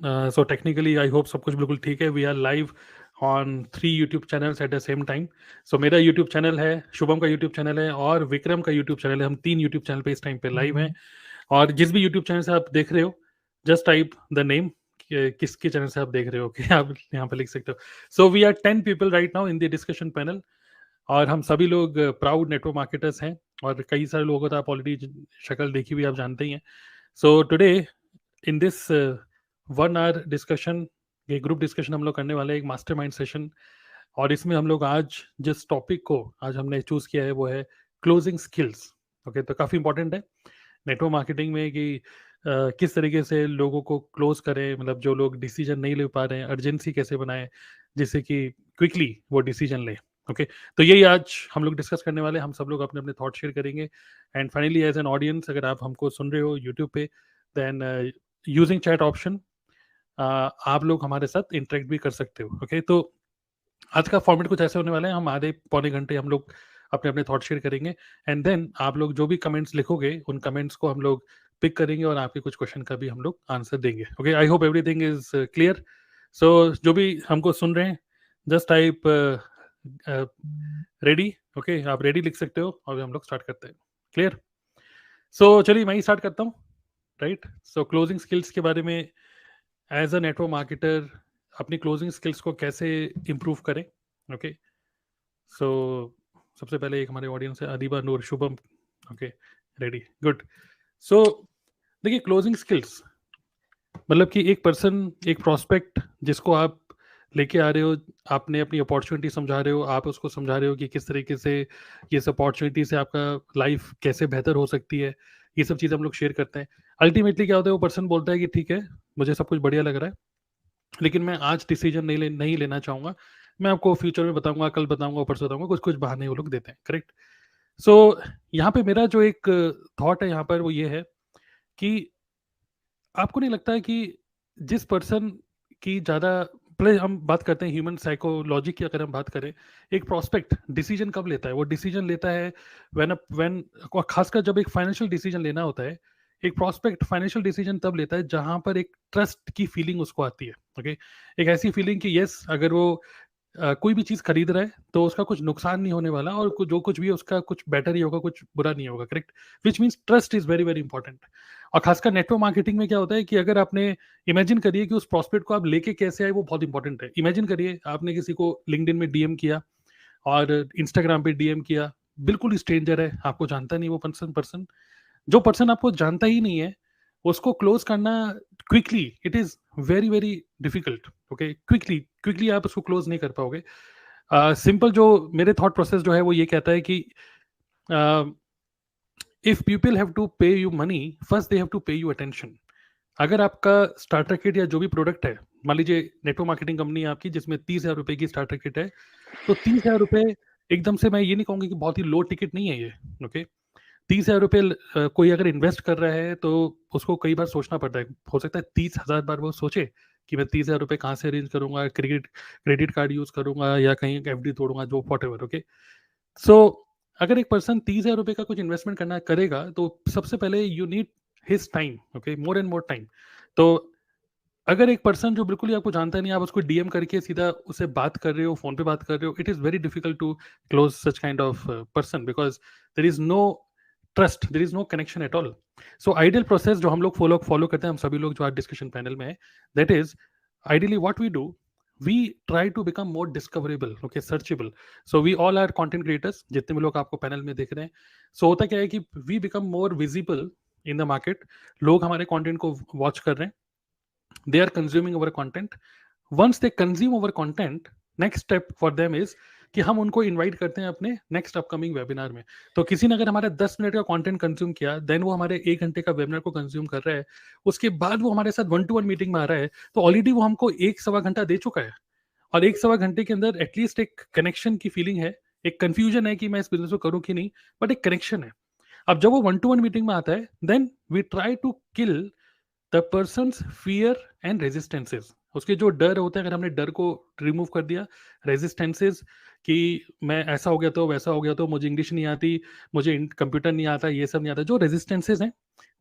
So technically I hope सब कुछ बिल्कुल ठीक है. We are live on 3 YouTube channels at the same time. So मेरा यूट्यूब चैनल है, शुभम का यूट्यूब चैनल है और विक्रम का यूट्यूब चैनल है. हम 3 यूट्यूब चैनल पे इस टाइम पे लाइव हैं. और जिस भी यूट्यूब चैनल से आप देख रहे हो, जस्ट टाइप द नेम, किसके चैनल से आप देख रहे हो कि आप यहाँ पे लिख सकते हो. So we are 10 people right now in the discussion panel. और हम सभी लोग प्राउड नेटवर्क मार्केटर्स हैं. और कई सारे लोगों को तो आप ऑलरेडी शक्ल देखी हुई आप जानते ही हैं. So today in this 1 hour discussion, ये ग्रुप डिस्कशन हम लोग करने वाले हैं, एक मास्टरमाइंड सेशन. और इसमें हम लोग आज जिस टॉपिक को आज हमने चूज किया है वो है क्लोजिंग स्किल्स. ओके, तो काफी इंपॉर्टेंट है नेटवर्क मार्केटिंग में कि किस तरीके से लोगों को क्लोज करें. मतलब जो लोग डिसीजन नहीं ले पा रहे हैं, अर्जेंसी कैसे बनाएं जिससे कि क्विकली वो डिसीजन ले. ओके, तो यही आज हम लोग डिस्कस करने वाले हैं. हम सब लोग अपने अपने थॉट शेयर करेंगे. And finally as an audience, अगर आप हमको सुन रहे हो यूट्यूब पे, देन यूजिंग चैट ऑप्शन आप लोग हमारे साथ इंटरेक्ट भी कर सकते हो. ओके, तो आज का फॉर्मेट कुछ ऐसे होने वाला है. हम आधे पौने घंटे हम लोग अपने अपने थॉट शेयर करेंगे. एंड देन आप लोग जो भी कमेंट्स लिखोगे उन कमेंट्स को हम लोग पिक करेंगे और आपके कुछ क्वेश्चन का भी हम लोग आंसर देंगे. Okay, I hope everything is clear. So जो भी हमको सुन रहे हैं, जस्ट टाइप रेडी. ओके, आप रेडी लिख सकते हो और हम लोग स्टार्ट करते हैं. क्लियर? सो चलिए मैं ही स्टार्ट करता हूँ. राइट, सो क्लोजिंग स्किल्स के बारे में, एज अ नेटवर्क मार्केटर अपनी क्लोजिंग स्किल्स को कैसे इम्प्रूव करें. ओके, सो सबसे पहले एक हमारे ऑडियंस है Adiba Noor Shubham. Okay, ready, good. So देखिए, क्लोजिंग स्किल्स मतलब कि एक पर्सन, एक प्रोस्पेक्ट जिसको आप लेके आ रहे हो, आपने अपनी अपॉर्चुनिटी समझा रहे हो, आप उसको समझा रहे हो कि किस तरीके से ये इस अपॉर्चुनिटी से आपका लाइफ कैसे बेहतर हो सकती है. ये सब चीज़ हम लोग शेयर करते हैं. अल्टीमेटली क्या होता है, वो पर्सन बोलता है कि ठीक है, मुझे सब कुछ बढ़िया लग रहा है, लेकिन मैं आज डिसीजन नहीं लेना चाहूंगा. मैं आपको फ्यूचर में बताऊंगा, कल बताऊंगा, परसों बताऊंगा. कुछ कुछ बहाने वो लोग देते हैं. करेक्ट. सो यहाँ पे मेरा जो एक थॉट है यहाँ पर वो ये है कि आपको नहीं लगता है कि जिस पर्सन की ज़्यादा, पहले हम बात करते हैं ह्यूमन साइकोलॉजी की. अगर हम बात करें, एक प्रोस्पेक्ट डिसीजन कब लेता है? वो डिसीजन लेता है व्हेन, खासकर जब एक फाइनेंशियल डिसीजन लेना होता है, एक प्रोस्पेक्ट फाइनेंशियल डिसीजन तब लेता है जहां पर एक ट्रस्ट की फीलिंग उसको आती है. ओके, एक ऐसी फीलिंग कि यस, अगर वो कोई भी चीज़ खरीद रहा है तो उसका कुछ नुकसान नहीं होने वाला, और जो कुछ भी है उसका कुछ बेटर ही होगा, कुछ बुरा नहीं होगा. Correct, which means trust is very very important. और खासकर नेटवर्क मार्केटिंग में क्या होता है कि अगर आपने, इमेजिन करिए कि उस प्रॉस्पेक्ट को आप लेके कैसे आए, वो बहुत इंपॉर्टेंट है. इमेजिन करिए आपने किसी को लिंक्डइन में डीएम किया और इंस्टाग्राम पे डीएम किया, बिल्कुल स्ट्रेंजर है, आपको जानता नहीं वो पर्सन. जो पर्सन आपको जानता ही नहीं है, उसको क्लोज करना quickly, it is very very difficult. Okay, quickly quickly आप उसको क्लोज नहीं कर पाओगे. सिंपल जो मेरे थॉट प्रोसेस जो है वो ये कहता है कि if people have to pay you money, first they have to pay you attention. अगर आपका स्टार्टर किट या जो भी प्रोडक्ट है, मान लीजिए नेटवर्क मार्केटिंग कंपनी है आपकी जिसमें 30,000 रुपए की स्टार्टर किट है, तो 30,000 रुपए एकदम से, मैं ये नहीं कहूंगा कि बहुत ही लो टिकट नहीं है ये. ओके, 30,000 रुपये कोई अगर इन्वेस्ट कर रहा है तो उसको कई बार सोचना पड़ता है. हो सकता है 30,000 बार वो सोचे कि मैं 30,000 रुपये कहाँ से अरेंज करूंगा, क्रेडिट कार्ड यूज करूंगा या कहीं एफडी तोड़ूंगा, जो वॉट एवर. ओके, सो अगर एक पर्सन 30,000 रुपये का कुछ इन्वेस्टमेंट करना करेगा तो सबसे पहले you need his time. Okay, more and more time. तो अगर एक पर्सन जो बिल्कुल ही आपको जानता नहीं, आप उसको डीएम करके सीधा उससे बात कर रहे हो, फोन पे बात कर रहे हो, it is very difficult to close such kind of person, because there is no trust, there is no connection at all. So ideal process जो हम लोग फॉलो करते हैं, हम सभी लोग जो आज डिस्कशन पैनल में है, that is ideally what we do, we try to become more discoverable, okay, searchable. So we all are content creators, जितने भी लोग आपको पैनल में देख रहे हैं. So होता क्या है कि we become more visible in the market. लोग हमारे कंटेंट को वॉच कर रहे हैं, they are consuming our content. Once they consume our content, next step for them is कि हम उनको इनवाइट करते हैं अपने नेक्स्ट अपकमिंग वेबिनार में. तो किसी ने अगर हमारे 10 मिनट का कंटेंट कंज्यूम किया, देन वो हमारे 1 घंटे का वेबिनार को कंज्यूम कर रहा है, उसके बाद वो हमारे साथ 1-to-1 मीटिंग में आ रहा है, तो ऑलरेडी वो हमको 1-1.25 घंटा दे चुका है. और 1-1.25 घंटे के अंदर एटलीस्ट एक कनेक्शन की फीलिंग है, एक कंफ्यूजन है कि मैं इस बिजनेस को करूं कि नहीं, बट एक कनेक्शन है. अब जब वो 1-to-1 मीटिंग में आता है, then we try to kill the person's fear and resistances. उसके जो डर होता है, अगर हमने डर को रिमूव कर दिया, रेजिस्टेंसेस कि मैं ऐसा हो गया तो वैसा हो गया तो, मुझे इंग्लिश नहीं आती, मुझे कंप्यूटर नहीं आता, ये सब नहीं आता, जो रेजिस्टेंसेस हैं,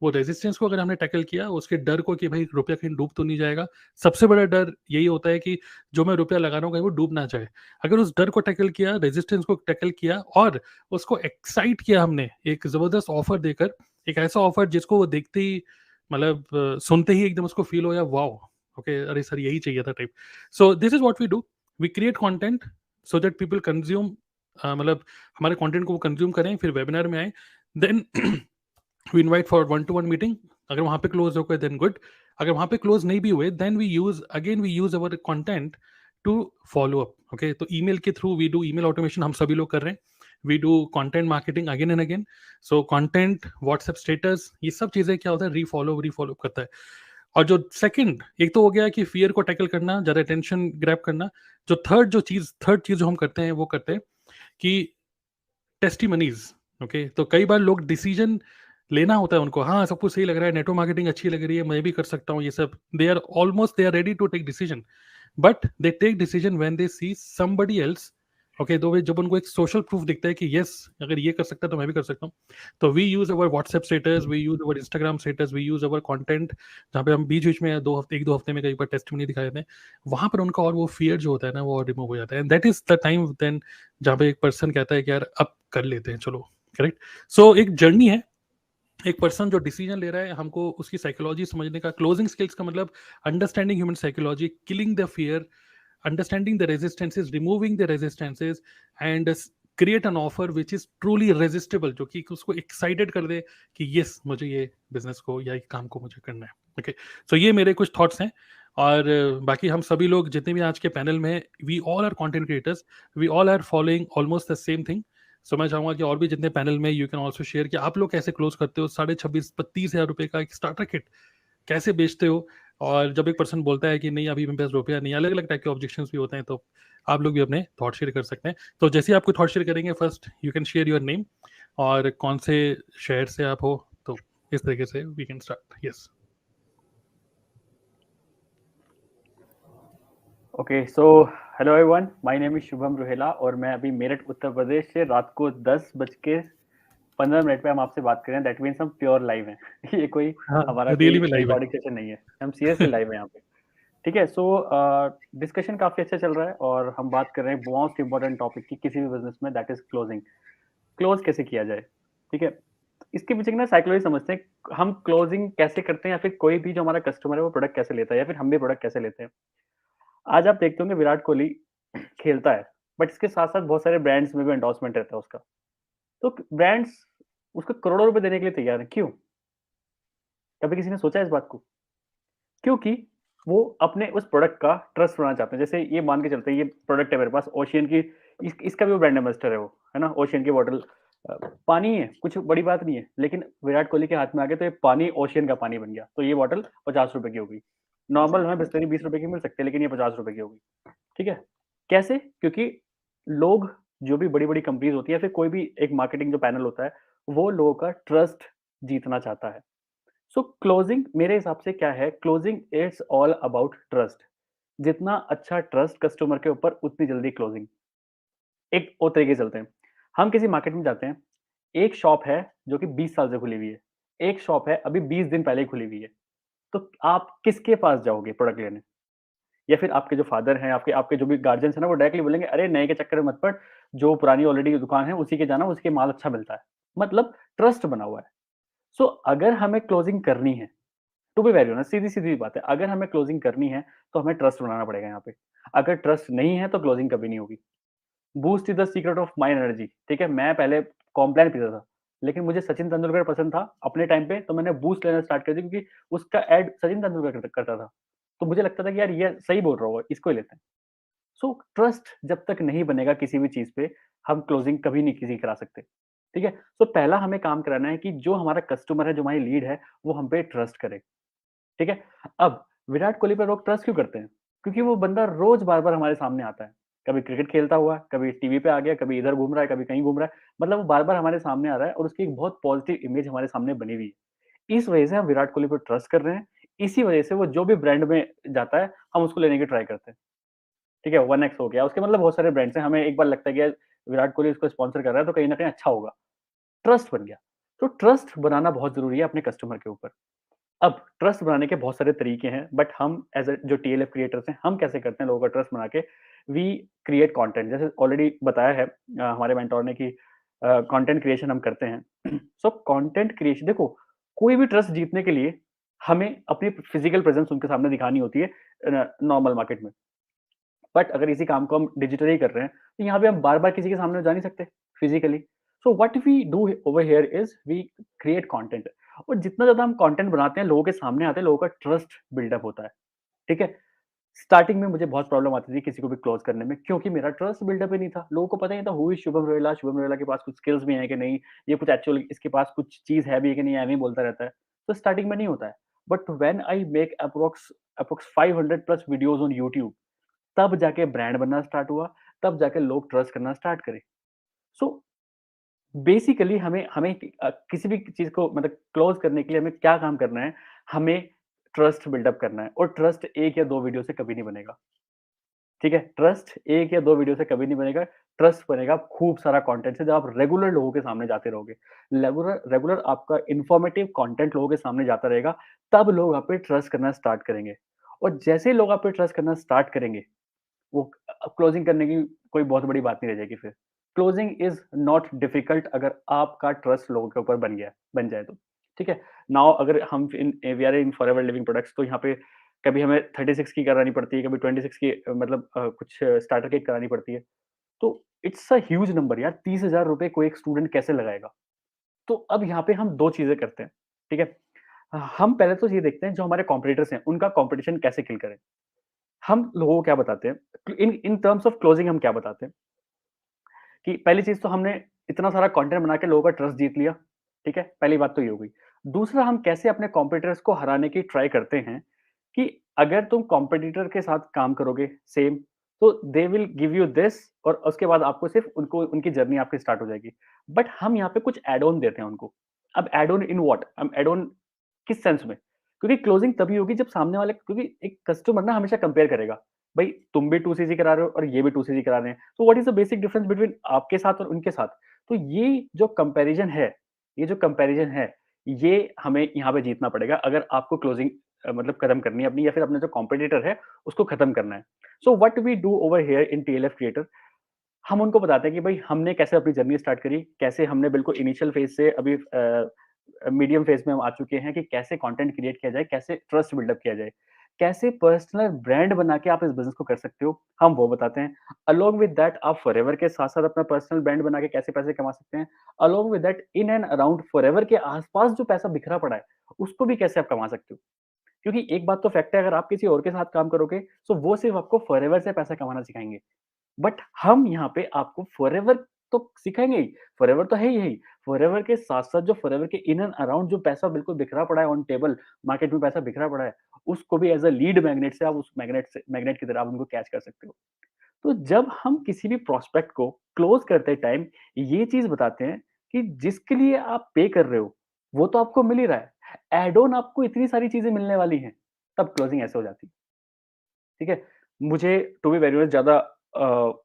वो रेजिस्टेंस को अगर हमने टैकल किया, उसके डर को कि भाई रुपया कहीं डूब तो नहीं जाएगा। सबसे बड़ा डर यही होता है कि जो मैं रुपया लगा रहा हूँ कहीं वो डूब ना जाए। अगर उस डर को टैकल किया, रेजिस्टेंस को टैकल किया और उसको एक्साइट किया हमने एक जबरदस्त ऑफर देकर, एक ऐसा ऑफर जिसको वो देखते ही मतलब सुनते ही एकदम उसको फील हो या वाओ, ओके अरे सर यही चाहिए था type. So this is what we do, we create content so that people consume, मतलब हमारे कंटेंट को वो कंज्यूम करें, फिर वेबिनार में आए, then we invite for 1-to-1 meeting. अगर वहां पे क्लोज हो गए देन गुड, अगर वहां पे क्लोज नहीं भी हुए then we use our content to follow up. Okay, तो ईमेल के through we do email automation, हम सभी लोग कर रहे हैं। We do content marketing again and again. So content, WhatsApp status, ये सब चीजें क्या होता है, रीफॉलो करता है। और जो सेकंड, एक तो हो गया कि फियर को टैकल करना, ज्यादा अटेंशन ग्रैब करना। जो थर्ड चीज जो हम करते हैं वो करते हैं कि टेस्टिमनीज। ओके, तो कई बार लोग डिसीजन लेना होता है उनको, हाँ सब कुछ सही लग रहा है, नेटवर्क मार्केटिंग अच्छी लग रही है, मैं भी कर सकता हूँ ये सब, they are ready to take decision, but they take decision when they see somebody else. Okay, तो वे जब उनको एक सोशल प्रूफ दिखता है कि यस अगर ये कर सकता है तो मैं भी कर सकता हूँ, तो we use our WhatsApp status, we use our Instagram status, we use our content, जहाँ पे हम बीच बीच में 2 हफ्ते, 1-2 हफ्ते में कई बार टेस्टिमनी दिखा देते हैं, वहां पर उनका और वो फियर जो होता है ना वो रिमूव हो जाता है, and that is the time then जहाँ पे एक पर्सन कहता है कि यार अब कर लेते हैं चलो। करेक्ट। सो एक जर्नी है, एक पर्सन जो डिसीजन ले रहा है, हमको उसकी साइकोलॉजी समझने का, क्लोजिंग स्किल्स का मतलब understanding human psychology, killing the fear, understanding the resistances, removing the resistances, and create an offer which is truly resistible, जो कि उसको एक्साइटेड कर दे कि यस मुझे ये बिजनेस को या ये काम को मुझे करना है। ओके, सो ये मेरे कुछ थॉट्स हैं। और बाकी हम सभी लोग जितने भी आज के पैनल में हैं, we all are content creators, we all are following almost the same thing. So मैं चाहूंगा कि और भी जितने पैनल में, यू कैन ऑल्सो शेयर कि आप लोग कैसे क्लोज करते हो 26,000-32,000 रुपए का एक स्टार्टर किट, कैसे बेचते हो। और जब एक पर्सन बोलता है कि नहीं अभी मेरे पास रुपया नहीं, अलग अलग टाइप के ऑब्जेक्शंस भी होते हैं, तो आप लोग भी अपने थॉट शेयर कर सकते हैं। तो जैसे आपको थॉट शेयर करेंगे, first you can share your name और कौन से शहर से आप हो, तो इस तरीके से we can start. Yes. Okay, so hello everyone, my name is Shubham Ruhela और मैं अभी मेरठ उत्तर प्रदेश से रात को 10:15 पे हम आपसे बात करें। दैट मीन्स हम प्योर लाइव हैं। ये कोई हाँ, हमारा कोई रियली में लाइव है। रिकॉर्डिंग सेशन नहीं है, हम सीरियसली लाइव है यहाँ पे। ठीक है, सो डिस्कशन काफी अच्छा चल रहा है और हम बात कर रहे हैं मोस्ट इंपॉर्टेंट टॉपिक की किसी भी बिजनेस में, दैट इज क्लोजिंग। क्लोज कैसे किया जाए, ठीक है। इसके पीछे की ना साइकोलॉजी समझते हैं, हम क्लोजिंग कैसे करते हैं या फिर कोई भी जो हमारा कस्टमर है वो प्रोडक्ट कैसे लेता है या फिर हम भी प्रोडक्ट कैसे लेते हैं। आज आप देखते होंगे विराट कोहली खेलता है, बट इसके साथ साथ बहुत सारे ब्रांड्स में भी एंडोर्समेंट रहता है उसका। तो ब्रांड्स उसको करोड़ों रुपए देने के लिए तैयार है, क्यों? कभी किसी ने सोचा है इस बात को? क्योंकि वो अपने उस प्रोडक्ट का ट्रस्ट बनाना चाहते हैं। जैसे ये मान के चलते हैं, ये प्रोडक्ट है मेरे पास ओशियन की, इसका भी वो ब्रांड एम्बेसडर है, वो है ना, ओशियन की बॉटल। पानी है, कुछ बड़ी बात नहीं है, लेकिन विराट कोहली के हाथ में आ गया तो ये पानी ओशियन का पानी बन गया, तो ये बॉटल 50 रुपए की हो गई। नॉर्मल हमें बिस्लरी 20 रुपए की मिल सकती है, लेकिन ये 50 रुपए की होगी। ठीक है, कैसे? क्योंकि लोग, जो भी बड़ी बड़ी कंपनीज होती है, फिर कोई भी एक मार्केटिंग जो पैनल होता है, वो लोगों का ट्रस्ट जीतना चाहता है। सो क्लोजिंग मेरे हिसाब से क्या है, closing it's all about trust. जितना अच्छा ट्रस्ट कस्टमर के ऊपर, उतनी जल्दी क्लोजिंग। एक और तरीके से चलते हैं, हम किसी मार्केट में जाते हैं, एक शॉप है जो कि 20 साल से खुली हुई है, एक शॉप है अभी 20 दिन पहले ही खुली हुई है, तो आप किसके पास जाओगे प्रोडक्ट लेने? या फिर आपके जो फादर हैं, आपके आपके जो भी गार्जियंस हैं ना, वो डायरेक्टली बोलेंगे अरे नए के चक्कर में मत पड़, जो पुरानी ऑलरेडी दुकान है उसी के जाना, उसके माल अच्छा मिलता है। मतलब ट्रस्ट बना हुआ है। सो अगर हमें क्लोजिंग करनी है, टू बी वेरी ऑनेस्ट, सीधी-सीधी बात है, अगर हमें क्लोजिंग करनी है, तो हमें ट्रस्ट बनाना पड़ेगा यहाँ पे। अगर ट्रस्ट नहीं है, तो क्लोजिंग कभी नहीं होगी। Boost is the secret of my energy, ठीक है? मैं पहले कॉम्प्लान पीता था, लेकिन मुझे सचिन तेंदुलकर पसंद था अपने टाइम पे, तो मैंने बूस्ट लेना स्टार्ट कर दिया क्योंकि उसका ऐड सचिन तेंदुलकर करता था। तो मुझे लगता था कि यार ये सही बोल रहा होगा, इसको ही लेते हैं। सो ट्रस्ट जब तक नहीं बनेगा किसी भी चीज़ पे, हम क्लोजिंग कभी नहीं किसी की करा सकते, ठीक है? सो पहला हमें काम कराना है कि जो हमारा कस्टमर है, जो हमारी लीड है, वो हम पे ट्रस्ट करे। ठीक है? अब विराट कोहली पे लोग ट्रस्ट क्यों करते हैं? क्योंकि वो बंदा रोज़ बार-बार हमारे सामने आता है। कभी क्रिकेट खेलता हुआ, कभी टीवी पे आ गया, कभी इधर घूम रहा है, कभी कहीं घूम रहा है। मतलब वो बार-बार हमारे सामने आ रहा है और उसकी एक बहुत पॉजिटिव इमेज हमारे सामने बनी हुई है। इस वजह से हम विराट कोहली पे ट्रस्ट कर रहे हैं। इसी वजह से वो जो भी ब्रांड में जाता है, हम उसको लेने की ट्राई करते हैं, ठीक है, 1x हो गया, उसके मतलब बहुत सारे ब्रांड्स हैं, हमें एक बार लगता है कि यार विराट कोहली इसको स्पॉन्सर कर रहा है तो कहीं न कहीं अच्छा होगा, ट्रस्ट बन गया। तो ट्रस्ट बनाना बहुत ज़रूरी है अपने कस्टमर के ऊपर। अब ट्रस्ट बनाने के बहुत सारे तरीके हैं, बट हम एज़ अ जो टीएलएफ क्रिएटर्स हैं, हम कैसे करते हैं लोगों का ट्रस्ट बना के? वी क्रिएट कंटेंट, जैसे ऑलरेडी बताया है हमारे मेंटर ने कि कंटेंट क्रिएशन हम करते हैं। सो कंटेंट क्रिएशन देखो, कोई भी ट्रस्ट जीतने के लिए हमें अपनी फिजिकल प्रेजेंस उनके सामने दिखानी होती है नॉर्मल मार्केट में। बट अगर इसी काम को हम डिजिटली कर रहे हैं, तो यहाँ पे हम बार-बार किसी के सामने जा नहीं सकते physically. So what we do over here is we create content, और जितना ज़्यादा हम कंटेंट बनाते हैं, लोगों के सामने आते हैं, लोगों का ट्रस्ट बिल्डअप होता है, ठीक है? स्टार्टिंग में मुझे बहुत प्रॉब्लम आती थी किसी को भी क्लोज़ करने में, क्योंकि मेरा ट्रस्ट बिल्डअप ही नहीं था। लोगों को पता ही नहीं था हू इज़ शुभम रोहिला के पास कुछ स्किल्स भी हैं कि नहीं, ये कुछ एक्चुअल इसके पास कुछ चीज़ है भी कि नहीं, ऐवें ही बोलता रहता है। तो स्टार्टिंग में नहीं होता है। But when I make approx 500 plus videos on YouTube, तब जाके ब्रांड बनना स्टार्ट हुआ, तब जाके लोग ट्रस्ट करना स्टार्ट करे। सो बेसिकली हमें हमें किसी भी चीज़ को मतलब क्लोज़ करने के लिए हमें क्या काम करना है? हमें ट्रस्ट बिल्डअप करना है, और ट्रस्ट 1 या 2 वीडियो से कभी नहीं बनेगा, ठीक है? ट्रस्ट 1 या 2 वीडियो से कभी नहीं बनेगा, ट्रस्ट बनेगा खूब सारा कंटेंट से, जब आप रेगुलर लोगों के सामने जाते रहोगे। रेगुलर रेगुलर आपका इन्फॉर्मेटिव कंटेंट लोगों के सामने जाता रहेगा, तब लोग आप पे ट्रस्ट करना स्टार्ट करेंगे, और जैसे ही लोग आप पे ट्रस्ट करना स्टार्ट करेंगे, वो क्लोजिंग करने की कोई बहुत बड़ी बात नहीं रह जाएगी फिर। क्लोजिंग इज़ नॉट डिफिकल्ट अगर आपका ट्रस्ट लोगों के ऊपर बन जाए तो, ठीक है? नाउ अगर हम we are in forever living products, तो यहाँ पे कभी हमें 36 की करानी पड़ती है, कभी 26 की मतलब कुछ स्टार्टर किट करानी पड़ती है। तो इट्स अ ह्यूज नंबर यार, ₹30,000 कोई एक स्टूडेंट कैसे लगाएगा? तो अब यहाँ पे हम 2 चीज़ें करते हैं, ठीक है? हम पहले तो ये देखते हैं जो हमारे कॉम्पिटिटर्स हैं, उनका कॉम्पिटिशन कैसे किल करें। हम लोगों को क्या बताते हैं, इन इन टर्म्स ऑफ क्लोजिंग हम क्या बताते हैं कि पहली चीज़ तो हमने इतना सारा कंटेंट बना के लोगों का ट्रस्ट जीत लिया, ठीक है? पहली बात तो ये हो गई। दूसरा, हम कैसे अपने कॉम्पिटिटर्स को हराने की ट्राई करते हैं कि अगर तुम कॉम्पिटिटर के साथ काम करोगे सेम, तो they will give you this, और उसके बाद आपको सिर्फ उनको उनकी जर्नी आपकी स्टार्ट हो जाएगी। बट हम यहाँ पे कुछ ऐड ऑन देते हैं उनको। अब ऐड ऑन इन व्हाट? हम ऐड ऑन किस सेंस में? क्योंकि क्लोजिंग तभी होगी जब सामने वाले, क्योंकि एक कस्टमर ना हमेशा कंपेयर करेगा। भाई तुम भी 2 सीसी करा रहे हो और ये भी 2 सीसी करा रहे हैं। तो what is the basic difference between आपके साथ और उनके साथ? तो ये जो कंपैरिजन है, ये हमें यहाँ पे जीतना पड़ेगा अगर आपको क्लोजिंग मतलब खत्म करनी है अपनी, या फिर अपना जो कॉम्पिटिटर है उसको खत्म करना है। So what we do over here in TLF creator, हम उनको बताते हैं कि भाई हमने कैसे अपनी जर्नी स्टार्ट करी, कैसे हमने बिल्कुल इनिशियल फेज़ से अभी मीडियम फेज़ में हम आ चुके हैं कि कैसे कंटेंट क्रिएट किया जाए, कैसे ट्रस्ट बिल्डअप किया जाए, कैसे पर्सनल ब्रांड बना के आप इस बिज़नेस को कर सकते हो, हम वो बताते हैं। अलोंग विद दैट आप फॉरएवर के साथ-साथ अपना पर्सनल ब्रांड बना के कैसे पैसे कमा सकते हैं। Along with that in and around forever के आस-पास जो पैसा बिखरा पड़ा है, उसको भी कैसे आप कमा सकते हो। क्योंकि एक बात तो फैक्ट है, अगर आप किसी और के साथ काम करोगे, तो वो सिर्फ़ आपको फॉरएवर से पैसा कमाना सिखाएँगे। बट हम यहाँ पे आपको फॉरएवर तो सिखाएँगे ही, फॉरएवर तो है ही है ही। फॉरएवर के साथ-साथ जो फॉरएवर के इन एंड अराउंड जो पैसा बिल्कुल बिखरा पड़ा है ऑन टेबल, मार्केट में पैसा बिखरा पड़ा है, उसको भी एज़ अ लीड मैग्नेट से आप उस मैग्नेट की तरह आप उनको कैच कर सकते हो। तो जब हम किसी भी प्रोस्पेक्ट को क्लोज़ करते टाइम ये चीज़ बताते हैं कि जिसके लिए आप पे कर रहे हो, वो तो आपको मिल ही रहा है। ऐड ऑन आपको इतनी सारी चीज़ें मिलने वाली हैं, तब क्लोजिंग ऐसे हो जाती है। ठीक है? मुझे टू बी वेरी ऑनेस्ट ज़्यादा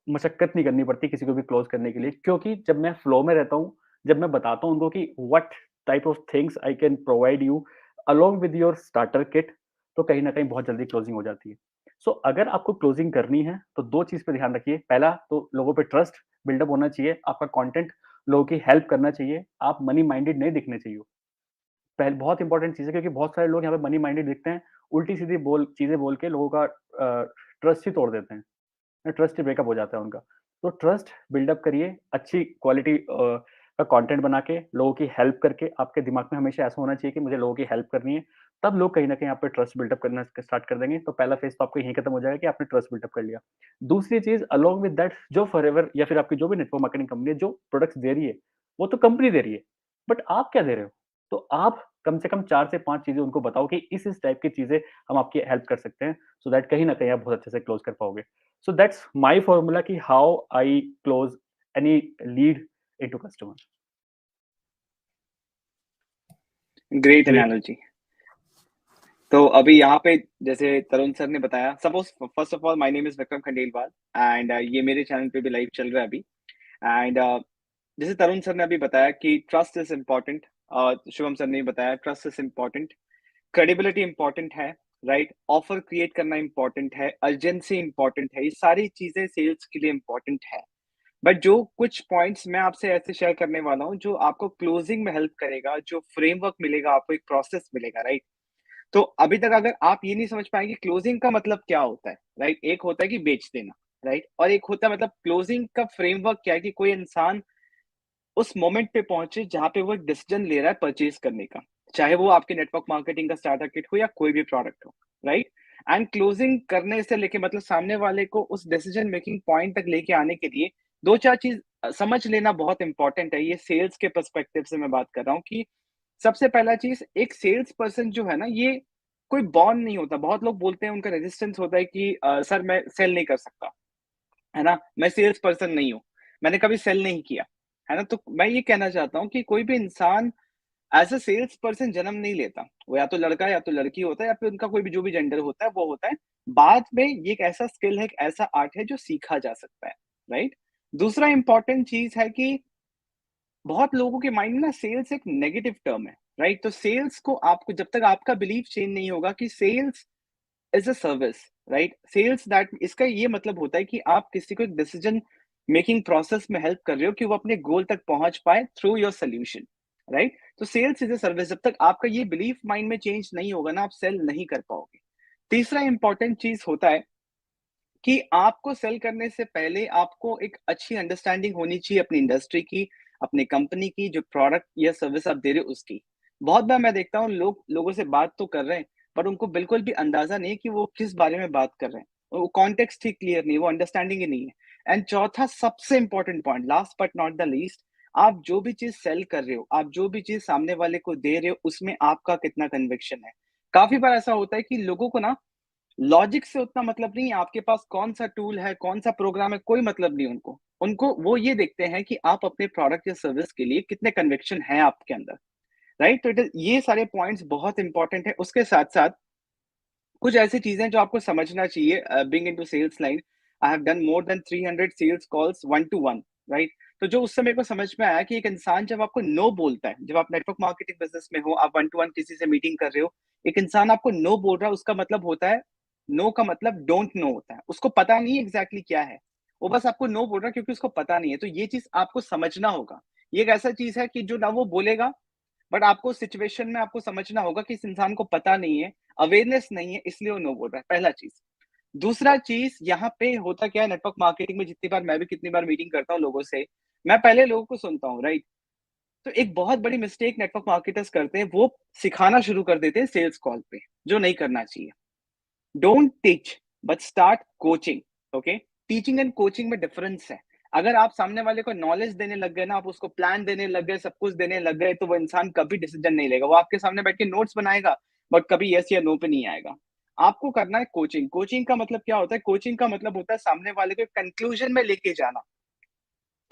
मशक्कत नहीं करनी पड़ती किसी को भी क्लोज़ करने के लिए, क्योंकि जब मैं फ्लो में रहता हूँ, जब मैं बताता हूँ उनको कि what type of things I can provide you along with your starter kit, तो कहीं न कहीं बहुत जल्दी क्लोजिंग हो जाती है। सो अगर आपको क्लोजिंग करनी है, तो 2 चीज़ पे ध्यान रखिए। पहला तो लोगों पे ट्रस्ट बिल्डअप होना चाहिए, आपका कंटेंट लोगों की हेल्प करना चाहिए, आप मनी माइंडेड नहीं दिखने चाहिए। बहुत इंपॉर्टेंट चीज़ है, क्योंकि बहुत सारे लोग यहाँ पे मनी माइंडेड दिखते हैं, उल्टी-सीधी चीज़ें बोल के लोगों का ट्रस्ट ही तोड़ देते हैं। ट्रस्ट ही ब्रेकअप हो जाता है उनका। तो ट्रस्ट बिल्डअप करिए, अच्छी क्वालिटी का कंटेंट बना के, लोगों की हेल्प करके, आपके दिमाग में हमेशा ऐसा होना चाहिए कि मुझे लोगों की हेल्प करनी है, तब लोग कहीं न कहीं आप पे ट्रस्ट बिल्डअप करना स्टार्ट कर देंगे। तो पहला फेज़ तो आपका यहीं खत्म हो जाएगा कि आपने ट्रस्ट बिल्डअप कर लिया। दूसरी चीज़ अलोंग विद दैट, जो फॉरएवर या फिर आपकी जो भी नेटवर्क मार्केटिंग कंपनी है, जो प्रोडक्ट्स दे रही है, वो तो कंपनी दे रही है, बट आप क्या दे रहे हो? तो आप कम से कम 4 से 5 चीज़ें उनको बताओ कि इस टाइप की चीज़ें हम आपकी हेल्प कर सकते हैं, सो दैट कहीं न कहीं आप बहुत अच्छे से क्लोज़ कर पाओगे। So that's my formula ki how I close any lead into customer. Great Great. analogy. तो अभी यहाँ पे जैसे तरुण सर ने बताया, suppose first of all my name is Vikram Khandelwal and ये मेरे चैनल पे भी लाइव चल रहा है अभी। एंड जैसे तरुण सर ने अभी बताया कि trust is important, Shubham sir ने भी बताया trust is important, credibility important है, राइट, ऑफर क्रिएट करना इंपॉर्टेंट है, अर्जेंसी इंपॉर्टेंट है, ये सारी चीजें सेल्स के लिए इंपॉर्टेंट है। बट जो कुछ पॉइंट्स मैं आपसे ऐसे शेयर करने वाला हूँ जो आपको क्लोजिंग में हेल्प करेगा, जो फ्रेमवर्क मिलेगा आपको, एक प्रोसेस मिलेगा, राइट। तो अभी तक अगर आप ये नहीं समझ पाएंगे क्लोजिंग का मतलब क्या होता है, राइट, एक होता है कि बेच देना, राइट, और एक होता है मतलब क्लोजिंग का फ्रेमवर्क क्या है कि कोई इंसान उस मोमेंट पे पहुंचे जहां पे वो एक डिसीजन ले रहा है परचेज करने का, चाहे वो आपके नेटवर्क मार्केटिंग का स्टार्टर किट हो या कोई भी प्रोडक्ट हो, राइट। एंड क्लोजिंग करने से लेके मतलब सामने वाले को उस डिसीजन मेकिंग पॉइंट तक लेके आने के लिए दो चार चीज समझ लेना बहुत इंपॉर्टेंट है। ये सेल्स के पर्सपेक्टिव से मैं बात कर रहा हूँ कि सबसे पहला चीज, एक सेल्स पर्सन जो है ना, ये कोई बॉन्ड नहीं होता। बहुत लोग बोलते हैं, उनका रेजिस्टेंस होता है कि सर मैं सेल नहीं कर सकता, है ना, मैं सेल्स पर्सन नहीं हूँ, मैंने कभी सेल नहीं किया, है ना। तो मैं ये कहना चाहता हूँ कि कोई भी इंसान एज अ सेल्स पर्सन जन्म नहीं लेता, वो या तो लड़का या तो लड़की होता है या फिर उनका कोई भी जो भी जेंडर होता है वो होता है। बाद में ये एक ऐसा स्किल है, एक ऐसा आर्ट है जो सीखा जा सकता है, राइट। दूसरा इंपॉर्टेंट चीज है कि बहुत लोगों के माइंड में ना सेल्स एक नेगेटिव टर्म है, राइट। तो सेल्स को आपको, जब तक आपका बिलीफ चेंज नहीं होगा कि sales is a service, right, sales that, इसका ये मतलब होता है कि आप किसी को एक डिसीजन मेकिंग प्रोसेस में हेल्प कर रहे हो कि वो अपने गोल तक पहुंच पाए थ्रू योर सोल्यूशन, राइट। तो सेल्स इज अ सर्विस, जब तक आपका ये बिलीफ माइंड में चेंज नहीं होगा ना, आप सेल नहीं कर पाओगे। तीसरा इंपॉर्टेंट चीज होता है कि आपको सेल करने से पहले आपको एक अच्छी अंडरस्टैंडिंग होनी चाहिए अपनी इंडस्ट्री की, अपनी कंपनी की, जो प्रोडक्ट या सर्विस आप दे रहे हो उसकी। बहुत बार मैं देखता हूँ लोगों से बात तो कर रहे हैं, पर उनको बिल्कुल भी अंदाजा नहीं है कि वो किस बारे में बात कर रहे हैं, वो कॉन्टेक्स्ट ही क्लियर नहीं है, वो अंडरस्टैंडिंग ही नहीं है। एंड चौथा सबसे important point, last but not the least, आप जो भी चीज सेल कर रहे हो, आप जो भी चीज सामने वाले को दे रहे हो, उसमें आपका कितना कन्विक्शन है। काफी बार ऐसा होता है कि लोगों को ना लॉजिक से उतना मतलब नहीं है, आपके पास कौन सा टूल है, कौन सा प्रोग्राम है, कोई मतलब नहीं उनको। उनको वो ये देखते हैं कि आप अपने प्रोडक्ट या सर्विस के लिए कितने कन्विक्शन है आपके अंदर, राइट। तो ये सारे पॉइंट्स बहुत इंपॉर्टेंट है। उसके साथ साथ कुछ ऐसी चीजें जो आपको समझना चाहिए being into sales line. I have done more than 300 sales calls one to one, right. तो जो उस समय को समझ में आया कि एक इंसान जब आपको नो बोलता है, जब आप नेटवर्क मार्केटिंग बिजनेस में हो, आप वन टू वन किसी से मीटिंग कर रहे हो, एक इंसान आपको नो बोल रहा है, उसका मतलब होता है, नो का मतलब डोंट नो होता है, उसको पता नहीं एग्जैक्टली क्या है, वो बस आपको नो बोल रहा है क्योंकि उसको पता नहीं है। तो ये चीज आपको समझना होगा। ये एक ऐसा चीज है कि जो ना वो बोलेगा, बट आपको सिचुएशन में आपको समझना होगा कि इस इंसान को पता नहीं है, अवेयरनेस नहीं है, इसलिए वो नो बोल रहा है, पहला चीज। दूसरा चीज, यहाँ पे होता क्या है नेटवर्क मार्केटिंग में, जितनी बार मैं भी कितनी बार मीटिंग करता हूँ लोगों से, मैं पहले लोगों को सुनता हूँ, राइट। तो एक बहुत बड़ी मिस्टेक नेटवर्क मार्केटर्स करते हैं, वो सिखाना शुरू कर देते हैं सेल्स कॉल पे, जो नहीं करना चाहिए। Don't teach but start coaching, okay. Teaching and coaching में डिफरेंस है। अगर आप सामने वाले को नॉलेज देने लग गए ना, आप उसको प्लान देने लग गए, सब कुछ देने लग गए, तो वो इंसान कभी डिसीजन नहीं लेगा। वो आपके सामने बैठ के नोट्स बनाएगा, बट कभी यस या नो पे नहीं आएगा। आपको करना है कोचिंग। कोचिंग का मतलब क्या होता है? कोचिंग का मतलब होता है सामने वाले को कंक्लूजन में लेके जाना,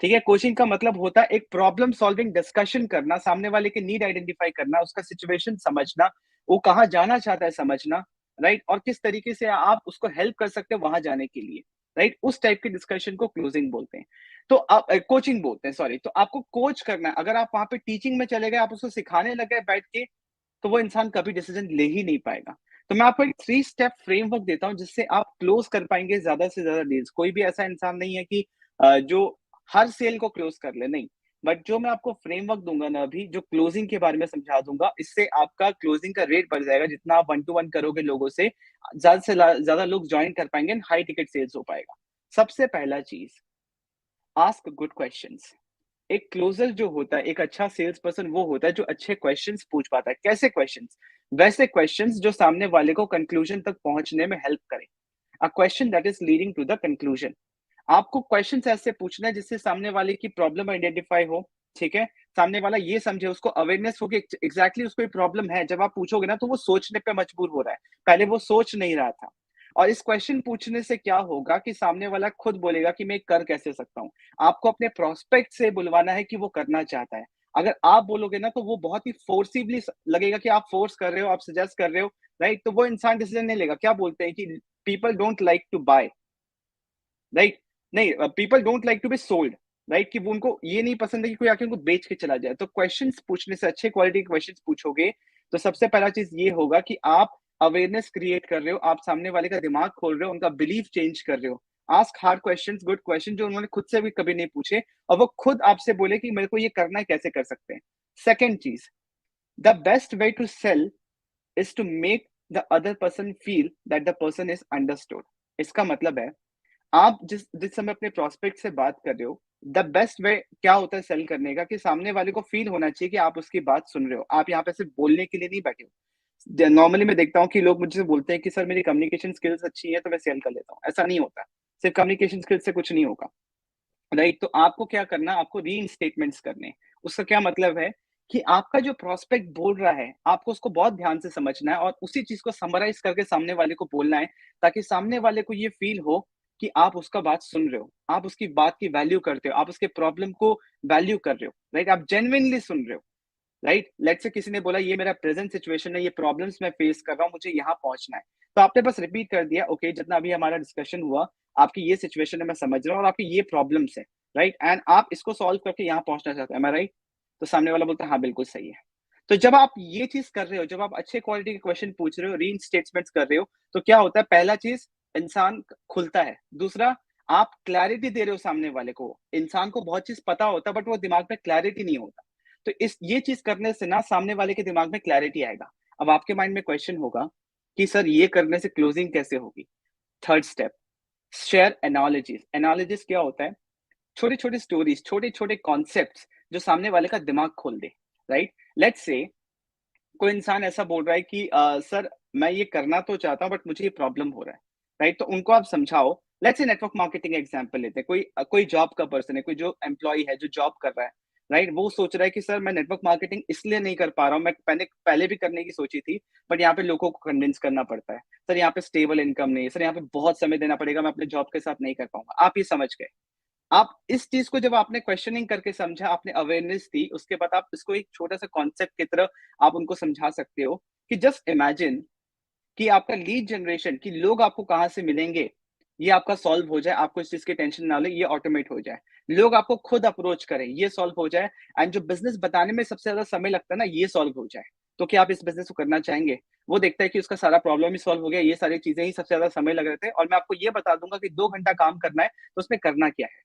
ठीक है। कोचिंग का मतलब होता है एक प्रॉब्लम सॉल्विंग डिस्कशन करना, सामने वाले के नीड आइडेंटिफाई करना, उसका सिचुएशन समझना, वो कहाँ जाना चाहता है समझना, राइट, और किस तरीके से आप उसको हेल्प कर सकते हैं वहां जाने के लिए, राइट। उस टाइप के डिस्कशन को क्लोजिंग बोलते हैं। तो आप कोचिंग बोलते हैं, सॉरी। तो आपको कोच करना है। अगर आप वहां पे टीचिंग में चले गए, आप उसको सिखाने लग गए बैठ के, तो वो इंसान कभी डिसीजन ले ही नहीं पाएगा। तो मैं आपको एक 3 स्टेप फ्रेमवर्क देता हूं जिससे आप क्लोज कर पाएंगे ज्यादा से ज्यादा डील्स। कोई भी ऐसा इंसान नहीं है कि जो हर सेल को क्लोज कर ले, नहीं। बट जो मैं आपको फ्रेमवर्क दूंगा ना अभी, जो क्लोजिंग के बारे में समझा दूंगा, इससे आपका क्लोजिंग का रेट बढ़ जाएगा। जितना आप वन टू वन करोगे लोगों से ज्यादा लोग ज्वाइन कर पाएंगे, हाई टिकट सेल्स हो पाएगा। सबसे पहला चीज, आस्क गुड क्वेश्चंस। एक क्लोजर जो होता है, एक अच्छा सेल्स पर्सन वो होता है जो अच्छे क्वेश्चंस पूछ पाता है। कैसे क्वेश्चंस? वैसे क्वेश्चंस जो सामने वाले को कंक्लूजन तक पहुंचने में हेल्प करें। A question that is leading to the conclusion. आपको क्वेश्चंस ऐसे पूछना है जिससे सामने वाले की प्रॉब्लम आइडेंटिफाई हो, ठीक है। सामने वाला ये समझे, उसको अवेयरनेस हो कि एग्जैक्टली उसको प्रॉब्लम है। जब आप पूछोगे ना, तो वो सोचने पे मजबूर हो रहा है, पहले वो सोच नहीं रहा था। और इस क्वेश्चन पूछने से क्या होगा कि सामने वाला खुद बोलेगा कि मैं कर कैसे सकता हूँ। आपको अपने प्रोस्पेक्ट से बुलवाना है कि वो करना चाहता है। अगर आप बोलोगे ना, तो वो बहुत ही फोर्सिबली लगेगा कि आप फोर्स कर रहे हो, आप सजेस्ट कर रहे हो, राइट, तो वो इंसान डिसीजन नहीं लेगा। क्या बोलते हैं कि people don't like to buy, right, नहीं, people don't like to be sold, right, कि वो उनको ये नहीं पसंद है कि कोई आके उनको बेच के चला जाए। तो क्वेश्चंस पूछने से, अच्छे क्वालिटी के क्वेश्चंस पूछोगे तो सबसे पहला चीज ये होगा कि आप अवेयरनेस क्रिएट कर रहे हो, आप सामने वाले का दिमाग खोल रहे हो, उनका बिलीफ चेंज कर रहे हो। Ask hard questions, good question जो उन्होंने खुद से भी कभी नहीं पूछे, और वो खुद आपसे बोले कि मेरे को ये करना है, कैसे कर सकते हैं। सेकेंड चीज, the best way to sell is to make the other person feel that the person is understood. इसका मतलब है, आप जिस जिस समय अपने प्रोस्पेक्ट से बात कर रहे हो, द बेस्ट वे क्या होता है सेल करने का, कि सामने वाले को फील होना चाहिए कि आप उसकी बात सुन रहे हो। आप यहाँ पे सिर्फ बोलने के लिए नहीं बैठे हो। नॉर्मली मैं देखता हूँ कि लोग मुझसे बोलते हैं कि सर मेरी कम्युनिकेशन स्किल्स अच्छी है तो मैं सेल कर लेता हूँ। ऐसा नहीं होता, सिर्फ कम्युनिकेशन स्किल्स से कुछ नहीं होगा, राइट। तो आपको क्या करना, आपको री स्टेटमेंट्स करने। उसका क्या मतलब है कि आपका जो प्रोस्पेक्ट बोल रहा है, आपको उसको बहुत ध्यान से समझना है और उसी चीज को समराइज करके सामने वाले को बोलना है, ताकि सामने वाले को ये फील हो कि आप उसका बात सुन रहे हो, आप उसकी बात की वैल्यू करते हो, आप उसके प्रॉब्लम को वैल्यू कर रहे हो, राइट, आप जेन्युइनली सुन रहे हो, राइट। लेट्स से किसी ने बोला ये मेरा प्रेजेंट सिचुएशन है, ये प्रॉब्लम्स मैं फेस कर रहा हूँ, मुझे यहाँ पहुंचना है, तो आपने बस रिपीट कर दिया, ओके जितना अभी हमारा डिस्कशन हुआ, आपकी ये सिचुएशन है मैं समझ रहा हूँ और आपकी ये प्रॉब्लम्स है, राइट, एंड आप इसको सॉल्व करके यहाँ पहुंचना चाहते हैं, मैं राइट। तो सामने वाला बोलता है हाँ बिल्कुल सही है। तो जब आप ये चीज कर रहे हो, जब आप अच्छे क्वालिटी के क्वेश्चन पूछ रहे हो, री स्टेटमेंट्स कर रहे हो, तो क्या होता है, पहला चीज इंसान खुलता है। दूसरा, आप क्लैरिटी दे रहे हो सामने वाले को। इंसान को बहुत चीज पता होता है बट वो दिमाग में क्लैरिटी नहीं होता। तो इस ये चीज करने से ना सामने वाले के दिमाग में क्लैरिटी आएगा। अब आपके माइंड में क्वेश्चन होगा कि सर ये करने से क्लोजिंग कैसे होगी। Third step, share analogies. Analogies क्या होता है, छोटी छोटी स्टोरीज, छोटे छोटे कॉन्सेप्ट्स जो सामने वाले का दिमाग खोल दे, राइट। लेट्स से कोई इंसान ऐसा बोल रहा है कि सर मैं ये करना तो चाहता हूँ बट मुझे ये प्रॉब्लम हो रहा है, राइट। तो उनको आप समझाओ। Let's say network marketing example लेते हैं। कोई जॉब का पर्सन है, कोई जो एम्प्लॉय है जो जॉब कर रहा है, राइट। वो सोच रहा है कि सर मैं नेटवर्क मार्केटिंग इसलिए नहीं कर पा रहा हूँ, मैं पहले भी करने की सोची थी बट यहाँ पे लोगों को कन्विंस करना पड़ता है। सर यहाँ पे स्टेबल इनकम नहीं है, सर यहाँ पे बहुत समय देना पड़ेगा, मैं अपने जॉब के साथ नहीं कर पाऊंगा। आप ये समझ गए। आप इस चीज को जब आपने क्वेश्चनिंग करके समझा, आपने अवेयरनेस दी, उसके बाद आप इसको एक छोटा सा कॉन्सेप्ट की तरह आप उनको समझा सकते हो कि जस्ट इमेजिन कि आपका लीड जनरेशन, कि लोग आपको कहाँ से मिलेंगे, ये आपका सॉल्व हो जाए। आपको इस चीज की टेंशन ना ले, ये ऑटोमेट हो जाए। लोग आपको खुद अप्रोच करें, ये सॉल्व हो जाए। एंड जो बिजनेस बताने में सबसे ज्यादा समय लगता है ना, ये सॉल्व हो जाए। तो क्या आप इस बिजनेस को करना चाहेंगे? वो देखता है कि उसका सारा प्रॉब्लम ही सॉल्व हो गया, ये सारी चीजें ही सबसे ज्यादा समय लग रहे थे और मैं आपको ये बता दूंगा कि 2 घंटा काम करना है, तो उसमें करना क्या है।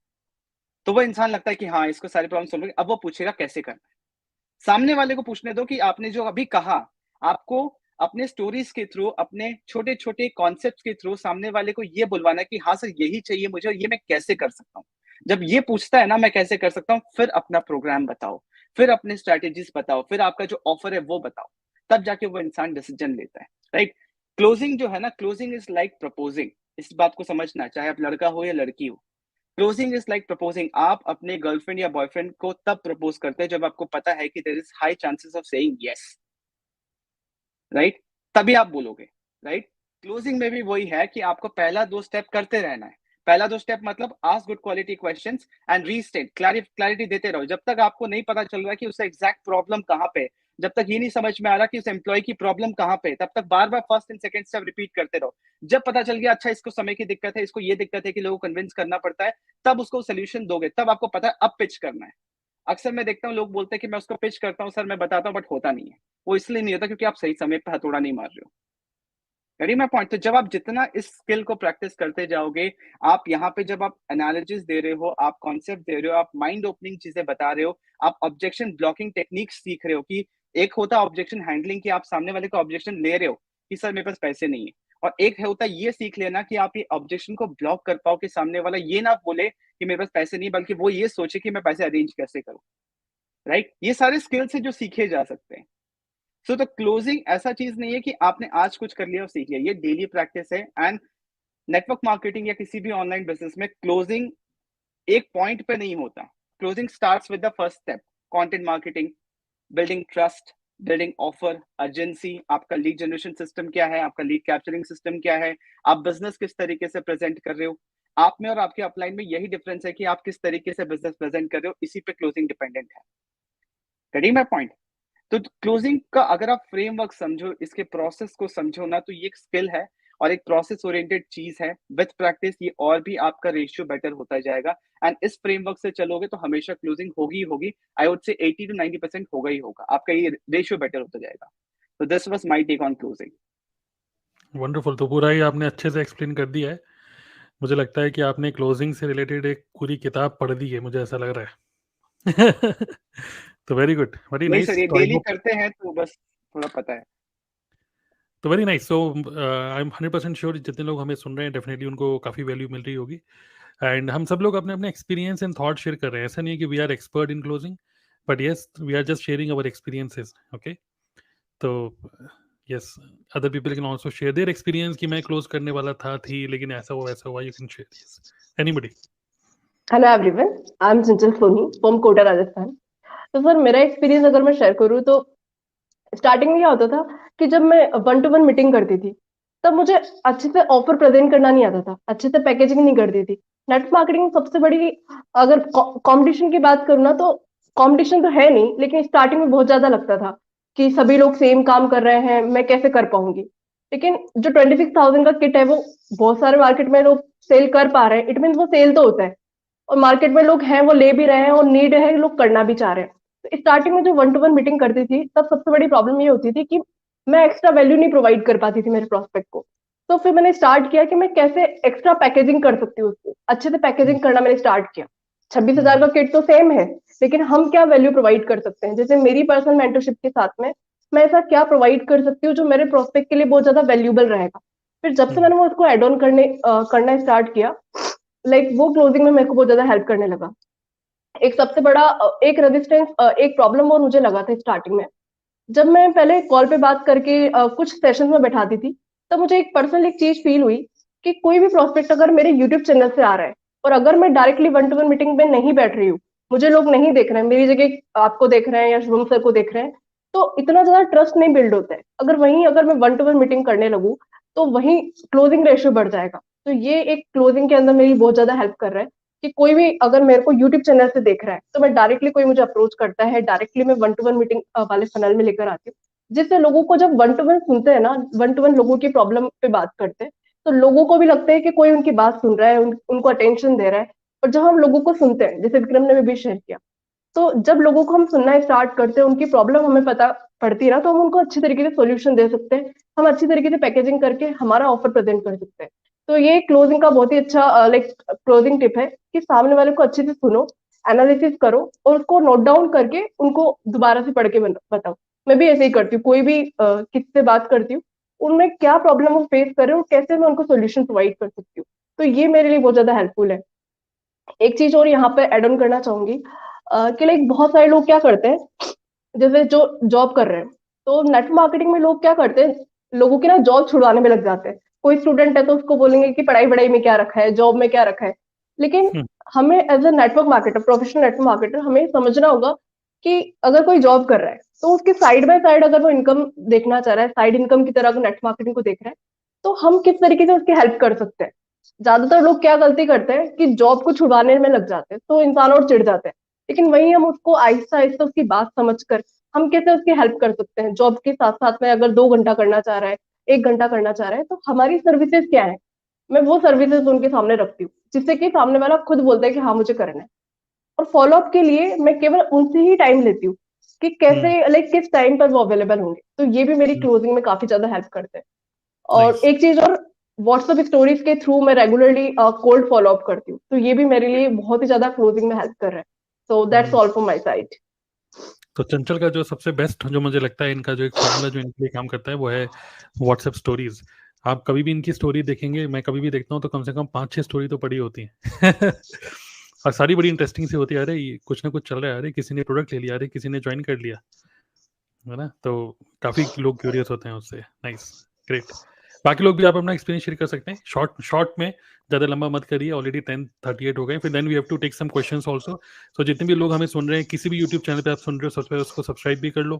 तो वो इंसान लगता है कि हाँ इसको सारी प्रॉब्लम सॉल्व हो गई। अब वो पूछेगा कैसे करना है। सामने वाले को पूछने दो कि आपने जो अभी कहा, आपको अपने स्टोरीज के थ्रू, अपने छोटे छोटे कॉन्सेप्ट के थ्रू सामने वाले को ये बुलवाना है कि हाँ सर यही चाहिए मुझे और ये मैं कैसे कर सकता हूँ। जब ये पूछता है ना मैं कैसे कर सकता हूँ, फिर अपना प्रोग्राम बताओ, फिर अपने स्ट्रेटेजीज बताओ, फिर आपका जो ऑफर है वो बताओ, तब जाके वो इंसान डिसीजन लेता है, राइट। क्लोजिंग जो है ना, क्लोजिंग इज लाइक प्रपोजिंग। इस बात को समझना, चाहे आप लड़का हो या लड़की हो। Closing is like proposing. आप अपने गर्लफ्रेंड या बॉयफ्रेंड को तब प्रपोज करते हैं जब आपको पता है कि there is high chances of saying yes, right. तभी आप बोलोगे, राइट। क्लोजिंग में भी वही है कि आपको पहला 2 स्टेप करते रहना है। पहला 2 स्टेप मतलब ask good quality questions and restate, clarity देते रहो जब तक आपको नहीं पता चल रहा कि उसका एग्जैक्ट प्रॉब्लम कहाँ पे है। जब तक ये नहीं समझ में आ रहा कि उस एम्प्लॉय की प्रॉब्लम कहाँ पे है, तब तक बार बार first and second step repeat करते रहो। जब पता चल गया अच्छा इसको समय की दिक्कत है, इसको ये दिक्कत है कि लोगों को कन्विंस करना पड़ता है, तब उसको सोल्यूशन दोगे, तब आपको पता है अब पिच करना है। अक्सर मैं देखता हूँ लोग बोलते हैं कि मैं उसको पिच करता हूँ सर, मैं बताता हूँ, बट होता नहीं है। वो इसलिए नहीं होता क्योंकि आप सही समय पे हथौड़ा नहीं मार रहे हो। Ready my point. तो जब आप जितना इस स्किल को प्रैक्टिस करते जाओगे, आप यहाँ पे जब आप एनालिसिस दे रहे हो, आप कॉन्सेप्ट दे रहे हो, आप माइंड ओपनिंग चीजें बता रहे हो, आप ऑब्जेक्शन ब्लॉकिंग टेक्निक सीख रहे हो कि एक होता है ऑब्जेक्शन हैंडलिंग कि आप सामने वाले का ऑब्जेक्शन ले रहे हो कि सर मेरे पास पैसे नहीं है, और एक होता है ये सीख लेना कि आप ये ऑब्जेक्शन को ब्लॉक कर पाओ कि सामने वाला ये ना बोले कि मेरे पास पैसे नहीं, बल्कि वो ये सोचे कि मैं पैसे अरेंज कैसे करूं, राइट। ये सारे स्किल्स है जो सीखे जा सकते हैं। सो तो क्लोजिंग ऐसा चीज नहीं है कि आपने आज कुछ कर लिया और सीख लिया, ये डेली प्रैक्टिस है। एंड नेटवर्क मार्केटिंग या किसी भी ऑनलाइन बिजनेस में क्लोजिंग एक पॉइंट पे नहीं होता। Closing starts with the first step, content marketing, building trust, building offer, urgency, आपका लीड जनरेशन सिस्टम क्या है, आपका लीड कैप्चरिंग सिस्टम क्या है, आप बिजनेस किस तरीके से प्रेजेंट कर रहे हो। आप में और आपके अपलाइन में यही डिफरेंस है कि आप किस तरीके से बिजनेस प्रेजेंट कर रहे हो, इसी पे क्लोजिंग डिपेंडेंट है। करिए मैं पॉइंट। तो क्लोजिंग का अगर आप फ्रेमवर्क समझो, इसके प्रोसेस को समझो ना, तो ये एक स्किल है और एक प्रोसेस ओरिएंटेड चीज है। विथ प्रैक्टिस ये और भी आपका रेशियो बेटर होता जाएगा, एंड इस फ्रेमवर्क से चलोगे तो हमेशा क्लोजिंग होगी ही होगी। आई वुड से 80 to 90% होगा ही होगा, आपका ये रेशियो बेटर होता जाएगा। तो this was my take on closing. Wonderful, तो पूरा ही आपने अच्छे से एक्सप्लेन कर दिया है। मुझे लगता है कि आपने क्लोजिंग से रिलेटेड एक पूरी किताब पढ़ दी है, मुझे ऐसा लग रहा है। तो वेरी गुड, वेरी नहीं नाइस। सर, ये तो आई डेली होप, करते हैं तो बस थोड़ा पता है। तो very nice. So I am 100% sure जितने लोग हमें सुन रहे हैं डेफिनेटली उनको काफ़ी वैल्यू मिल रही होगी। एंड हम सब लोग अपने अपने एक्सपीरियंस एंड थॉट शेयर कर रहे हैं। ऐसा नहीं है कि we are expert in closing, but yes we are just sharing our experiences. Okay, तो yes, other people can also share their experience कि मैं क्लोज करने वाला था, थी, लेकिन ऐसा हुआ वैसा हुआ। You can share, yes, anybody. Hello everyone, I am Chanchal Soni from Kota Rajasthan. तो सर मेरा एक्सपीरियंस अगर मैं शेयर करूँ तो स्टार्टिंग में क्या होता था कि जब मैं 1-to-1 मीटिंग करती थी तब मुझे अच्छे से ऑफर प्रेजेंट करना नहीं आता था, अच्छे से पैकेजिंग नहीं करती थी। नेट मार्केटिंग में सबसे बड़ी, अगर कंपटीशन की बात करूँ ना, तो कंपटीशन तो है नहीं, लेकिन स्टार्टिंग में बहुत ज्यादा लगता था कि सभी लोग सेम काम कर रहे हैं, मैं कैसे कर पाऊंगी। लेकिन जो 26,000 का किट है वो बहुत सारे मार्केट में लोग सेल कर पा रहे हैं, इट मीन वो सेल तो होता है और मार्केट में लोग हैं वो ले भी रहे हैं और नीड है, लोग करना भी चाह रहे हैं। तो स्टार्टिंग में जो 1-to-1 मीटिंग करती थी तब सबसे बड़ी प्रॉब्लम ये होती थी कि मैं एक्स्ट्रा वैल्यू नहीं प्रोवाइड कर पाती थी मेरे प्रोस्पेक्ट को। तो फिर मैंने स्टार्ट किया कि मैं कैसे एक्स्ट्रा पैकेजिंग कर सकती हूँ, उसको अच्छे से पैकेजिंग करना मैंने स्टार्ट किया। 26,000 का किट तो सेम है, लेकिन हम क्या वैल्यू प्रोवाइड कर सकते हैं। जैसे मेरी पर्सनल मेंटरशिप के साथ में मैं ऐसा क्या प्रोवाइड कर सकती हूँ जो मेरे प्रोस्पेक्ट के लिए बहुत ज्यादा वैल्यूबल रहेगा। फिर जब से मैंने वो उसको एड ऑन करना स्टार्ट किया, लाइक वो क्लोजिंग में मेरे को बहुत ज्यादा हेल्प करने लगा। एक सबसे बड़ा एक रेजिस्टेंस, एक प्रॉब्लम और मुझे लगा था स्टार्टिंग में, जब मैं पहले कॉल पे बात करके कुछ सेशन में बैठाती थी, तब मुझे एक पर्सनल एक चीज फील हुई कि कोई भी प्रोस्पेक्ट अगर मेरे यूट्यूब चैनल से आ रहा है और अगर मैं डायरेक्टली 1-to-1 मीटिंग में नहीं बैठ रही हूँ, मुझे लोग नहीं देख रहे हैं, मेरी जगह आपको देख रहे हैं या शुभम सर को देख रहे हैं, तो इतना ज्यादा ट्रस्ट नहीं बिल्ड होता है। अगर मैं 1-to-1 मीटिंग करने लगूँ तो वहीं क्लोजिंग रेशियो बढ़ जाएगा। तो ये एक क्लोजिंग के अंदर मेरी बहुत ज्यादा हेल्प कर रहा है कि कोई भी अगर मेरे को यूट्यूब चैनल से देख रहा है तो मैं डायरेक्टली, कोई मुझे अप्रोच करता है डायरेक्टली, मैं 1-to-1 मीटिंग वाले फनल में लेकर आती हूँ, जिससे लोगों को जब 1-to-1 सुनते हैं ना, 1-to-1 लोगों की प्रॉब्लम पे बात करते हैं, तो लोगों को भी लगता है कि कोई उनकी बात सुन रहा है, उनको अटेंशन दे रहा है। और जब हम लोगों को सुनते हैं, जैसे विक्रम ने भी शेयर किया, तो जब लोगों को हम सुनना स्टार्ट करते हैं, उनकी प्रॉब्लम हमें पता पड़ती है ना, तो हम उनको अच्छी तरीके से सोल्यूशन दे सकते हैं, हम अच्छी तरीके से पैकेजिंग करके हमारा ऑफर प्रेजेंट कर सकते हैं। तो ये क्लोजिंग का बहुत ही अच्छा लाइक क्लोजिंग टिप है कि सामने वाले को अच्छे से सुनो, एनालिसिस करो और उसको नोट डाउन करके उनको दोबारा से पढ़ के बताओ। मैं भी ऐसे ही करती हूँ, कोई भी किसी से बात करती हूँ, उनमें क्या प्रॉब्लम वो फेस कर रहे हो, कैसे मैं उनको सोल्यूशन प्रोवाइड कर सकती हूँ। तो ये मेरे लिए बहुत ज्यादा हेल्पफुल है। एक चीज और यहाँ पे एड ऑन करना चाहूंगी कि लाइक बहुत सारे लोग क्या करते हैं, जैसे जो जॉब कर रहे हैं, तो नेटवर्क मार्केटिंग में लोग क्या करते हैं, लोगों की ना जॉब छुड़वाने में लग जाते हैं। कोई स्टूडेंट है तो उसको बोलेंगे कि पढ़ाई वढ़ाई में क्या रखा है, जॉब में क्या रखा है। लेकिन हमें as a network marketer, professional network marketer, हमें समझना होगा कि अगर कोई जॉब कर रहा है तो उसके साइड बाय साइड अगर वो इनकम देखना चाह रहा है, साइड इनकम की तरह अगर नेटवर्क मार्केटिंग को देख रहा है, तो हम किस तरीके से उसकी हेल्प कर सकते हैं। ज्यादातर लोग क्या गलती करते हैं कि जॉब को छुड़वाने में लग जाते हैं, तो इंसान और चिढ़ जाते हैं। लेकिन वहीं हम उसको आहिस्ता आहिस्ता उसकी बात समझकर हम कैसे उसकी हेल्प कर सकते हैं। जॉब के साथ साथ में अगर 2 घंटा करना चाह रहा है, 1 घंटा करना चाह रहा है, तो हमारी सर्विसेज क्या है, मैं वो सर्विसेज उनके सामने रखती हूँ, जिससे कि सामने वाला खुद बोलता है कि हाँ मुझे करना है। और फॉलोअप के लिए मैं केवल उनसे ही टाइम लेती हूँ कि कैसे, लाइक किस टाइम पर वो अवेलेबल होंगे। तो ये भी मेरी क्लोजिंग में काफी ज्यादा हेल्प करते हैं। और नाइस। एक चीज और, व्हाट्सएप स्टोरीज के थ्रू मैं रेगुलरली कोल्ड फॉलोअप करती हूँ, तो ये भी मेरे लिए बहुत ही ज्यादा क्लोजिंग में हेल्प कर रहा है। So that's all from my side. तो चंचल का जो सबसे बेस्ट जो मुझे लगता है इनका जो एक फॉर्मूला जो इनके लिए काम करता है वो है व्हाट्सएप स्टोरीज। आप कभी भी इनकी स्टोरी देखेंगे, मैं कभी भी देखता हूँ तो कम से कम 5-6 स्टोरी तो पड़ी होती हैं। और सारी बड़ी इंटरेस्टिंग सी होती है। अरे ये कुछ ना कुछ चल रहा है, अरे किसी ने प्रोडक्ट ले लिया, अरे किसी ने ज्वाइन कर लिया, है ना। तो काफी लोग क्यूरियस होते हैं उससे। Nice, great. बाकी लोग भी आप अपना एक्सपीरियंस शेयर कर सकते हैं, शॉर्ट शॉर्ट में, ज़्यादा लंबा मत करिए। ऑलरेडी 10:38 हो गए, फिर then we have to take some questions also. So जितने भी लोग हमें सुन रहे हैं, किसी भी यूट्यूब चैनल पे आप सुन रहे हो, सबसे पहले उसको सब्सक्राइब भी कर लो,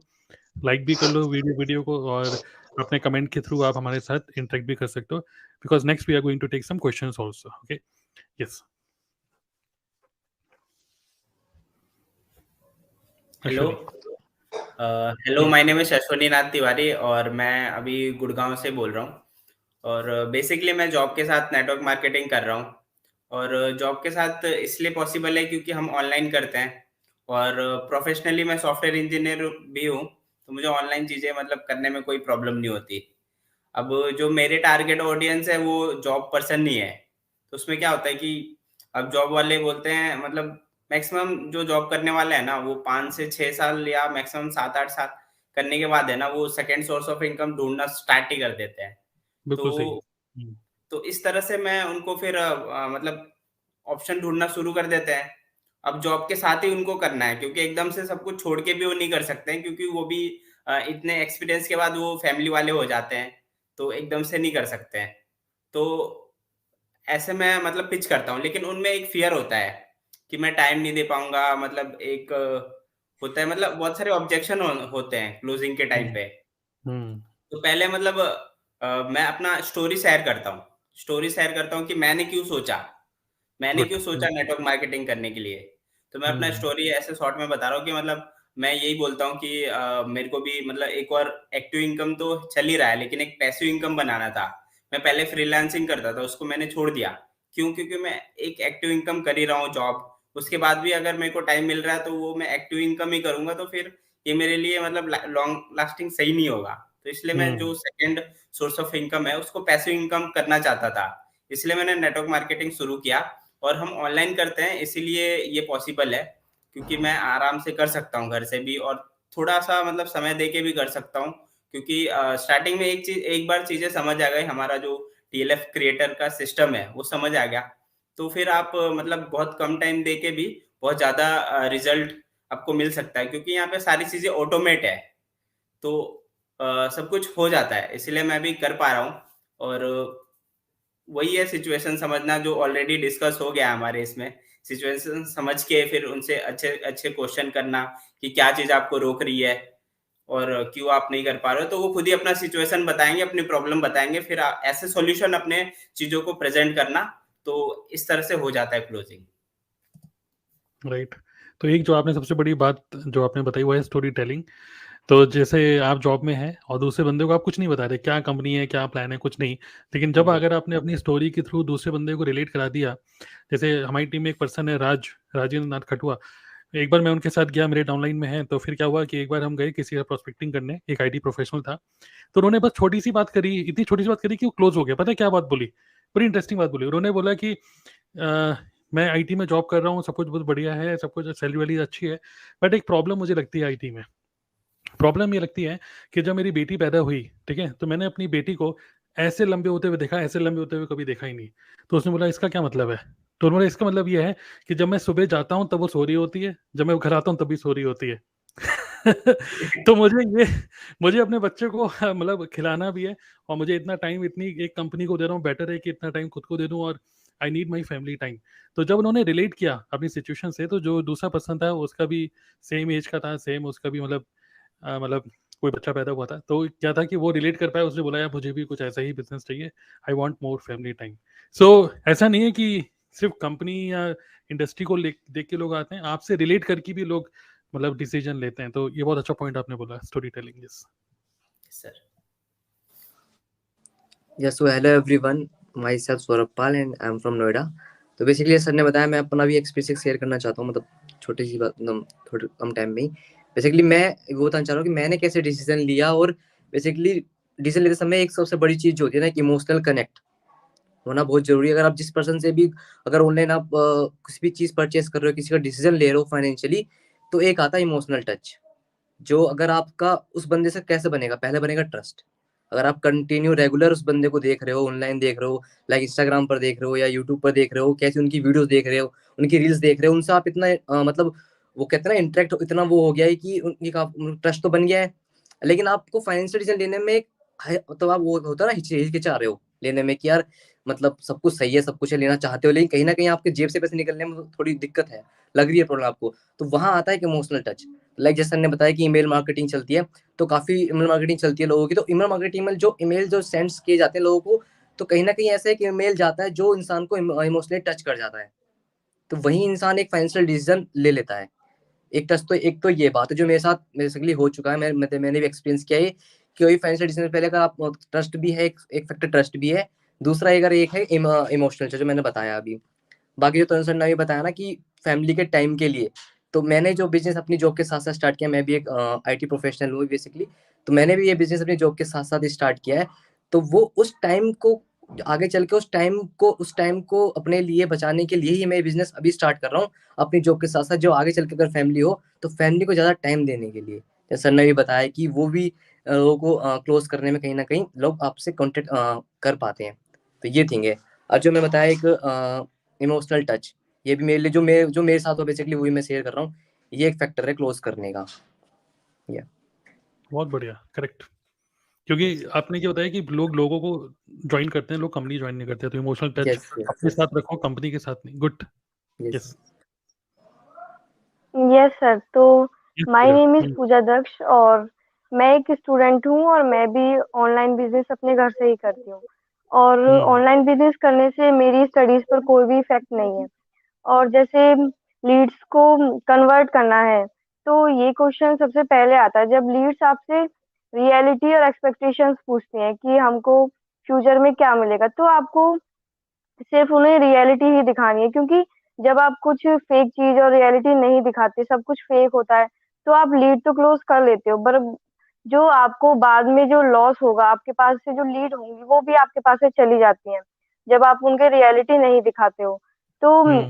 लाइक भी कर लो वीडियो को, और अपने कमेंट के थ्रू आप हमारे साथ इंटरेक्ट भी कर सकते हो, because next we are going to take some questions also. Okay, yes. Hello, hello, my name is Ashwani Nath Tiwari और मैं अभी गुड़गांव से बोल रहा हूँ। और बेसिकली मैं जॉब के साथ नेटवर्क मार्केटिंग कर रहा हूँ। और जॉब के साथ इसलिए पॉसिबल है क्योंकि हम ऑनलाइन करते हैं। और प्रोफेशनली मैं सॉफ्टवेयर इंजीनियर भी हूँ, तो मुझे ऑनलाइन चीज़ें मतलब करने में कोई प्रॉब्लम नहीं होती। अब जो मेरे टारगेट ऑडियंस है वो जॉब पर्सन नहीं है। तो उसमें क्या होता है कि अब जॉब वाले बोलते हैं मतलब मैक्सिमम जो जॉब करने वाले हैं ना वो 5 से 6 साल या मैक्सिमम 7-8 साल करने के बाद है ना वो सेकंड सोर्स ऑफ इनकम ढूंढना स्टार्ट ही कर देते हैं। बिल्कुल सही। तो इस तरह से मैं उनको फिर मतलब ऑप्शन ढूंढना शुरू कर देते हैं। अब जॉब के साथ ही उनको करना है क्योंकि एकदम से सब कुछ छोड़ के भी वो नहीं कर सकते हैं क्योंकि वो भी इतने एक्सपीरियंस के बाद वो फैमिली वाले हो जाते हैं, तो एकदम से नहीं कर सकते हैं। तो ऐसे मैं मतलब पिच करता हूँ, लेकिन उनमें एक फ़ियर होता है कि मैं टाइम नहीं दे पाऊँगा, मतलब एक होता है मतलब बहुत सारे ऑब्जेक्शन होते हैं क्लोजिंग के टाइम पे। तो पहले मतलब मैं अपना स्टोरी शेयर करता हूँ। स्टोरी शेयर करता हूँ कि मैंने क्यों सोचा नेटवर्क मार्केटिंग करने के लिए। तो मैं अपना स्टोरी ऐसे शॉर्ट में बता रहा हूँ कि मतलब मैं यही बोलता हूँ कि मेरे को भी मतलब एक और एक्टिव इनकम तो चल ही रहा है, लेकिन एक पैसिव इनकम बनाना था। मैं पहले फ्रीलांसिंग करता था, उसको मैंने छोड़ दिया। क्यों? क्योंकि मैं एक एक्टिव इनकम कर ही रहा हूँ जॉब, उसके बाद भी अगर मेरे को टाइम मिल रहा है तो वो मैं एक्टिव इनकम ही करूँगा, तो फिर ये मेरे लिए मतलब लॉन्ग लास्टिंग सही नहीं होगा। तो इसलिए मैं जो सेकंड सोर्स ऑफ इनकम है उसको पैसिव इनकम करना चाहता था। इसलिए मैंने नेटवर्क मार्केटिंग शुरू किया और हम ऑनलाइन करते हैं, इसीलिए ये पॉसिबल है क्योंकि मैं आराम से कर सकता हूँ घर से भी और थोड़ा-सा मतलब समय दे के भी कर सकता हूँ क्योंकि स्टार्टिंग में एक बार चीज़ें समझ आ गई, हमारा जो टीएलएफ क्रिएटर का सिस्टम है वो समझ आ गया, तो फिर आप मतलब बहुत कम टाइम दे के भी बहुत ज़्यादा रिज़ल्ट आपको मिल सकता है क्योंकि यहाँ पे सारी चीज़ें ऑटोमेट है। तो सब कुछ हो जाता है, इसीलिए मैं भी कर पा रहा हूँ। और वही है सिचुएशन समझना जो ऑलरेडी डिस्कस हो गया हमारे इसमें। सिचुएशन समझ के फिर उनसे अच्छे क्वेश्चन करना कि क्या चीज़ आपको रोक रही है और क्यों आप नहीं कर पा रहे हो, तो वो खुद ही अपना सिचुएशन बताएँगे, अपनी प्रॉब्लम बताएँगे, फिर ऐसे सॉल्यूशन अपने चीज़ों को प्रेज़ेंट करना, तो इस तरह से हो जाता है क्लोजिंग। राइट। तो एक जो आपने सबसे बड़ी बात जो आपने बताई वो है स्टोरी टेलिंग। तो जैसे आप जॉब में हैं और दूसरे बंदे को आप कुछ नहीं बता रहे, क्या कंपनी है, क्या प्लान है, कुछ नहीं। लेकिन जब अगर आपने अपनी स्टोरी के थ्रू दूसरे बंदे को रिलेट करा दिया, जैसे हमारी टीम में एक पर्सन है राजेंद्र नाथ खटुआ। एक बार मैं उनके साथ गया, मेरे डाउनलाइन में है, तो फिर क्या हुआ कि एक बार हम गए किसी का प्रोस्पेक्टिंग करने, एक आईटी प्रोफेशनल था। तो उन्होंने बस छोटी सी बात करी, इतनी छोटी सी बात करी कि वो क्लोज हो गया। पता है क्या बात बोली? बड़ी इंटरेस्टिंग बात बोली। उन्होंने बोला कि मैं आईटी में जॉब कर रहा हूँ, सब कुछ बहुत बढ़िया है, सब कुछ सैलरी वाली अच्छी है, बट एक प्रॉब्लम मुझे लगती है आईटी में। प्रॉब्लम ये लगती है कि जब मेरी बेटी पैदा हुई, ठीक है, तो मैंने अपनी बेटी को ऐसे लंबे होते हुए देखा, ऐसे लंबे होते हुए कभी देखा ही नहीं। तो उसने बोला इसका क्या मतलब है? तो उन्होंने इसका मतलब ये है कि जब मैं सुबह जाता हूँ तब वो सो रही होती है, जब मैं घर आता हूँ तब भी सो रही होती है। तो मुझे अपने बच्चे को मतलब खिलाना भी है और मुझे इतना टाइम इतनी एक कंपनी को दे रहा हूँ, बेटर है कि इतना टाइम खुद को दे दूं और I need my family time. तो जब उन्होंने रिलेट किया अपनी सिचुएशन से, तो जो दूसरा पर्सन था उसका भी सेम एज का था, सेम उसका भी मतलब कोई बच्चा पैदा हुआ था। तो क्या था कि वो रिलेट कर पाया, उसने बोला यार मुझे भी कुछ ऐसा ही बिजनेस चाहिए, I want more family time. So ऐसा नहीं है कि सिर्फ कंपनी या इंडस्ट्री को देख के लोग आते हैं, आपसे रिलेट करके भी लोग मतलब डिसीजन लेते हैं। तो ये बहुत अच्छा पॉइंट आपने बोला, story telling. Yes sir. Yes, so hello everyone. Myself Saurabh Pal and I'm from Noida. तो बेसिकली सर ने बताया, मैं अपना भी एक्सपीरियंस शेयर करना चाहता हूँ, मतलब छोटी सी बात, थोड़े कम टाइम में ही। बेसिकली मैं वो बताना चाह रहा हूँ कि मैंने कैसे डिसीजन लिया। और बेसिकली डिसीजन लेते समय एक सबसे बड़ी चीज जो होती है ना, कि इमोशनल कनेक्ट होना बहुत जरूरी है। अगर आप जिस पर्सन से भी, अगर ऑनलाइन आप किसी भी चीज परचेस कर रहे हो, किसी का डिसीजन ले रहे हो फाइनेंशियली, तो एक आता है इमोशनल टच, जो अगर आपका उस बंदे से कैसे बनेगा, पहले बनेगा ट्रस्ट। अगर आप कंटिन्यू रेगुलर उस बंदे को देख रहे हो, ऑनलाइन देख रहे हो, लाइक इंस्टाग्राम पर देख रहे हो या यूट्यूब पर देख रहे हो, कैसे उनकी वीडियोस देख रहे हो, उनकी रील्स देख रहे हो, उनसे आप इतना मतलब वो कहते हैं ना इंटरेक्ट, इतना वो हो गया है कि उनकी ट्रस्ट तो बन गया है। लेकिन आपको फाइनेंशियल डिसीजन लेने में तो आप वो होता है ना, हिचकिचा रहे हो लेने में, कि यार मतलब सब कुछ सही है, सब कुछ है, लेना चाहते हो, लेकिन कहीं ना कहीं आपके जेब से पैसे निकलने में थोड़ी दिक्कत है, लग रही है प्रॉब्लम आपको। तो वहां आता है कि इमोशनल टच। लाइक जैसे ने बताया कि ईमेल मार्केटिंग चलती है, तो काफी ईमेल मार्केटिंग चलती है लोगों की। तो ईमेल मार्केटिंग में जो ईमेल जो सेंड्स किए जाते हैं लोगों को, तो कहीं ना कहीं ऐसा है कि ईमेल जाता है जो इंसान को इमोशनली टच कर जाता है, तो वही इंसान एक फाइनेंशियल डिसीजन ले लेता है। एक तो ये बात है जो मेरे साथ बेसिकली हो चुका है, मैंने भी एक्सपीरियंस किया है कि कोई फाइनेंशियल डिसीजन से पहले अगर आप ट्रस्ट भी है, एक फैक्टर ट्रस्ट भी है, दूसरा अगर एक है इमोशनल जो मैंने बताया अभी। बाकी जो तरुण सर ने भी बताया ना कि फैमिली के टाइम के लिए, तो मैंने जो बिजनेस अपनी जॉब के साथ साथ स्टार्ट किया, मैं भी एक आईटी प्रोफेशनल हूँ बेसिकली, तो मैंने भी ये बिजनेस अपनी जॉब के साथ साथ स्टार्ट किया है। तो वो उस टाइम को आगे चल के उस टाइम को अपने लिए बचाने के लिए ही मैं बिजनेस अभी स्टार्ट कर रहा हूँ अपनी जॉब के साथ साथ, जो आगे चल के अगर फैमिली हो तो फैमिली को ज़्यादा टाइम देने के लिए। जैसे सर ने भी बताया कि वो भी लोगों को क्लोज करने में कहीं ना कहीं लोग आपसे कॉन्टेक्ट कर पाते हैं, तो ये थिंग है। और जो मैं बताया एक इमोशनल टच, ये भी मेरे लिए जो मेरे साथ हो बेसिकली वही मैं शेयर कर रहा हूँ, ये एक फैक्टर है क्लोज करने का। बहुत बढ़िया, करेक्ट। क्योंकि आपने क्या बताया कि लोगों को ज्वाइन करते हैं, लोग कंपनी ज्वाइन नहीं करते, तो इमोशनल टच अपने साथ रखो, कंपनी के साथ नहीं। गुड। Yes yes sir. तो माय नेम इज पूजा दक्ष और मैं एक स्टूडेंट हूँ और मैं भी ऑनलाइन बिजनेस अपने घर से ही करती हूँ। और ऑनलाइन बिजनेस करने से मेरी स्टडीज पर कोई भी इफेक्ट नहीं है। और जैसे लीड्स को कन्वर्ट करना है तो ये क्वेश्चन सबसे पहले आता है जब लीड्स आपसे रियलिटी और एक्सपेक्टेशंस पूछती हैं कि हमको फ्यूचर में क्या मिलेगा, तो आपको सिर्फ उन्हें रियलिटी ही दिखानी है। क्योंकि जब आप कुछ फेक चीज और रियलिटी नहीं दिखाते, सब कुछ फेक होता है, तो आप लीड तो क्लोज कर लेते हो, पर जो आपको बाद में जो लॉस होगा, आपके पास से जो लीड होंगी वो भी आपके पास से चली जाती हैं जब आप उनके रियलिटी नहीं दिखाते हो। तो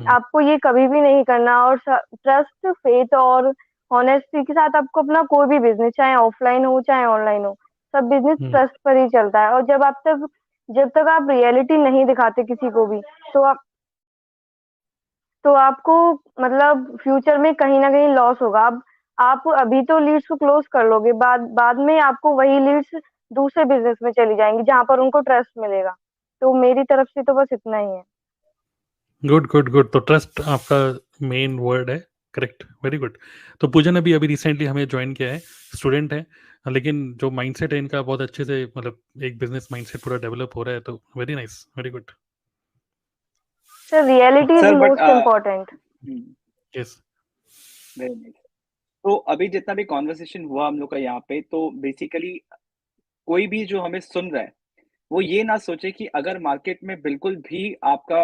आपको ये कभी भी नहीं करना। और ट्रस्ट, फेथ और ऑनेस्टी के साथ आपको अपना कोई भी बिजनेस, चाहे ऑफलाइन हो चाहे ऑनलाइन हो, सब बिजनेस ट्रस्ट पर ही चलता है। और जब तक आप रियलिटी नहीं दिखाते किसी को भी, तो आपको मतलब फ्यूचर में कहीं ना कहीं लॉस होगा। अब आप अभी तो लीड्स को क्लोज कर लोगे, बाद में आपको वही लीड्स दूसरे बिजनेस में चली जाएंगी जहां पर उनको ट्रस्ट मिलेगा। तो मेरी तरफ से तो बस इतना ही है। Good good good. तो ट्रस्ट आपका मेन वर्ड है, करेक्ट, वेरी गुड। तो पूजन अभी रिसेंटली हमें ज्वाइन किया है, स्टूडेंट है, लेकिन जो माइंडसेट है इनका बहुत अच्छे से, मतलब एक बिजनेस माइंडसेट पूरा डेवलप हो रहा है, तो very nice, very good. Sir reality is most important. Yes, very nice. तो अभी जितना भी कॉन्वर्सेशन हुआ हम लोग का यहाँ पे, तो बेसिकली कोई भी जो हमें सुन रहा है वो ये ना सोचे कि अगर मार्केट में बिल्कुल भी आपका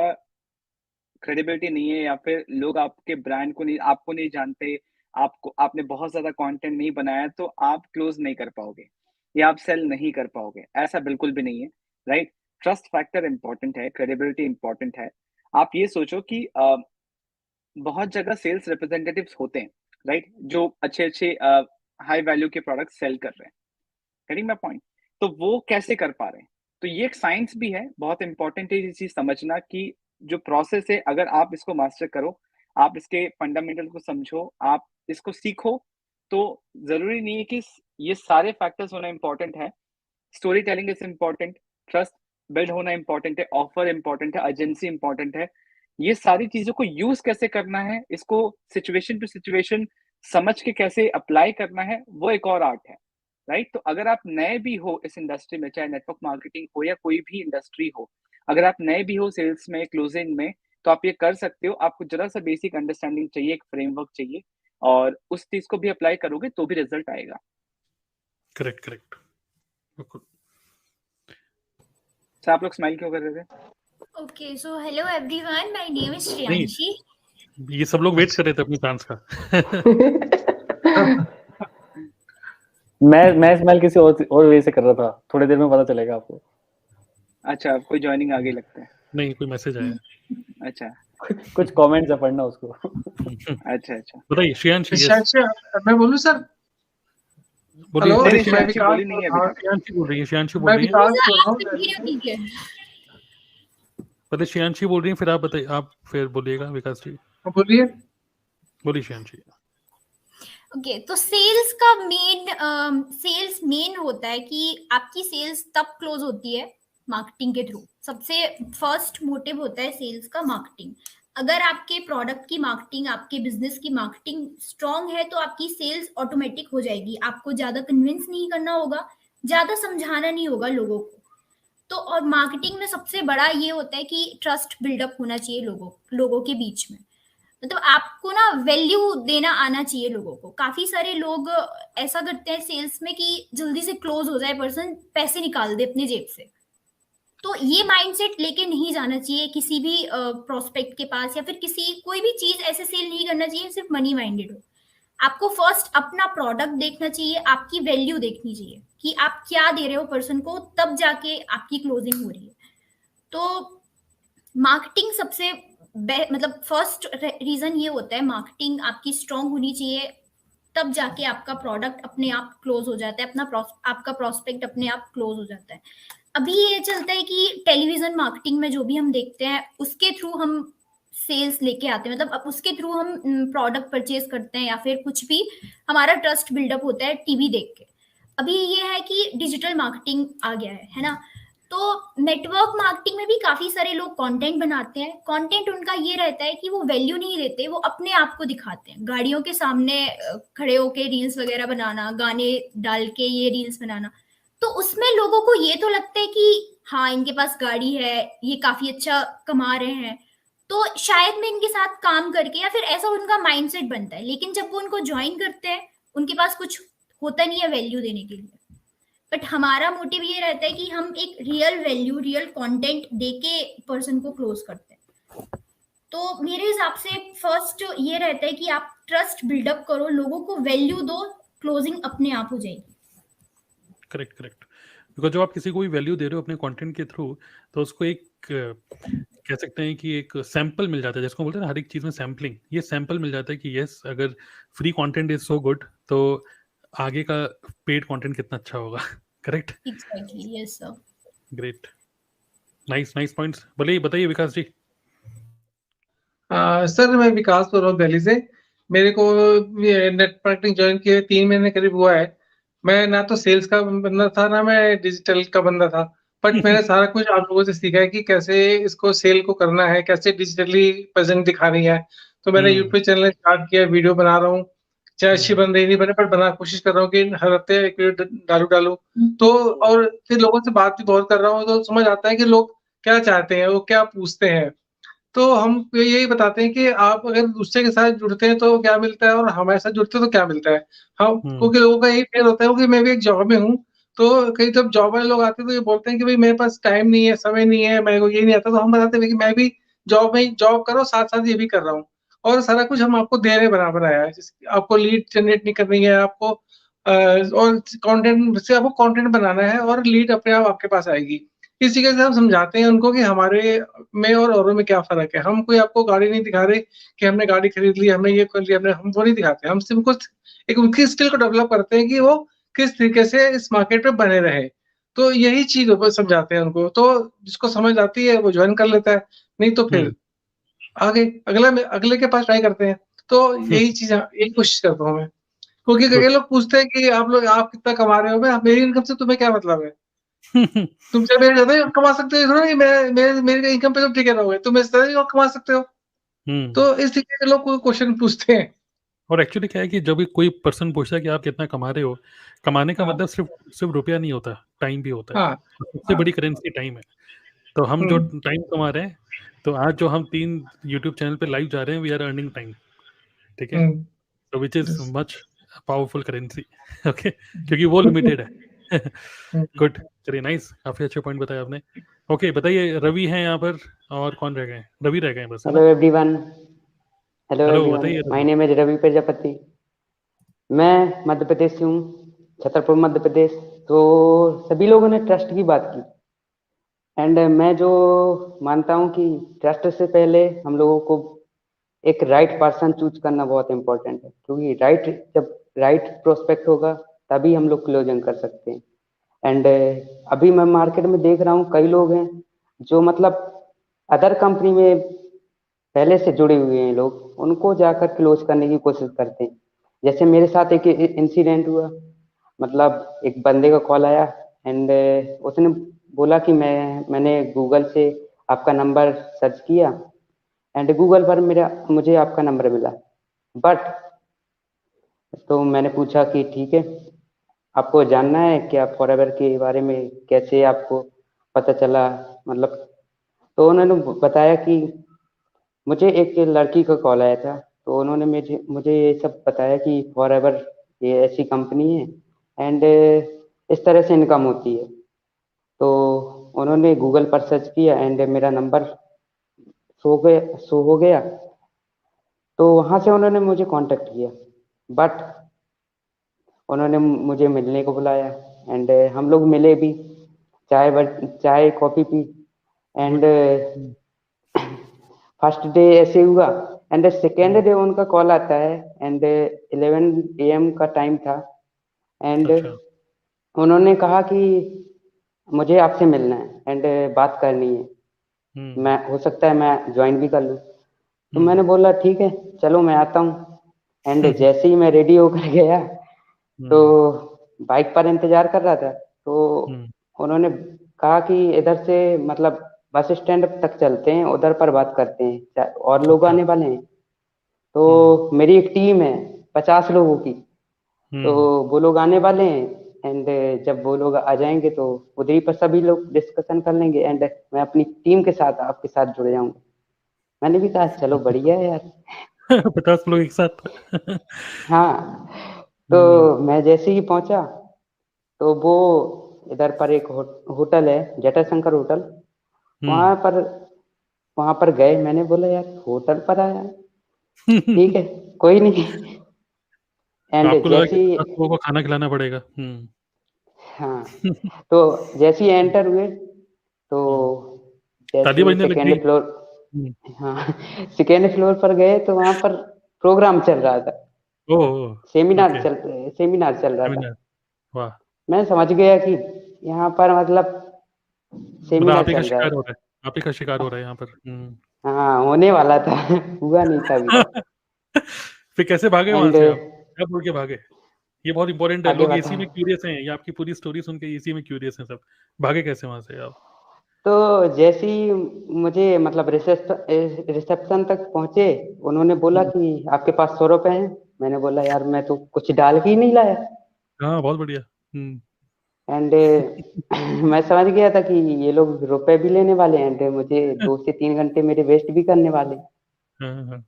क्रेडिबिलिटी नहीं है या फिर लोग आपके ब्रांड को नहीं, आपको नहीं जानते, आपने बहुत ज्यादा कंटेंट नहीं बनाया, तो आप क्लोज नहीं कर पाओगे या आप सेल नहीं कर पाओगे। ऐसा बिल्कुल भी नहीं है, राइट। ट्रस्ट फैक्टर इंपॉर्टेंट है, क्रेडिबिलिटी इंपॉर्टेंट है। आप ये सोचो कि बहुत जगह सेल्स रिप्रेजेंटेटिव्स होते हैं, राइट, जो अच्छे अच्छे हाई वैल्यू के प्रोडक्ट सेल कर रहे हैं। Getting my point? तो वो कैसे कर पा रहे हैं? तो ये एक साइंस भी है, बहुत इंपॉर्टेंट है ये चीज समझना कि जो प्रोसेस है, अगर आप इसको मास्टर करो, आप इसके फंडामेंटल को समझो, आप इसको सीखो, तो जरूरी नहीं है कि ये सारे फैक्टर्स होना इंपॉर्टेंट है। Story telling is important, trust build होना इंपॉर्टेंट है, ऑफर इंपॉर्टेंट है, एजेंसी इंपॉर्टेंट है। ये सारी चीजों को यूज कैसे करना है, इसको सिचुएशन टू सिचुएशन समझ के कैसे अप्लाई करना है, वो एक और आर्ट है, राइट। तो अगर आप नए भी हो इस इंडस्ट्री में, चाहे नेटवर्क मार्केटिंग हो या कोई भी इंडस्ट्री हो, अगर आप नए भी हो सेल्स में, क्लोजिंग में, तो आप ये कर सकते हो। आपको जरा सा बेसिक अंडरस्टैंडिंग चाहिए, एक फ्रेमवर्क चाहिए, और उस चीज को भी अप्लाई करोगे तो भी रिजल्ट आएगा। करेक्ट करेक्ट, बिल्कुल। सर आप लोग स्माइल क्यों कर रहे थे? Okay, so hello everyone, my name is Shreyanshi. ये सब लोग वेट कर रहे थे अपनी चांस का। मैं स्माइल किसी और वे से कर रहा था, थोड़ी देर में पता चलेगा आपको। अच्छा, कोई ज्वाइनिंग आ गई लगता है। नहीं, कोई मैसेज आया। अच्छा, कुछ कमेंट्स है, पढ़ना उसको। अच्छा अच्छा, बताइए श्रेयांशी। मैं बोलूं सर? बोलिए। श्रेयांशी बोली नहीं है अभी तक। श्रेयांशी बोल रही है, श्रेयांशी बोल रही है। पहले श्रेयांशी बोल रही है, फिर आप बताइए, आप फिर बोलिएगा विकास जी। बोलिए श्रेयांशी। ओके, तो सेल्स मेन होता है कि आपकी सेल्स तब क्लोज होती है मार्केटिंग के थ्रू। सबसे फर्स्ट मोटिव होता है सेल्स का मार्केटिंग। अगर आपके प्रोडक्ट की मार्केटिंग, आपके बिजनेस की मार्केटिंग स्ट्रांग है तो आपकी सेल्स ऑटोमेटिक हो जाएगी। आपको ज्यादा कन्विंस नहीं करना होगा, ज्यादा समझाना नहीं होगा लोगों को। तो और मार्केटिंग में सबसे बड़ा ये होता है कि ट्रस्ट बिल्डअप होना चाहिए लोगों के बीच में। मतलब आपको ना वैल्यू देना आना चाहिए लोगों को। काफी सारे लोग ऐसा करते हैं सेल्स में कि जल्दी से क्लोज हो जाए पर्सन, पैसे निकाल दे अपनी जेब से। तो ये माइंडसेट लेके नहीं जाना चाहिए किसी भी प्रोस्पेक्ट के पास, या फिर किसी कोई भी चीज ऐसे सेल नहीं करना चाहिए सिर्फ मनी माइंडेड हो। आपको फर्स्ट अपना प्रोडक्ट देखना चाहिए, आपकी वैल्यू देखनी चाहिए कि आप क्या दे रहे हो पर्सन को, तब जाके आपकी क्लोजिंग हो रही है। तो मार्केटिंग सबसे मतलब फर्स्ट रीजन ये होता है, मार्केटिंग आपकी स्ट्रांग होनी चाहिए, तब जाके आपका प्रोडक्ट अपने आप क्लोज हो जाता है, आपका प्रोस्पेक्ट अपने आप क्लोज हो जाता है। अभी ये चलता है कि टेलीविजन मार्केटिंग में जो भी हम देखते हैं उसके थ्रू हम सेल्स लेके आते हैं, मतलब अब उसके थ्रू हम प्रोडक्ट परचेज करते हैं, या फिर कुछ भी हमारा ट्रस्ट बिल्डअप होता है टीवी देख के। अभी ये है कि डिजिटल मार्केटिंग आ गया है ना। तो नेटवर्क मार्केटिंग में भी काफी सारे लोग कंटेंट बनाते हैं। कंटेंट उनका ये रहता है कि वो वैल्यू नहीं देते, वो अपने आप को दिखाते हैं, गाड़ियों के सामने खड़े होके रील्स वगैरह बनाना, गाने डाल के ये रील्स बनाना। तो उसमें लोगों को ये तो लगता है कि हाँ इनके पास गाड़ी है, ये काफी अच्छा कमा रहे हैं, तो शायद मैं इनके साथ काम करके, या फिर ऐसा उनका माइंडसेट बनता है। लेकिन जब वो उनको ज्वाइन करते हैं उनके पास कुछ होता नहीं है वैल्यू देने के लिए। बट हमारा मोटिव ये रहता है कि हम एक रियल वैल्यू, रियल कंटेंट देके पर्सन को क्लोज करते हैं। तो मेरे हिसाब से फर्स्ट ये रहता है कि आप ट्रस्ट बिल्डअप करो, लोगों को वैल्यू दो, क्लोजिंग अपने आप हो जाएगी। करेक्ट बिकॉज जब आप किसी को भी वैल्यू दे रहे हो अपने कंटेंट के थ्रू, तो उसको एक कह सकते हैं कि एक सैंपल मिल जाता है, जिसको बोलते हैं ना हर एक चीज में सैम्पलिंग, ये सैंपल मिल जाता है कि यस अगर free content is so good तो आगे का पेड कंटेंट कितना अच्छा होगा। Correct, exactly, yes sir. Great, nice points. बोलिए, बताइए विकास जी। सर मैं विकास बोल रहा हूँ दिल्ली से। मेरे को नेट मार्केटिंग ज्वाइन किए 3 महीने करीब हुआ है। मैं ना तो सेल्स का बंदा था, ना मैं डिजिटल का बंदा था, बट मैंने सारा कुछ आप लोगों से सीखा है कि कैसे इसको सेल को करना है, कैसे डिजिटली प्रेजेंट दिखानी है। तो मैंने यूट्यूब चैनल स्टार्ट किया, वीडियो बना रहा हूँ, चाहे अच्छी बन रही नहीं बने, पर बना कोशिश कर रहा हूँ कि हर हफ्ते एक वीडियो डालू। तो और फिर लोगों से बात भी बहुत कर रहा हूँ, तो समझ आता है कि लोग क्या चाहते हैं, वो क्या पूछते हैं। तो हम यही बताते हैं कि आप अगर दूसरे के साथ जुड़ते हैं तो क्या मिलता है, और हमारे साथ जुड़ते हैं तो क्या मिलता है। हम क्योंकि लोगों का यही फेल होता है कि मैं भी एक जॉब में हूँ, तो कई जब जॉब वाले लोग आते हैं तो ये बोलते हैं कि भाई मेरे पास टाइम नहीं है, समय नहीं है, मेरे को ये नहीं आता। तो हम बताते हैं कि मैं भी जॉब करो, साथ-साथ ये भी कर रहा हूँ, और सारा कुछ हम आपको दे रहे बराबर आया है। आपको लीड जनरेट नहीं करनी है, आपको और कंटेंट से आपको कंटेंट बनाना है, और लीड अपने आप आपके पास आएगी। इस तरीके से हम समझाते हैं उनको कि हमारे में और औरों में क्या फ़र्क है। हम कोई आपको गाड़ी नहीं दिखा रहे कि हमने गाड़ी खरीद ली, हमने ये कर लिया, हम वो नहीं दिखाते। हम सिर्फ कुछ एक उनकी स्किल को डेवलप करते हैं कि वो किस तरीके से इस मार्केट में बने रहे। तो यही चीज़ ऊपर समझाते हैं उनको, तो जिसको समझ आती है वो जॉइन कर लेता है, नहीं तो फिर आगे अगले के पास ट्राई करते हैं। तो यही कोशिश करता हूँ मैं। क्योंकि कई लोग पूछते हैं कि आप कितना कमा रहे हो? मेरी इनकम से तुम्हें क्या मतलब है? तुमसे मेरे ज़्यादा कमा सकते हो, थोड़ा कि मेरे इनकम पे तुम टिके रहोगे, तुम इससे ज़्यादा कमा सकते हो। तो इस तरीके के लोग कोई क्वेश्चन पूछते हैं। और एक्चुअली क्या है कि जब भी कोई पर्सन पूछता है कि आप कितना कमा रहे हो, कमाने का मतलब सिर्फ रुपया नहीं होता, टाइम भी होता है। सबसे बड़ी करेंसी टाइम है। तो हम जो टाइम कमा रहे हैं, तो आज जो हम 3 यूट्यूब चैनल पे लाइव जा रहे हैं, वी आर अर्निंग टाइम। ठीक है, तो which is much powerful currency. Okay, क्योंकि वो लिमिटेड है। गुड, चलिए नाइस, काफी अच्छे पॉइंट बताया आपने। ओके, बताइए, रवि हैं यहाँ पर, और कौन रह गए? रवि रह गए बस। हेलो एवरीवन, बताइए। My name is Ravi Prajapati. मैं मध्य प्रदेश से हूँ, छतरपुर मध्य प्रदेश। तो सभी लोगों ने ट्रस्ट की बात की, एंड मैं जो मानता हूँ कि ट्रस्ट से पहले हम लोगों को एक राइट पर्सन चूज करना बहुत इम्पोर्टेंट है, क्योंकि जब राइट प्रोस्पेक्ट होगा तभी हम लोग क्लोजिंग कर सकते हैं। एंड अभी मैं मार्केट में देख रहा हूँ कई लोग हैं जो मतलब अदर कंपनी में पहले से जुड़े हुए हैं लोग, उनको जाकर क्लोज करने की कोशिश करते हैं। जैसे मेरे साथ एक इंसिडेंट हुआ, मतलब एक बंदे का कॉल आया, एंड उसने बोला कि मैंने गूगल से आपका नंबर सर्च किया, एंड गूगल पर मुझे आपका नंबर मिला। बट तो मैंने पूछा कि ठीक है, आपको जानना है क्या फॉरएवर के बारे में, कैसे आपको पता चला, मतलब तो उन्होंने बताया कि मुझे एक लड़की का कॉल आया था, तो उन्होंने मुझे ये सब बताया कि फॉरएवर ये ऐसी कंपनी है एंड इस तरह से इनकम होती है। तो उन्होंने गूगल पर सर्च किया एंड मेरा नंबर शो हो गया, तो वहाँ से उन्होंने मुझे कांटेक्ट किया। बट उन्होंने मुझे मिलने को बुलाया एंड हम लोग मिले भी, चाय coffee P and first day ऐसे हुआ एंड सेकेंड डे उनका कॉल आता है एंड 11 AM का टाइम था एंड अच्छा उन्होंने कहा कि मुझे आपसे मिलना है एंड बात करनी है, मैं हो सकता है मैं ज्वाइन भी कर लूँ। तो मैंने बोला ठीक है चलो मैं आता हूँ एंड जैसे ही मैं रेडी होकर गया तो बाइक पर इंतजार कर रहा था, तो उन्होंने कहा कि इधर से मतलब बस स्टैंड तक चलते हैं, उधर पर बात करते हैं, और लोग आने वाले हैं। तो मेरी एक टीम है 50 लोगों की, तो वो लोग आने वाले हैं एंड जब वो लोग आ जाएंगे तो उधर ही पर सभी लोग डिस्कशन कर लेंगे एंड मैं अपनी टीम के साथ आपके साथ जुड़ जाऊंगा। मैंने भी कहा चलो बढ़िया है यार 50 लोग एक साथ हाँ। तो मैं जैसे ही पहुंचा तो वो इधर पर एक होटल है जटाशंकर होटल, वहां पर गए। मैंने बोला यार होटल पर आया ठीक है कोई नहीं एंड आपको लगा कि जैसे 50 लोगों को खाना खिलाना पड़ेगा। हाँ तो जैसे ही एंटर हुए तो ताली जैसे ही बजने लग गई। सेकेंड फ्लोर, हाँ सेकेंड फ्लोर पर गए तो वहां पर प्रोग्राम चल रहा था, ओह सेमिनार ओके चल रहा था। सेमिनार, वाह मैं समझ गया कि यहाँ पर मतलब मतलब सेमिनार आप ही का चल रहा शिकार हो है। रहा है, आप ही का शिकार हो रहा है यहाँ पर। हाँ होने वाला था हुआ नहीं था अभी तक फिर कैसे भागे वहां एंड से आप, क्या बोल के भागे? ये बहुत इंपॉर्टेंट है, आगे लोग बता। इसी में क्यूरियस हैं, ये आपकी पूरी स्टोरी सुन के इसी में क्यूरियस हैं सब। भागे कैसे वहां से आप? तो जैसे ही मुझे मतलब रिसेप्शन तक पहुंचे, उन्होंने बोला कि आपके पास 100 रुपए हैं। मैंने बोला यार मैं तो कुछ डाल के ही नहीं लाया हाँ बहुत बढ़िया। एंड मैं समझ गया था कि ये लोग रुपए भी लेने वाले हैं एंड मुझे 2 से 3 घंटे मेरे वेस्ट भी करने वाले। हाँ,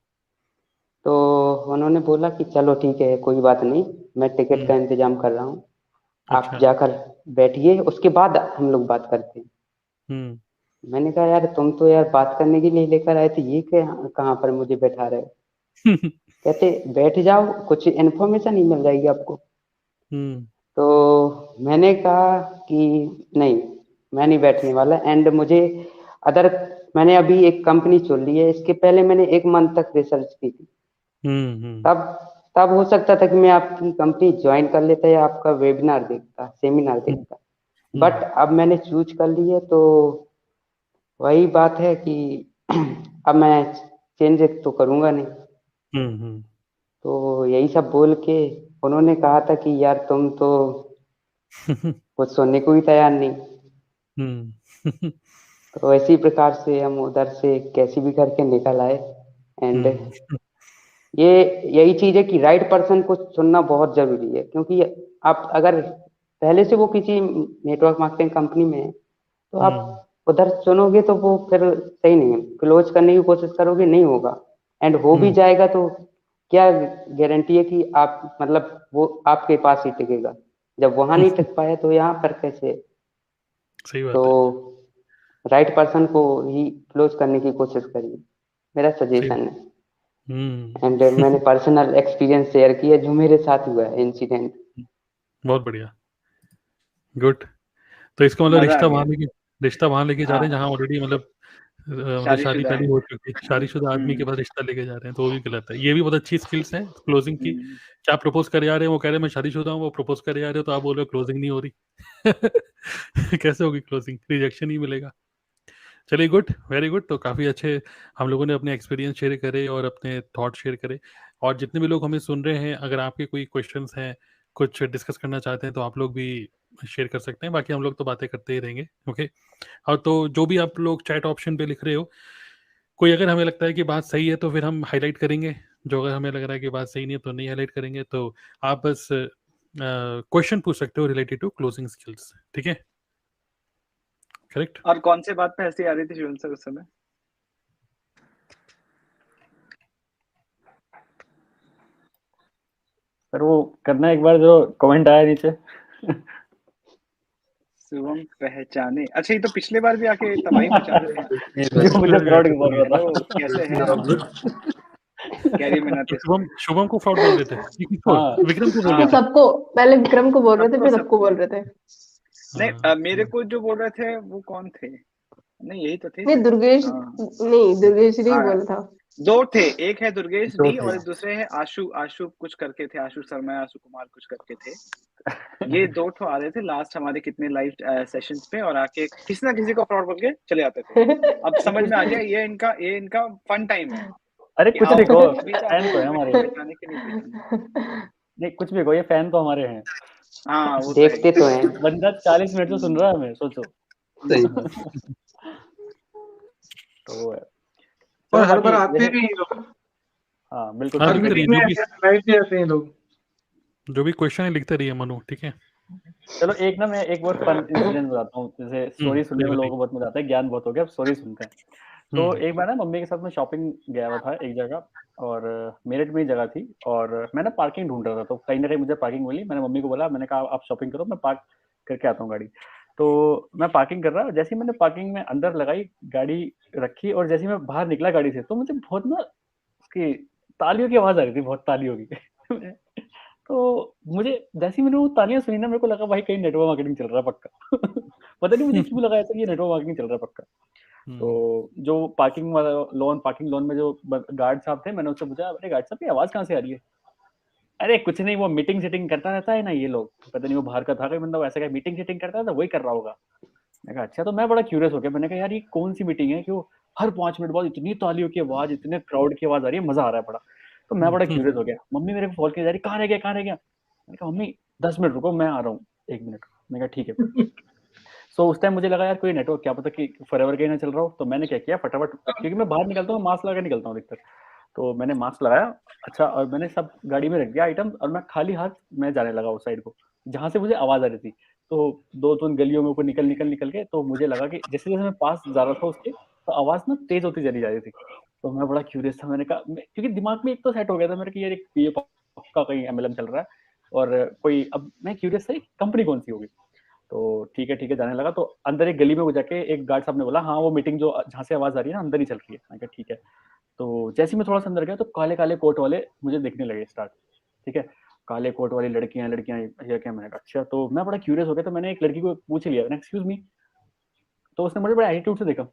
तो उन्होंने बोला कि चलो ठीक है कोई बात नहीं, मैं टिकट का इंतजाम कर रहा हूँ, आप अच्छा जाकर बैठिए उसके बाद हम लोग बात करते हैं। मैंने कहा यार तुम तो यार बात करने के लिए लेकर आए थे, ये कहाँ पर मुझे बैठा रहे हो? कहते बैठ जाओ कुछ इन्फॉर्मेशन ही मिल जाएगी आपको। तो मैंने कहा कि नहीं मैं नहीं बैठने वाला एंड मुझे अदर मैंने अभी एक कंपनी चुन ली है, इसके पहले मैंने 1 मंथ तक रिसर्च की थी। तब हो सकता था कि मैं आपकी कंपनी ज्वाइन कर लेता या आपका वेबिनार देखता, सेमिनार देखता, बट अब मैंने चूज कर ली है तो वही बात है कि अब मैं चेंज तो करूंगा नहीं। तो यही सब बोल के उन्होंने कहा था कि यार तुम तो कुछ सुनने को ही तैयार नहीं। तो इसी प्रकार से हम उधर से कैसे भी करके निकल आए एंड ये यही चीज है कि राइट पर्सन को चुनना बहुत जरूरी है, क्योंकि आप अगर पहले से वो किसी नेटवर्क मार्केटिंग कंपनी में है तो आप उधर चुनोगे तो वो फिर सही नहीं है, क्लोज करने की कोशिश करोगे नहीं होगा एंड हो भी जाएगा तो क्या गारंटी है कि आप मतलब वो आपके पास ही टिकेगा, जब वहां नहीं टिक पाया तो यहाँ पर कैसे? सही बात तो है। राइट पर्सन को ही क्लोज करने की कोशिश करिए, मेरा सजेशन है। एंड मैंने पर्सनल एक्सपीरियंस शेयर किया जो मेरे साथ हुआ है इंसिडेंट। बहुत बढ़िया, गुड। तो इसको मतलब मजा आ रिश्ता वहां लेके जा रहे हैं हाँ जहाँ ऑलरेडी मतलब शादी शादीशुदा पहले है। हो चुकी है, शादीशुदा आदमी के पास रिश्ता लेके जा रहे हैं, तो वो भी गलत है। ये भी बहुत अच्छी स्किल्स हैं क्लोजिंग की। क्या प्रपोज करे आ रहे हैं, वो कह रहे हैं मैं शादीशुदा हूँ, वो प्रपोज करे आ रहे हो तो आप बोल रहे हो क्लोजिंग नहीं हो रही कैसे होगी क्लोजिंग? रिजेक्शन ही मिलेगा। चलिए गुड, वेरी गुड। तो काफ़ी अच्छे हम लोगों ने अपने एक्सपीरियंस शेयर करे और अपने थॉट शेयर करे। और जितने भी लोग हमें सुन रहे हैं, अगर आपके कोई क्वेश्चंस हैं, कुछ डिस्कस करना चाहते हैं, तो आप लोग भी शेयर कर सकते हैं। बाकी हम लोग तो बातें करते ही रहेंगे, ओके। और तो जो भी आप लोग चैट ऑप्शन पे लिख रहे हो, कोई अगर हमें लगता है कि बात सही है तो फिर हम हाईलाइट करेंगे, जो अगर हमें लग रहा है कि बात सही नहीं है तो नहीं हाईलाइट करेंगे। तो आप बस क्वेश्चन पूछ सकते हो रिलेटेड टू क्लोजिंग स्किल्स, ठीक है? करेक्ट। और कौन से बात पे हंसी आ रही थी शिवम सर उस समय? सर वो करना एक बार, जो कमेंट आया नीचे। शुभम पहचाने, अच्छा ये तो पिछले बार भी आके तबाही मचा रहे थे। जो मुझे फ्रॉड बोल रहा था। तो कैसे हैं आप? कैरी मिनाते शुभम को फ्रॉड बोल रहे थे कि किसको? हाँ। विक्रम को बोल तो रहे थे? सबको, पहले विक्रम को बोल रहे थे, सबको फिर सब सबको बोल रहे थे। नहीं मेरे को जो बोल रहे थे वो कौन थे? नहीं यही तो थे नहीं शायद। दुर्गेश, हाँ नहीं दुर्गेश जी हाँ, बोला था। दो थे, एक है दुर्गेश दो डी थे। और एक दूसरे है आशु, आशु कुछ करके थे, आशु शर्मा, आशु कुमार कुछ करके थे। ये दो ठो आ रहे थे लास्ट हमारे कितने लाइव सेशंस पे, और आके किसी ना किसी को फ्रॉड बोल के चले जाते थे। अब समझ में आ गया ये इनका फन टाइम है। अरे कि कुछ आओ भी कहो, अभी से फैन तो है आपको हमारे। पहचाने के नहीं पहचाने। नहीं कुछ भी कहो, ये फैन तो हमारे हैं। हाँ वो तो है देखते ही। तो हैं। बंदा 40 मिनट से सुन रहा है हमें, सोचो। सही बात। तो वो है। और चलो हर बार बाकी आते जैसे, भी हैं लोग, हाँ बिल्कुल हाँ, हर लिखते बिल्कुल। रहिए, मीटिंग में लाइव भी आते हैं लोग। जो भी क्वेश्चन है लिखते रहिए मनु, ठीक है? चलो एक ना मैं एक बहुत फन इंसिडेंट बताता हूँ। जैसे स्टोरी सुनने में बिल्कुल लोगों को बहुत मजा आता है, ज्ञान बहुत हो गया, अब स्टोरी सुनते हैं। तो एक बार ना मम्मी के साथ मैं शॉपिंग गया हुआ था एक जगह, और मेरठ में ही जगह थी, और मैं ना पार्किंग ढूंढ रहा था। तो कहीं ना कहीं मुझे पार्किंग मिली। मैंने मम्मी को बोला, मैंने कहा आप शॉपिंग करो, मैं पार्क करके आता हूँ गाड़ी। तो मैं पार्किंग कर रहा, जैसे ही मैंने पार्किंग में अंदर लगाई, गाड़ी रखी, और जैसे ही मैं बाहर निकला गाड़ी से, तो मुझे बहुत ना उसकी तालियों की आवाज आ रही थी, बहुत तालियों की। तो मुझे जैसे ही मैंने वो तालियां सुनी ना, मेरे को लगा भाई कहीं नेटवर्क मार्केटिंग चल रहा है पक्का। पता नहीं मुझे क्यों लगा ऐसा कि ये नेटवर्क मार्केटिंग चल रहा है पक्का। तो जो पार्किंग वाला पार्किंग लोन में जो गार्ड साहब थे, मैंने उससे पूछा, अरे गार्ड साहब ये आवाज कहाँ से आ रही है? अरे कुछ नहीं, वो मीटिंग सीटिंग करता रहता है ना ये लोग, पता नहीं वो बाहर का था कोई बंदा, वैसा क्या मीटिंग सीटिंग करता था, वही कर रहा होगा। मैं कहा अच्छा। तो मैं बड़ा क्यूरियस हो गया, मैंने कहा यार ये कौन सी मीटिंग है, क्यों हर 5 मिनट बाद इतनी तालियों की आवाज, इतने क्राउड की आवाज आ रही है, मजा आ रहा है बड़ा। तो मैं बड़ा क्यूरियस हो गया। मम्मी मेरे को कॉल की जा रही, कहाँ रह गया, कहाँ रह गया? मैंने कहा मम्मी 10 मिनट रुको, मैं आ रहा हूँ, 1 मिनट। मैंने कहा ठीक है। सो उस टाइम मुझे लगा यार कोई नेटवर्क क्या पता कि फॉरएवर कहीं ना चल रहा हो। तो मैंने क्या किया, फटाफट, क्योंकि मैं बाहर निकलता हूँ मास्क लगा निकलता हूँ अधिकतर, तो मैंने मास्क लगाया। अच्छा, और मैंने सब गाड़ी में रख दिया आइटम, और मैं खाली हाथ मैं जाने लगा उस साइड को जहाँ से मुझे आवाज आ रही थी। तो 2-3 गलियों में ऊपर निकल के, तो मुझे लगा कि जैसे जैसे मैं पास जा रहा था उसके, तो आवाज ना तेज होती चली जा रही थी। तो मैं बड़ा क्यूरियस था, मैंने कहा क्योंकि दिमाग में एक तो सेट हो गया था मेरे कि यार ये पक्का कहीं एमएलएम चल रहा है, और कोई, अब मैं क्यूरियस था कंपनी कौन सी होगी। तो ठीक है जाने लगा। तो अंदर एक गली में जाके एक गार्ड साहब ने बोला, हाँ वो मीटिंग जो जहाँ से आवाज आ रही है ना, अंदर ही चल रही है। मैं कहा ठीक है। तो जैसे ही मैं थोड़ा सा अंदर गया, तो काले काले कोट वाले मुझे दिखने लगे स्टार्ट। ठीक है, काले कोट वाली लड़कियां ये क्या? मैंने कहा अच्छा। तो मैं बड़ा क्यूरियस हो गया, तो मैंने एक लड़की को पूछ लिया, एक्सक्यूज मी। तो उसने मुझे बड़े एटीट्यूड से देखा।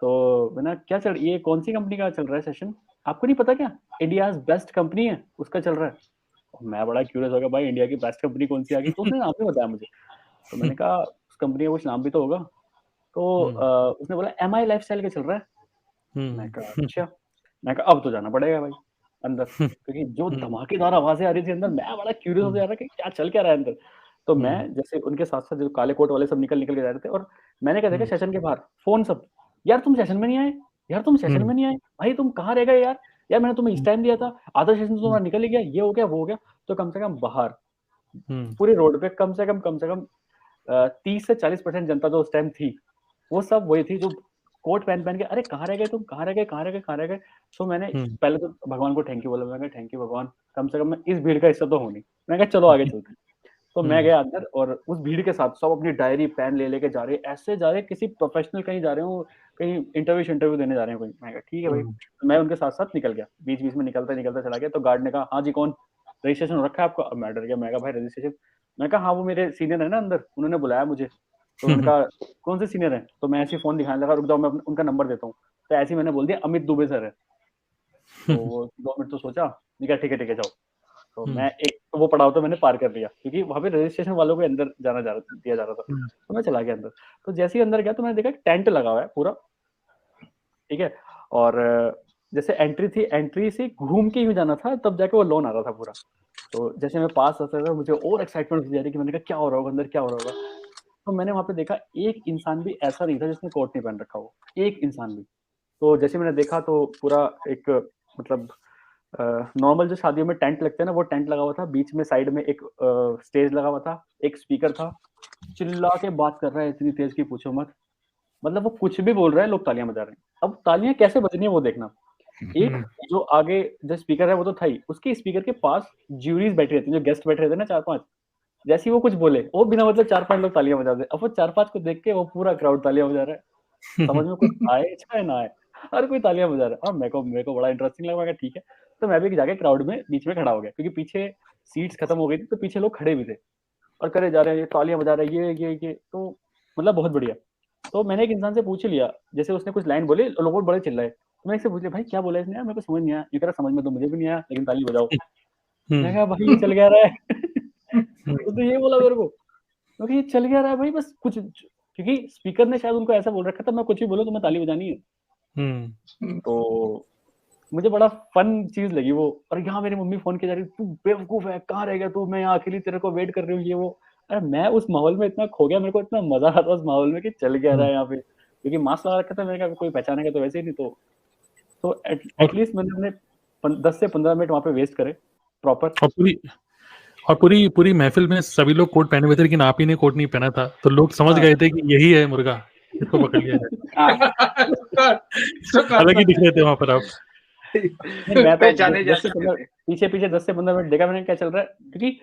तो मैंने क्या चल, ये कौन सी कंपनी का चल रहा है सेशन? आपको नहीं पता क्या, इंडिया बेस्ट कंपनी है उसका चल रहा है। मैं बड़ा क्यूरियस हो गया, भाई इंडिया की बेस्ट कंपनी कौन सी आ गई? तो उसने नाम भी बताया मुझे। तो मैंने कहा उस कंपनी का कुछ नाम भी तो होगा। तो उसने बोला MI लाइफस्टाइल का चल रहा है। मैं कहा अच्छा। मैं कहा अब तो जाना पड़ेगा भाई अंदर, क्योंकि जो धमाकेदार आवाजें आ रही थी अंदर, मैं बड़ा क्यूरियस हो जा रहा कि क्या चल क्या रहा है अंदर। तो मैं जैसे उनके साथ साथ जो काले कोट वाले सब निकल के जा रहे थे, और मैंने क्या देखा सेशन के बाहर फोन सब, यार तुम सेशन में नहीं आए, यार तुम सेशन में नहीं आए, भाई तुम कहाँ रह गए यार, यार मैंने तुम्हें इस टाइम दिया था, आधा सेशन तो तुम्हारा निकल ही गया, ये हो गया वो हो गया। तो कम से कम बाहर पूरे रोड पे कम से कम 30 से 40% जनता जो उस टाइम थी, वो सब वही थी जो कोट पहन के, अरे कहाँ रह गए तुम, कहाँ रह गए। तो मैंने पहले तो भगवान को थैंक यू बोला, मैं थैंक यू भगवान, कम से कम मैं इस भीड़ का हिस्सा तो हूँ नहीं। मैं कहा चलो आगे चलते हैं। तो मैं गया अंदर, और उस भीड़ के साथ सब अपनी डायरी पेन ले लेके जा रहे, ऐसे जा रहे किसी प्रोफेशनल कहीं जा रहे हो, कहीं इंटरव्यू देने जा रहे हैं कोई। मैं कहा ठीक है भाई। तो मैं उनके साथ साथ निकल गया, बीच में निकलता चला गया। तो गार्ड ने कहा हाँ जी कौन, रजिस्ट्रेशन हो रखा है आपका? अब मैं डर गया, मैं कहा भाई रजिस्ट्रेशन? मैं कहा हाँ वो मेरे सीनियर है ना अंदर, उन्होंने बुलाया मुझे। तो उन्होंने कहा कौन से सीनियर है? तो मैं ऐसे फोन दिखाने लगा, रुक जाओ मैं उनका नंबर देता हूँ। तो ऐसे मैंने बोल दिया अमित दुबे सर है। तो वो 2 मिनट तो सोचा, ठीक है जाओ। तो मैं एक तो वो पड़ाव तो मैंने पार कर लिया, क्योंकि वहां पे रजिस्ट्रेशन वालों को अंदर दिया जा रहा था। तो मैं चला गया अंदर। तो जैसे ही अंदर गया, तो मैंने देखा टेंट लगा हुआ है पूरा, ठीक है। और जैसे एंट्री से घूम के ही जाना था, तब जाके वो लोन आ रहा था पूरा। तो जैसे मैं पास आता था, मुझे और एक्साइटमेंट हो जा रही कि मैंने कहा क्या हो रहा होगा अंदर, क्या हो रहा होगा। तो मैंने वहां पे देखा एक इंसान भी ऐसा नहीं था जिसने कोट नहीं पहन रखा हो, एक इंसान भी। तो जैसे मैंने देखा, तो पूरा एक मतलब नॉर्मल जो शादियों में टेंट लगते हैं ना, वो टेंट लगा हुआ था। बीच में साइड में एक स्टेज लगा हुआ था, एक स्पीकर था, चिल्ला के बात कर रहा है इतनी तेज की पूछो मत। मतलब वो कुछ भी बोल रहा है, लोग तालियां बजा रहे हैं। अब तालियां कैसे बजनी है वो देखना। एक जो आगे जो स्पीकर है वो तो था ही, उसके स्पीकर के पास ज्यूरीज बैठे रहते हैं, जो गेस्ट बैठे रहते हैं ना 4-5, जैसे ही वो कुछ बोले वो बिना मतलब 4-5 लोग तालियां बजा दे। अब वो 4-5 को देख के वो पूरा क्राउड तालियां बजा रहा है, समझ में कुछ आए चाहे ना आए, हर कोई तालियां बजा रहा है। और मेरे को बड़ा इंटरेस्टिंग लगा, मैं कहा ठीक है, तो मैं भी जाके क्राउड में बीच में खड़ा हो गया, क्योंकि पीछे सीट्स खत्म हो गई थी, तो पीछे लोग खड़े भी थे और करे जा रहे हैं, ये तालियां बजा रहे हैं, ये तो मतलब बहुत बढ़िया। तो मैंने एक इंसान से पूछ लिया, जैसे उसने कुछ लाइन बोले, लोग बड़े चिल्लाए, तो मैंने इससे पूछ लिया, भाई क्या बोला इसने यार, मेरे को समझ नहीं आया। ये कह रहा समझ में तो मुझे भी नहीं आया, लेकिन ताली बजाओ। मैं कहा भाई ये चल गया रहा है तो ये बोला मेरे को, क्योंकि ये चल गया रहा है भाई, बस कुछ, क्योंकि स्पीकर ने शायद उनको ऐसा बोल रखा था, मैं कुछ भी बोलूं तो मैं ताली बजानी है। तो मुझे बड़ा फन चीज लगी वो। और यहाँ मेरी मम्मी फोन की जा रही, तू बेवकूफ है, कहाँ रह गया तू, मैं यहाँ अकेली तेरे को वेट कर रही हूँ, ये वो। अरे मैं उस माहौल में इतना खो गया, मेरे को इतना मजा आता उस माहौल में कि चल गया रहा है यहाँ पे, क्योंकि मास्क लगा रखा था, मैंने कहा कोई पहचानेगा तो वैसे ही नहीं। तो एटलीस्ट मैंने अपने 10 से 15 मिनट वहाँ पे वेस्ट करे प्रॉपर। और पूरी महफिल में सभी लोग कोट पहने हुए थे, लेकिन आप ही ने कोट नहीं पहना था, तो लोग समझ गए थे कि यही है मुर्गा, इसको पकड़ लिया जाए। अलग ही दिख रहे थे वहां पर आप। मैं तो पीछे 10 से 15 मिनट देखा मैंने क्या चल रहा है, क्योंकि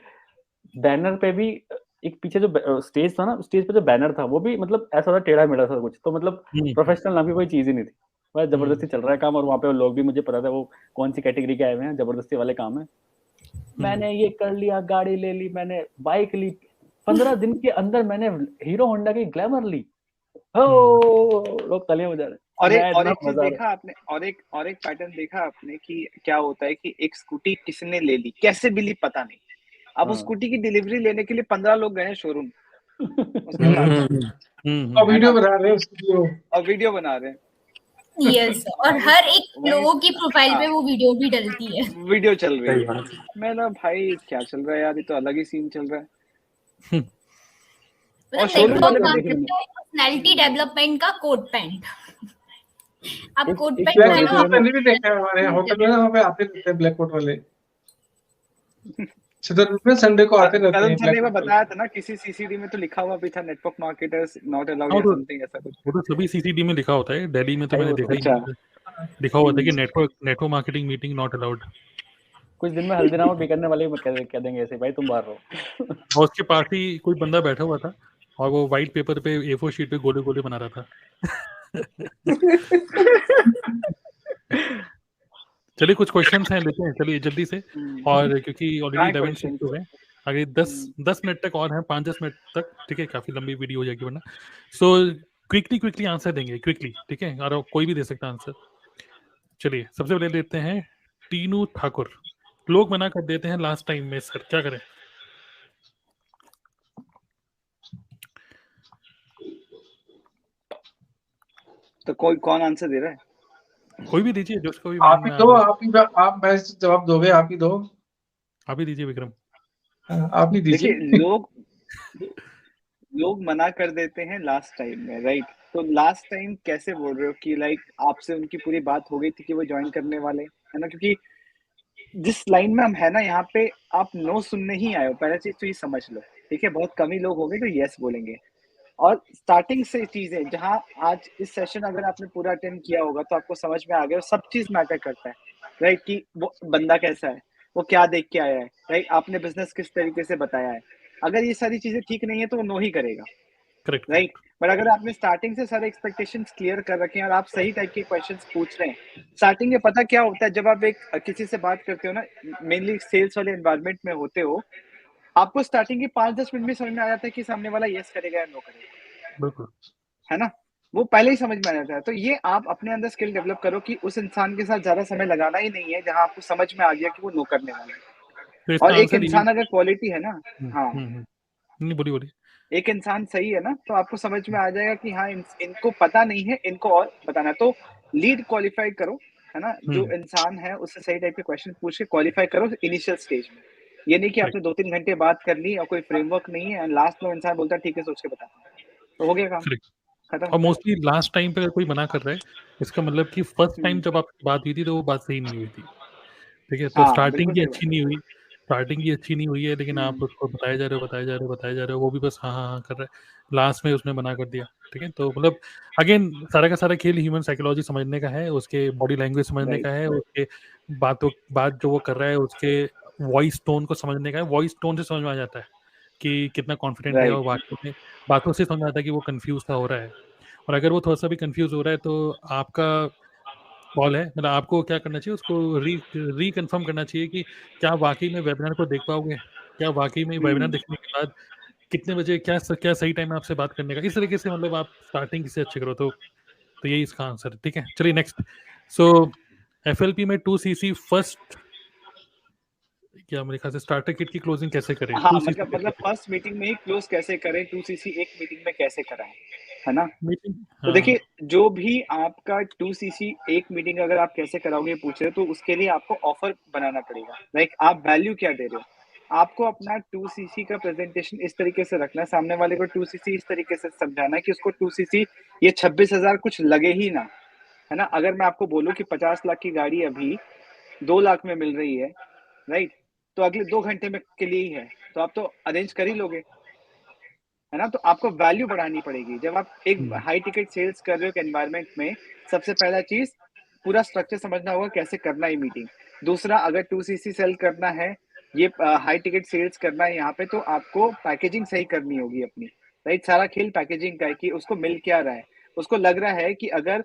बैनर पे भी एक पीछे जो स्टेज था ना, स्टेज पे जो बैनर था वो भी मतलब ऐसा था, टेढ़ा मेढ़ा सा कुछ, तो मतलब प्रोफेशनल नाम की कोई चीज ही नहीं थी, बस जबरदस्ती चल रहा है काम। और वहाँ पे लोग भी, मुझे पता था वो कौन सी कैटेगरी के आए हुए हैं, जबरदस्ती वाले काम है। मैंने ये कर लिया, गाड़ी ले ली, मैंने बाइक ली, 15 दिन के अंदर मैंने हीरो होंडा की ग्लैमर ली, लोग तालियां बजा रहे। और एक चीज देखा आपने, और एक पैटर्न देखा आपने कि क्या होता है कि एक स्कूटी किसने ले ली, कैसे भी ली पता नहीं, अब उस स्कूटी की डिलीवरी लेने के लिए 15 लोग गए शोरूम उसके साथ, और वीडियो बना रहे हैं यस और हर एक लोगों की प्रोफाइल पे वो वीडियो भी डलती है, वीडियो चल रही है। मैं ना भाई क्या चल रहा है यार, ये तो अलग ही सीन चल रहा है। और पर्सनालिटी डेवलपमेंट का कोट पैंट, आप कोट पैंट मैंने भी देखा है हमारे होटल में, वहाँ पे आते रहते हैं ब्लैक कोट वाले, संडे को आते रहते हैं। संडे में बताया था ना, किसी सीसीडी में तो लिखा हुआ भी था नेटवर्क मार्केटर्स नॉट अलाउड या समथिंग ऐसा कुछ। वो तो सभी सीसीडी में लिखा होता है, दिल्ली में तो मैंने देखा ही नहीं, लिखा हुआ था कि network marketing meeting not allowed. कुछ दिन में हल्दीराम भी करने वाले कह देंगे ऐसे, भाई तुम बाहर रहो। और उसके पास ही कोई बंदा बैठा हुआ था और वो व्हाइट पेपर पे A4 शीट पे गोले गोले बना रहा था। चलिए कुछ क्वेश्चंस हैं, लेते हैं चलिए जल्दी से, और क्योंकि ऑलरेडी 11 मिनट हो गए, आगे 10 मिनट तक और हैं, 5-10 मिनट तक, ठीक है, काफी लंबी वीडियो हो जाएगी वरना। सो क्विकली आंसर देंगे, क्विकली, ठीक है, और कोई भी दे सकता है आंसर। चलिए सबसे पहले लेते हैं टीनू ठाकुर। लोग मना कर देते हैं लास्ट टाइम में, सर क्या करें? तो कौन आंसर दे रहा है? कोई भी दीजिए, जो उसको भी आप ही दो, आप मैं जवाब दोगे, आप ही दो, आप ही दीजिए विक्रम, आप ही दीजिए। देखिए लोग मना कर देते हैं लास्ट टाइम में, राइट? तो लास्ट टाइम कैसे बोल रहे हो कि लाइक आपसे उनकी पूरी बात हो गई थी कि वो ज्वाइन करने वाले, है ना? क्योंकि जिस लाइन में हम है ना, यहाँ पे आप नो सुनने ही आए हो, पहला चीज तो ये समझ लो, ठीक है? बहुत कम ही लोग होंगे जो यस बोलेंगे, और स्टार्टिंग से चीजें, जहाँ आज इस सेशन अगर आपने पूरा अटेंड किया होगा तो आपको समझ में आ गया, सब चीज मैटर करता है, राइट? कि वो बंदा कैसा है, वो क्या देख के आया है, राइट? आपने बिजनेस किस तरीके से बताया है। अगर ये सारी चीजें ठीक नहीं है तो वो नो ही करेगा, राइट? बट अगर आपने स्टार्टिंग से सारे एक्सपेक्टेशंस क्लियर कर रखे हैं और आप सही टाइप के क्वेश्चंस पूछ रहे हैं, स्टार्टिंग में पता क्या होता है, जब आप एक किसी से बात करते हो ना, मेनली सेल्स वाले एनवायरनमेंट में होते हो, आपको स्टार्टिंग के 5-10 मिनट में समझ में आ जाता है कि सामने वाला यस करेगा या नो करेगा, बिल्कुल, है ना? वो पहले ही समझ में आ जाता है। तो ये आप अपने अंदर स्किल डेवलप करो कि उस इंसान के साथ ज्यादा समय लगाना ही नहीं है जहां आपको समझ में आ गया कि वो नो करने वाला है। और एक इंसान अगर क्वालिटी है ना, हाँ नहीं बोलिए, एक इंसान सही है ना, तो आपको समझ में आ जाएगा कि हाँ इनको पता नहीं है, इनको और बताना है। तो लीड क्वालिफाई करो, है ना? जो इंसान है उससे सही टाइप के क्वेश्चन पूछ के क्वालिफाई करो इनिशियल स्टेज में। ये नहीं कि आपने 2-3 घंटे बात कर ली और कोई फ्रेमवर्क नहीं है, लास्ट में इंसान बोलता है ठीक है सोच के बताता हूं, तो हो गया काम खत्म। और मोस्टली लास्ट टाइम पे अगर कोई मना कर रहा है, इसका मतलब कि फर्स्ट टाइम जब आपकी बात हुई थी तो वो बात सही नहीं हुई थी, ठीक है? तो स्टार्टिंग की अच्छी नहीं हुई, स्टार्टिंग ही अच्छी नहीं हुई है, लेकिन आप उसको बताए जा रहे हो, वो भी बस हाँ हाँ हाँ कर रहा है, लास्ट में उसने मना कर दिया। ठीक है, तो मतलब अगेन सारा का सारा खेल ह्यूमन साइकोलॉजी समझने का है, उसके बॉडी लैंग्वेज समझने का है, उसके बात जो वो कर रहा है उसके वॉइस टोन को समझने का है। वॉइस टोन से समझ में आ जाता है कि कितना कॉन्फिडेंट है, और बातों से समझ में आता है कि वो कंफ्यूज सा हो रहा है। और अगर वो थोड़ा सा भी कंफ्यूज हो रहा है तो आपका कॉल है, मतलब आपको क्या करना चाहिए, उसको रिकन्फर्म करना चाहिए कि क्या वाकई में वेबिनार को देख पाओगे, क्या वाकई में वेबिनार देखने के बाद कितने बजे क्या सही टाइम है आपसे बात करने का। इस तरीके से मतलब आप स्टार्टिंग से अच्छी करो तो यही इसका आंसर है। ठीक है, चलिए नेक्स्ट। सो FLP में 2cc फर्स्ट, क्या मेरे ख्याल से स्टार्टर किट की क्लोजिंग कैसे करें? हाँ 2cc मतलब फर्स्ट मीटिंग में ही क्लोज कैसे करें, 2cc एक मीटिंग में कैसे कराएं, है ना? मीटिंग, तो देखिए जो भी आपका 2cc एक मीटिंग अगर आप कैसे कराओगे पूछ रहे हो, तो उसके लिए आपको ऑफर बनाना पड़ेगा। लाइक आप वैल्यू क्या दे रहे हो, आपको अपना 2cc का प्रेजेंटेशन इस तरीके से रखना है, सामने वाले को 2cc इस तरीके से समझाना है कि उसको 2cc ये 26,000 कुछ लगे ही ना, है ना? अगर मैं आपको बोलूं कि 50 लाख की गाड़ी अभी 2 लाख में मिल रही है, राइट, तो अगले 2 घंटे में के लिए ही है, तो आप तो अरेंज कर ही लोगे, है ना? तो आपको वैल्यू बढ़ानी पड़ेगी। जब आप एक हाई टिकट सेल्स कर रहे हो एक एनवायरनमेंट में, सबसे पहला चीज पूरा स्ट्रक्चर समझना होगा कैसे करना है मीटिंग। दूसरा, अगर 2cc सेल करना है, ये हाई टिकट सेल्स करना है यहाँ पे, तो आपको पैकेजिंग सही करनी होगी अपनी, राइट? सारा खेल पैकेजिंग का है कि उसको मिल क्या रहा है। उसको लग रहा है कि अगर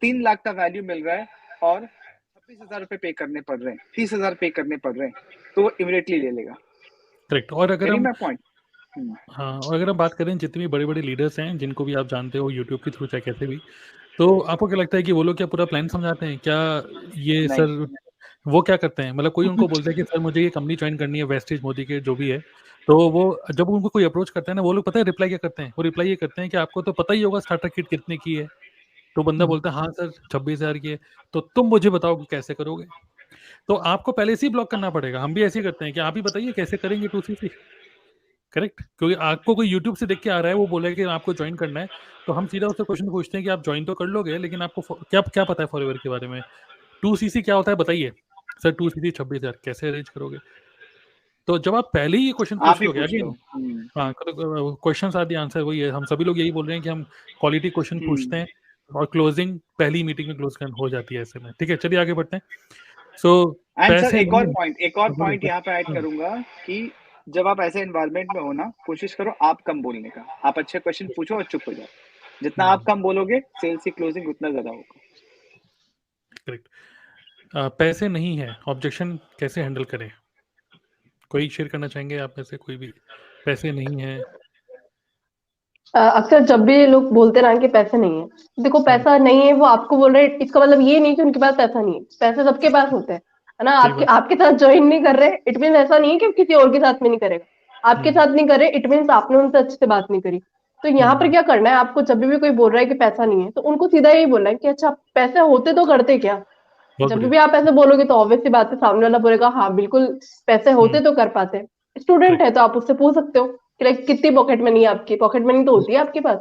3 लाख का वैल्यू मिल रहा है और 26,000 रुपए पे करने पड़ रहे हैं, 30,000 पे करने पड़ रहे हैं, तो वो इमीडिएटली ले लेगा। करेक्ट। और अगर हम पॉइंट, हाँ, और अगर हम बात करें जितने भी बड़े बड़े लीडर्स हैं जिनको भी आप जानते हो यूट्यूब के थ्रू चाहे कैसे भी, तो आपको क्या लगता है कि वो लोग क्या पूरा प्लान समझाते हैं क्या? ये नहीं। सर वो क्या करते हैं, मतलब कोई उनको बोलता है कि सर मुझे ये कंपनी ज्वाइन करनी है, वेस्टेज मोदी के जो भी है, तो वो जब उनको कोई अप्रोच करता है ना, वो लोग पता है रिप्लाई क्या करते हैं? वो रिप्लाई ये करते हैं कि आपको तो पता ही होगा स्टार्टर किट कितने की है। तो बंदा बोलता है हाँ सर 26,000 की है, तो तुम मुझे बताओ कि कैसे करोगे। तो आपको पहले से ही ब्लॉक करना पड़ेगा। हम भी ऐसे ही करते हैं कि आप ही बताइए कैसे करेंगे 2cc। करेक्ट, क्योंकि आपको कोई यूट्यूब से देख के आ रहा है, वो बोला है कि आपको ज्वाइन करना है, तो हम सीधा उससे क्वेश्चन पूछते हैं कि आप ज्वाइन तो कर लोगे, लेकिन आपको क्या क्या पता है फॉरएवर के बारे में? 2cc क्या होता है बताइए। सर 2cc 26,000 कैसे अरेंज करोगे? तो जब आप पहले ही ये क्वेश्चन आप पूछ ही लोगे, पूछ लो। अगेन हाँ, क्वेश्चन आर द आंसर, वही है। हम सभी लोग यही बोल रहे हैं कि हम क्वालिटी क्वेश्चन पूछते हैं और क्लोजिंग पहली मीटिंग में क्लोज हो जाती है ऐसे में। ठीक है, चलिए आगे बढ़ते हैं। सो एंड सर पैसे एक और पॉइंट यहाँ पे ऐड हाँ। करूंगा कि जब आप ऐसे एनवायरनमेंट में हो ना, कोशिश करो आप कम बोलने का। आप अच्छे क्वेश्चन पूछो और चुप हो जाओ। जितना आप कम बोलोगे, सेल्स की क्लोजिंग उतना ज्यादा होगा। करेक्ट। पैसे नहीं है, ऑब्जेक्शन कैसे हैंडल करें? कोई शेयर करना चाहेंगे आप में से कोई भी? पैसे नहीं है, अक्सर जब भी लोग बोलते ना कि पैसे नहीं है, देखो पैसा नहीं है वो आपको बोल रहे हैं, इसका मतलब ये नहीं कि उनके पास पैसा नहीं है, पैसे सबके पास होते हैं, है ना? सही आपके बात। आपके साथ ज्वाइन नहीं कर रहे, इट मीन ऐसा नहीं है कि किसी और के साथ में नहीं करेगा। आपके साथ नहीं कर रहे, इट मीन आपने उनसे अच्छे से बात नहीं करी। तो यहाँ पर क्या करना है आपको, जब भी कोई बोल रहा है कि पैसा नहीं है, तो उनको सीधा यही बोलना है कि अच्छा पैसे होते तो करते क्या। बहुत जब बढ़िया। भी आप ऐसे बोलोगे तो ऑब्वियस सी बात है, सामने वाला बोलेगा हाँ बिल्कुल पैसे होते तो कर पाते। स्टूडेंट है तो आप उससे पूछ सकते हो कि लाइक कितनी पॉकेट मनी है आपकी, पॉकेट मनी तो होती है आपके पास,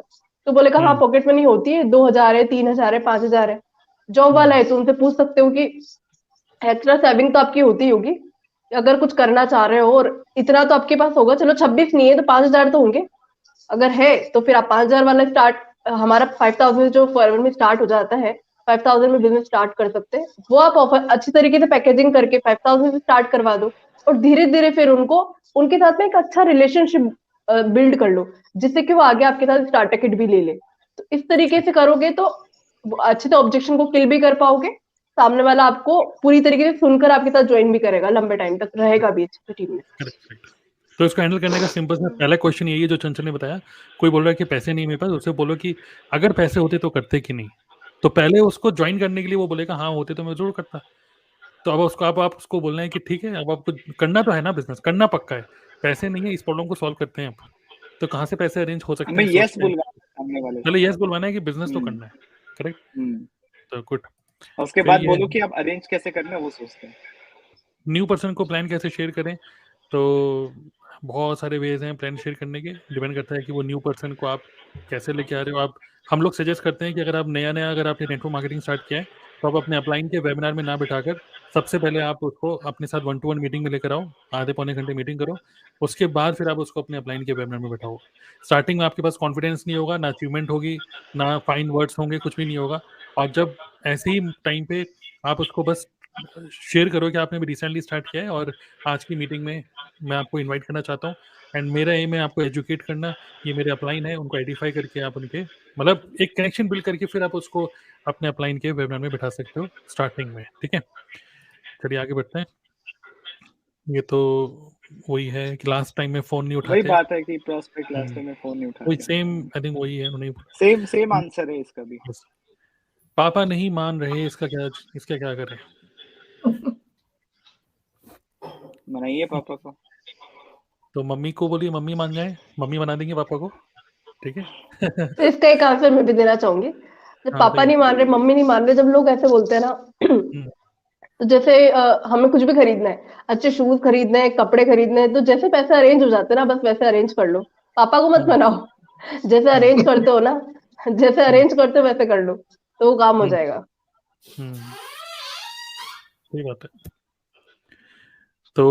तो बोलेगा हाँ पॉकेट मनी होती है, 2,000 है, 3,000 है, 5,000 है। जॉब वाला है तो उनसे पूछ सकते हो कि एक्स्ट्रा सेविंग तो आपकी होती होगी, अगर कुछ करना चाह रहे हो और इतना तो आपके पास होगा, चलो 26 नहीं है तो 5,000 तो होंगे, अगर है तो फिर आप 5,000 वाला स्टार्ट, हमारा 5,000 जो फॉरवर्ड में स्टार्ट हो जाता है, 5,000 में बिजनेस स्टार्ट कर सकते हैं। वो आप ऑफर अच्छी तरीके से पैकेजिंग करके 5,000 से स्टार्ट करवा दो, और धीरे धीरे फिर उनको उनके साथ में एक अच्छा रिलेशनशिप बिल्ड कर लो, जिससे कि वो आगे आपके साथ स्टार्टर किट भी ले ले। तो इस तरीके से करोगे तो अच्छे से ऑब्जेक्शन को किल भी कर पाओगे, सामने वाला आपको पूरी तरीके से सुनकर आपके साथ ज्वाइन भी करेगा, लंबे टाइम तक रहेगा भी अच्छी टीम में। करेक्ट। तो इसको हैंडल करने का सिंपल सा पहला क्वेश्चन यही है जो चंचल ने बताया। कोई बोल रहा है कि पैसे नहीं मेरे पास, उससे बोलो कि अगर पैसे होते तो करते कि नहीं। तो पहले उसको ज्वाइन करने के लिए वो बोलेगा हाँ होते तो मैं जरूर करता। तो अब उसको आप उसको बोलना है कि ठीक है, अब आपको करना तो है ना, बिजनेस करना पक्का है, पैसे नहीं है, इस प्रॉब्लम को सॉल्व करते हैं अब। तो कहाँ से पैसे अरेंज हो सकते हमें हैं यस सोचते हैं। बुलवाना है सामने वाले पहले यस बुलवाना है कि बिजनेस तो करना है। करेक्ट। तो गुड। उसके फिर बाद ये बोलो कि आप अरेंज कैसे करना है वो सोचते हैं। न्यू पर्सन को प्लान कैसे शेयर करें? तो बहुत सारे वेज हैं प्लान शेयर करने के, डिपेंड करता है कि वो न्यू पर्सन को आप कैसे लेके आ रहे हो। आप हम लोग सजेस्ट करते हैं कि अगर आप नया अगर आपने नेटवर्क मार्केटिंग स्टार्ट किया है तो आप अपने अपलाइन के वेबिनार में ना बिठाकर सबसे पहले आप उसको अपने साथ 1-to-1 मीटिंग में लेकर आओ, आधे पौने घंटे मीटिंग करो, उसके बाद फिर आप उसको अपने अपलाइन के वेबिनार में बैठाओ। स्टार्टिंग में आपके पास कॉन्फिडेंस नहीं होगा, ना अचीवमेंट होगी, ना फाइन वर्ड्स होंगे, कुछ भी नहीं होगा। और जब ऐसे ही टाइम पे आप उसको बस शेयर करो कि आपने भी रिसेंटली स्टार्ट किया है और आज की मीटिंग में मैं आपको इन्वाइट करना चाहता हूँ एंड मेरा एम है आपको एजुकेट करना, ये मेरे अपलाइन है, उनको आइडेंटिफाई करके आप उनके मतलब एक कनेक्शन बिल्ड करके फिर आप उसको अपने अपलाइन के वेबिनार में बैठा सकते हो स्टार्टिंग में। ठीक है, चलिए आगे बढ़ते हैं। ये तो वही है कि लास्ट टाइम में फोन नहीं उठाते, वही बात है कि प्रोस्पेक्ट लास्ट टाइम में फोन नहीं वही उठाते। सेम आई थिंक वही है, उन्हें सेम आंसर है इसका भी। पापा नहीं मान रहे, इसका क्या करें? मनाइए पापा को। तो मम्मी को बोलिए मम्मी मान जाए, मम्मी मना देंगे पापा को। ठीक है। तो इसका एक आंसर मैं भी देना चाहूंगी। जब हाँ, पापा बताइए। नहीं मान रहे, मम्मी नहीं मान रहे, जब लोग ऐसे बोलते हैं ना तो जैसे हमें कुछ भी खरीदना है, अच्छे शूज खरीदने हैं, कपड़े खरीदने हैं, तो जैसे पैसे अरेंज हो जाते हैं ना, बस वैसे अरेंज कर लो, पापा को मत मनाओ। जैसे अरेंज करते हो ना, जैसे अरेंज करते हो वैसे कर लो, तो वो काम हो जाएगा। सही बात है। तो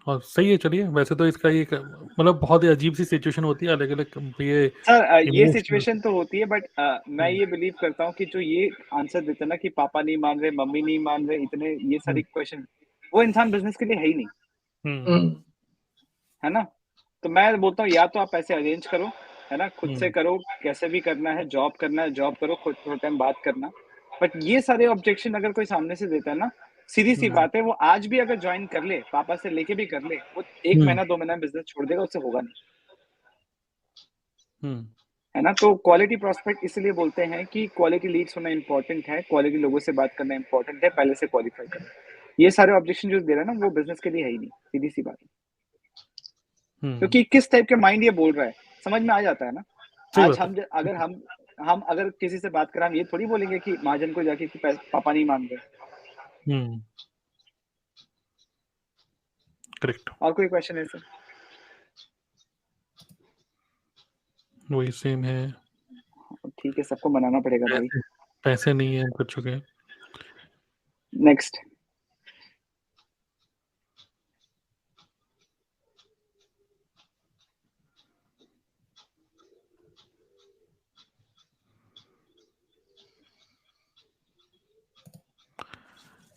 और सही है, चलिए। वैसे तो इसका एक मतलब बहुत ही अजीब सी सिचुएशन होती है, अलग अलग ये सर ये emotional- सिचुएशन तो होती है, बट मैं ये बिलीव करता हूँ कि जो ये आंसर देते हैं ना कि पापा नहीं मान रहे, मम्मी नहीं मान रहे, इतने ये सारी क्वेश्चन, वो इंसान बिजनेस के लिए है ही नहीं, है ना। तो मैं बोलता हूँ या तो आप पैसे अरेंज करो, है ना, खुद से करो, कैसे भी करना है, जॉब करना है जॉब करो, खुद थोड़ा टाइम बात करना। बट ये सारे ऑब्जेक्शन अगर कोई सामने से देता है ना, सीधी सी बात है, वो आज भी अगर ज्वाइन कर ले, पापा से लेके भी कर ले, वो 1 महीना 2 महीना बिजनेस छोड़ देगा, उससे होगा नहीं, है ना। तो क्वालिटी प्रोस्पेक्ट इसलिए बोलते हैं कि क्वालिटी लीड्स होना इंपॉर्टेंट है, क्वालिटी लोगों से बात करना इंपॉर्टेंट है, पहले से क्वालिफाई करना। ये सारे ऑब्जेक्शन जो दे रहा है ना, वो बिजनेस के लिए है ही नहीं, सीधी सी बात है। क्योंकि किस टाइप के माइंड ये बोल रहा है समझ में आ जाता है ना। आज हम अगर किसी से बात करें, हम ये थोड़ी बोलेंगे कि महाजन को जाके कि पापा नहीं मान रहे। करेक्ट। और कोई क्वेश्चन है सर? वही सेम है। ठीक है, सबको मनाना पड़ेगा भाई, पैसे नहीं है कर चुके। Next.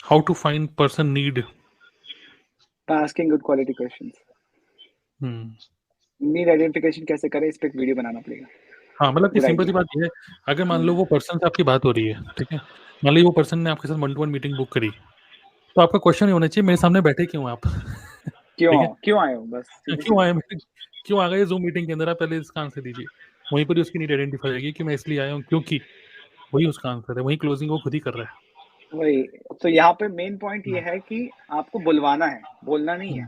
How to find person need? By asking good quality questions. Need identification कैसे करें, इस पे एक वीडियो बनाना पड़ेगा। हाँ, मतलब कि सिंपल सी बात ये है, अगर मान लो वो पर्सन से आपकी बात हो रही है, ठीक है, मान लो वो पर्सन ने आपके साथ 1-to-1 मीटिंग बुक करी, तो आपका क्वेश्चन ये होना चाहिए मेरे सामने बैठे क्यों आप? क्यों आए हो, बस क्यों आ गए जूम मीटिंग के अंदर, आप पहले इसका आंसर दीजिए। वहीं पर ही उसकी नीड आइडेंटिफाई होगी कि मैं इसलिए आया हूँ क्योंकि, वही उसका आंसर है, वही क्लोजिंग वो खुद ही कर रहा है। वही तो यहाँ पे मेन पॉइंट ये है कि आपको बुलवाना है, बोलना नहीं है।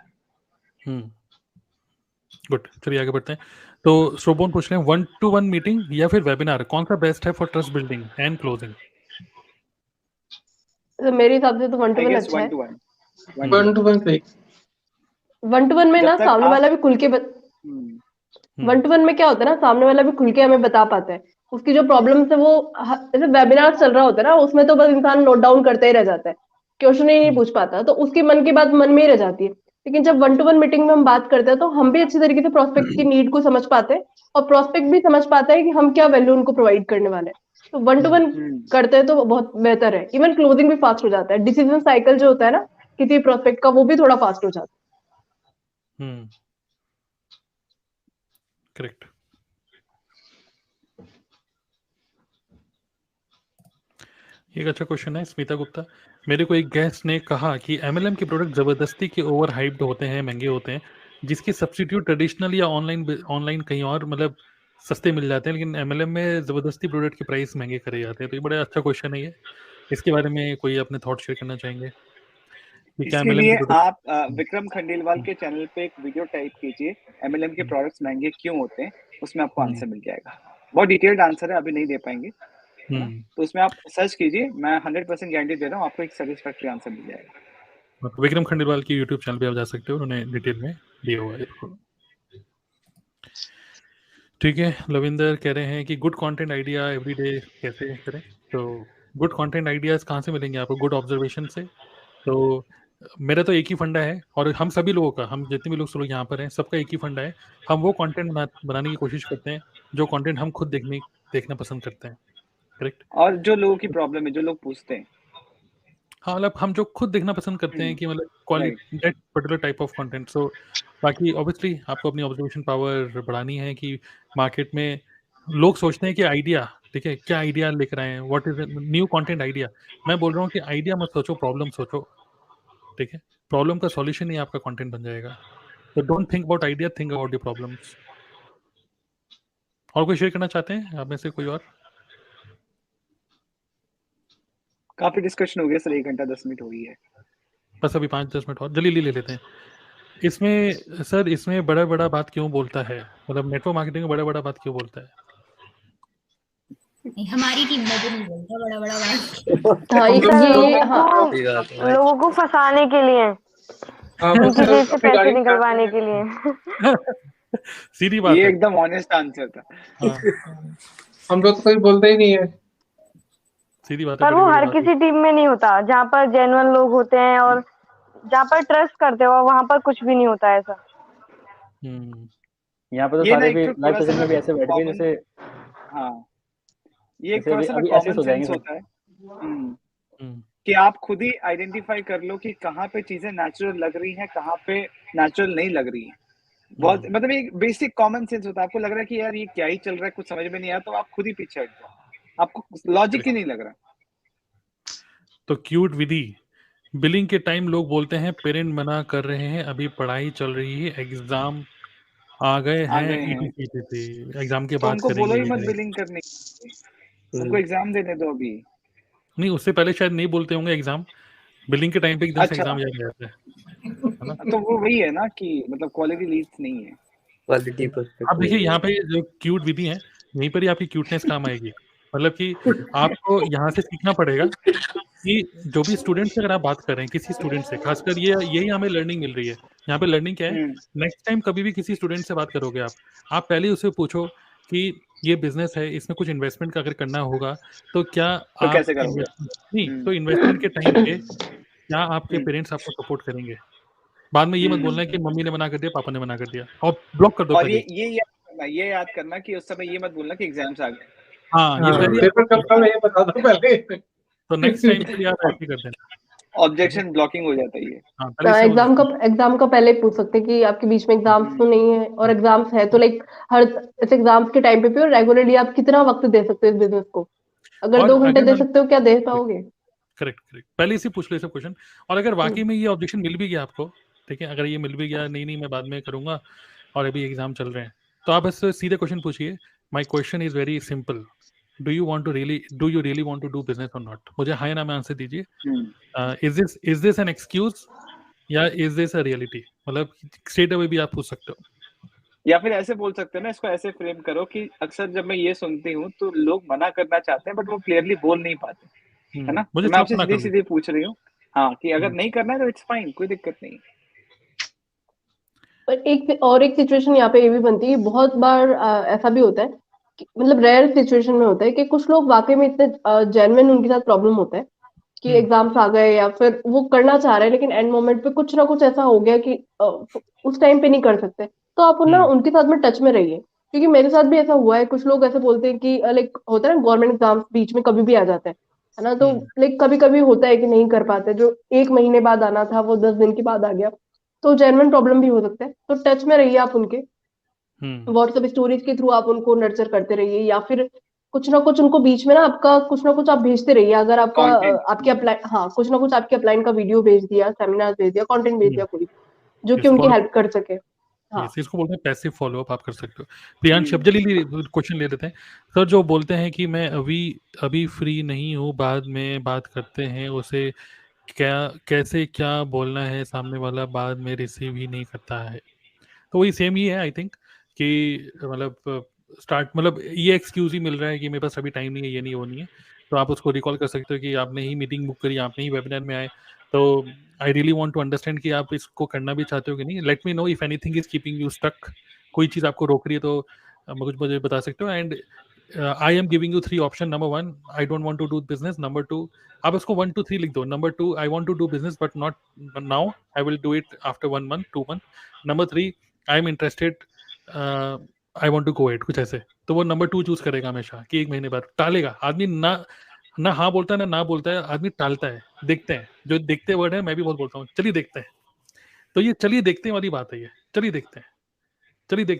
गुड, चलिए आगे बढ़ते हैं। तो श्रोबोन पूछ रहे हैं 1-to-1 मीटिंग या फिर वेबिनार, कौन सा बेस्ट है for trust building and closing? तो मेरे हिसाब से तो 1-to-1 अच्छा है। 1-to-1 में ना सामने वाला भी खुल के 1-to-1 में क्या होता है ना, सामने वाला भी खुल के हमें बता पाता है उसकी जो प्रॉब्लम्स है। वो जैसे वेबिनार चल रहा होता है ना, उसमें तो बस इंसान नोट डाउन करते ही रह जाता है, क्वेश्चन ही नहीं पूछ पाता, तो उसकी मन की बात मन में ही रह जाती है। लेकिन जब 1-to-1 मीटिंग में हम बात करते हैं तो हम भी अच्छी तरीके से प्रोस्पेक्ट की नीड को समझ पाते हैं और प्रोस्पेक्ट भी समझ पाता है कि हम क्या वैल्यू उनको प्रोवाइड करने वाले हैं। तो 1-to-1 करते हैं तो बहुत बेहतर है। इवन क्लोजिंग भी फास्ट हो जाता है, डिसीजन साइकिल जो होता है ना किसी प्रोस्पेक्ट का, वो भी थोड़ा फास्ट हो जाता है। करेक्ट। एक अच्छा क्वेश्चन है स्मिता गुप्ता, मेरे को एक गेस्ट ने कहा कि MLM के प्रोडक्ट जबरदस्ती के ओवर हाइप्ड होते हैं, महंगे होते हैं, जिसके सब्स्टिट्यूट ट्रेडिशनल या ऑनलाइन कहीं और मतलब सस्ते मिल जाते हैं, लेकिन MLM में जबरदस्ती प्रोडक्ट के प्राइस महंगे करे जाते हैं। तो ये बड़ा अच्छा क्वेश्चन है ये, इसके बारे में कोई अपने थॉट शेयर करना चाहेंगे? इसके लिए आप विक्रम खंडेलवाल के चैनल पे एक वीडियो टाइप कीजिए, MLM के प्रोडक्ट्स महंगे क्यों होते हैं, उसमें आपको आंसर मिल जाएगा। बहुत डिटेल्ड आंसर है, अभी नहीं दे पाएंगे, तो उसमें आप सर्च कीजिए, मैं 100% गारंटी दे रहा हूँ, आपको एक सेटिस्फैक्टरी आंसर मिल जाएगा। विक्रम खंडेलवाल की YouTube चैनल पे आप जा सकते हो, उन्होंने डिटेल में दिया हुआ है। ठीक है, लविंदर कह रहे हैं कि गुड कंटेंट आइडिया एवरीडे कैसे करें। तो गुड कंटेंट आइडियाज कहाँ से मिलेंगे आपको? गुड ऑब्जर्वेशन से। तो मेरा तो एक ही फंडा है, और हम सभी लोगों का, हम जितने भी लोग लोग यहाँ पर हैं, सबका एक ही फंडा है। हम वो कंटेंट बनाने की कोशिश करते हैं जो कंटेंट हम खुद देखना पसंद करते हैं। करेक्ट। और जो लोगों की प्रॉब्लम है, जो लोग पूछते हैं, हाँ, मतलब हम जो खुद देखना पसंद करते हैं कि मतलब quality that particular type of content. So बाकी ऑब्वियसली आपको अपनी ऑब्जर्वेशन पावर बढ़ानी है कि मार्केट में लोग सोचते हैं कि आइडिया, ठीक है, क्या आइडिया लेकर आए हैं, what is new content idea. मैं बोल रहा हूँ कि आइडिया मत सोचो, प्रॉब्लम सोचो। ठीक है, प्रॉब्लम का सॉल्यूशन ही आपका कंटेंट बन जाएगा। तो don't think about idea, think about the problems. और कोई शेयर करना चाहते हैं आप में से कोई और? काफी डिस्कशन हो गया सर, 1 घंटा 10 मिनट हो गई है। बस अभी 5-10 मिनट और जल्दी ले लेते हैं। इसमें सर, इसमें बड़ा बड़ा बात क्यों बोलता है, मतलब नेटवर्क मार्केटिंग में बड़ा बड़ा बात क्यों बोलता है? नहीं, हमारी टीम में तो नहीं बोलता बड़ा बड़ा बात। हाँ, लोगों को फंसाने के लिए, उनकी जेब से पैसे निकलवाने के लिए। सीधी बात ये है, एकदम ऑनेस्ट आंसर था। हम लोग तो कोई बोलते ही नहीं है। सीधी बात है। पर वो हर किसी टीम में नहीं होता, जहाँ पर जेन्युइन लोग होते हैं और जहाँ पर ट्रस्ट करते हो, वहाँ पर कुछ भी नहीं होता ऐसा। यहाँ पे तो ये ना सारे एक भी तो लाइव थोड़ा सेशन सा में भी ऐसे बैठ गए common- जैसे, हाँ, ये एक जैसे थोड़ा अभी सा अभी ऐसे कॉमन हो जाएंगे सेंस सब। होता है कि आप खुद ही आइडेंटिफाई कर लो कि कहाँ पे चीजें नेचुरल लग रही हैं, कहाँ पे नेचुरल नहीं लग रही हैं। बहुत मतलब एक बेसिक कॉमन सेंस होता है। आपको लग रहा है कि यार ये क्या ही चल रहा है, कुछ समझ में नहीं आया, तो आप खुद ही पीछे हट जाओ, आपको लॉजिक ही नहीं लग रहा। तो क्यूट विधि, बिलिंग के टाइम लोग बोलते हैं पेरेंट मना कर रहे हैं, अभी पढ़ाई चल रही है, एग्जाम आ गए हैं, एग्जाम के तो बाद उनको बोलो करेंगे ही ये मत करेंगे। बिलिंग करने, उनको एग्जाम देने दो अभी। नहीं, उससे पहले शायद नहीं बोलते होंगे एग्जाम, बिलिंग के टाइम पे एकदम से अच्छा, एग्जाम याद रहता है ना? तो वो वही है ना कि मतलब क्वालिटी लीड्स नहीं है। क्वालिटी अब देखिए यहाँ पे जो क्यूट विधि है, यहीं पर ही आपकी क्यूटनेस काम आएगी। मतलब कि आपको यहाँ से सीखना पड़ेगा कि जो भी स्टूडेंट से अगर आप बात कर रहे हैं, किसी स्टूडेंट से, खासकर ये यही हमें लर्निंग मिल रही है। यहाँ पे लर्निंग क्या है, नेक्स्ट टाइम कभी भी किसी स्टूडेंट से बात करोगे आप पहले उससे पूछो कि ये बिजनेस है, इसमें कुछ इन्वेस्टमेंट अगर करना होगा तो क्या तो आप कैसे करोगे? नहीं, तो इन्वेस्टमेंट के टाइम पे क्या आपके पेरेंट्स आपको सपोर्ट करेंगे? बाद में ये मत बोलना है कि मम्मी ने मना कर दिया, पापा ने मना कर दिया, और ब्लॉक कर दो और पहले। ये याद करना कि उस समय ये मत बोलना कि एग्जाम्स आ गए। हाँ, ये पहले पेपर कब था ये बता दो पहले। तो नेक्स्ट टाइम के लिए आप ऐसे कर देना। ऑब्जेक्शन ब्लॉकिंग हो जाता है ये। एग्जाम का पहले पूछ सकते हैं कि आपके बीच में एग्जाम्स तो नहीं है, और एग्जाम्स है तो लाइक हर एग्जाम्स के टाइम पे और रेगुलरली आप कितना वक्त दे सकते हो इस बिजनेस को? अगर 2 घंटे दे सकते हो, क्या दे पाओगे? करेक्ट, पहले से पूछ लो सब क्वेश्चन। और अगर वाकई में ये ऑब्जेक्शन मिल भी गया आपको, ठीक है, अगर ये मिल भी गया, नहीं मैं बाद में करूंगा और अभी एग्जाम चल रहे हैं, तो आप बस सीधे क्वेश्चन पूछिए, my question is very simple, do you really want to do business और नॉट? मुझे हाँ या ना में आंसर दीजिए। इज दिस एन एक्सक्यूज या इज दिस अ रियलिटी? मतलब स्ट्रेट अवे भी आप पूछ सकते हो, या फिर ऐसे बोल सकते हैं ना, इसको ऐसे फ्रेम करो कि अक्सर जब मैं ये सुनती हूँ तो लोग मना करना चाहते हैं बट वो क्लियरली बोल नहीं पाते, है ना? मुझे तो मैं आपसे मना सीधे कर लो। सीधे पूछ रही हूँ, हाँ, कि अगर नहीं करना है तो इट्स फाइन, कोई दिक्कत नहीं। पर एक सिचुएशन यहाँ पे ये भी बनती है, बहुत बार ऐसा भी होता है कि मतलब रेयर सिचुएशन में होता है कि कुछ लोग वाकई में इतने जेन्युइन उनके साथ प्रॉब्लम होता है कि एग्जाम्स आ गए या फिर वो करना चाह रहे हैं, लेकिन एंड मोमेंट पे कुछ ना कुछ ऐसा हो गया कि उस टाइम पे नहीं कर सकते। तो आप ना उनके साथ में टच में रहिए, क्योंकि मेरे साथ भी ऐसा हुआ है। कुछ लोग ऐसे बोलते हैं कि लाइक होता है ना, गवर्नमेंट एग्जाम्स बीच में कभी भी आ जाते हैं, है ना? तो लाइक कभी कभी होता है कि नहीं कर पाते, जो 1 महीने बाद आना था वो 10 दिन के बाद आ गया, तो जेन्युइन प्रॉब्लम भी हो सकता है। तो टच में रहिए आप उनके, व्हाट्सएप स्टोरीज के थ्रू आप उनको नर्चर करते रहिए, या फिर कुछ ना कुछ उनको बीच में ना आपका कुछ ना कुछ आप भेजते रहिए। अगर आपका आपके अप्लाई, हाँ, कुछ ना कुछ आपके अपलाइन का वीडियो भेज दिया, सेमिनार भेज दिया, कंटेंट भेज दिया कोई, जो कि उनकी हेल्प कर सके। हाँ, इसको बोलते हैं पैसिव फॉलोअप, आप कर सकते हो। प्रियांश, अब जल्दी क्वेश्चन ले लेते हैं सर। जो बोलते हैं कि मैं अभी फ्री नहीं हूँ, बाद में बात करते हैं, उसे कैसे क्या बोलना है, सामने वाला बाद में रिसीव ही नहीं करता है। तो वही सेम ही है आई थिंक, कि मतलब मतलब ये एक्सक्यूज ही मिल रहा है कि मेरे पास अभी टाइम नहीं है, ये नहीं, वो नहीं है। तो आप उसको रिकॉल कर सकते हो कि आपने ही मीटिंग बुक करी, आपने ही वेबिनार में आए, तो I really want to understand कि आप इसको करना भी चाहते हो कि नहीं। Let me know if anything is keeping you stuck. कोई चीज़ आपको रोक रही है तो कुछ मुझे बता सकते हो? And I am giving you 3 option. Number 1, I don't want to do business. Number 2, आप उसको 1 2 3 लिख दो. Number 2, I want to do business but not now, I will do it after 1 month 2 month. Number 3, I am interested, I want to go it, कुछ ऐसे. तो वो number 2 choose करेगा हमेशा कि 1 महीने बाद. टालेगा आदमी, ना हाँ बोलता है ना बोलता है, आदमी टालता है. देखते हैं, जो देखते वर्ड है मैं भी बहुत बोलता हूँ, चलिए देखते हैं. तो ये चलिए देखते हैं वाली बात है. ये चलिए देखते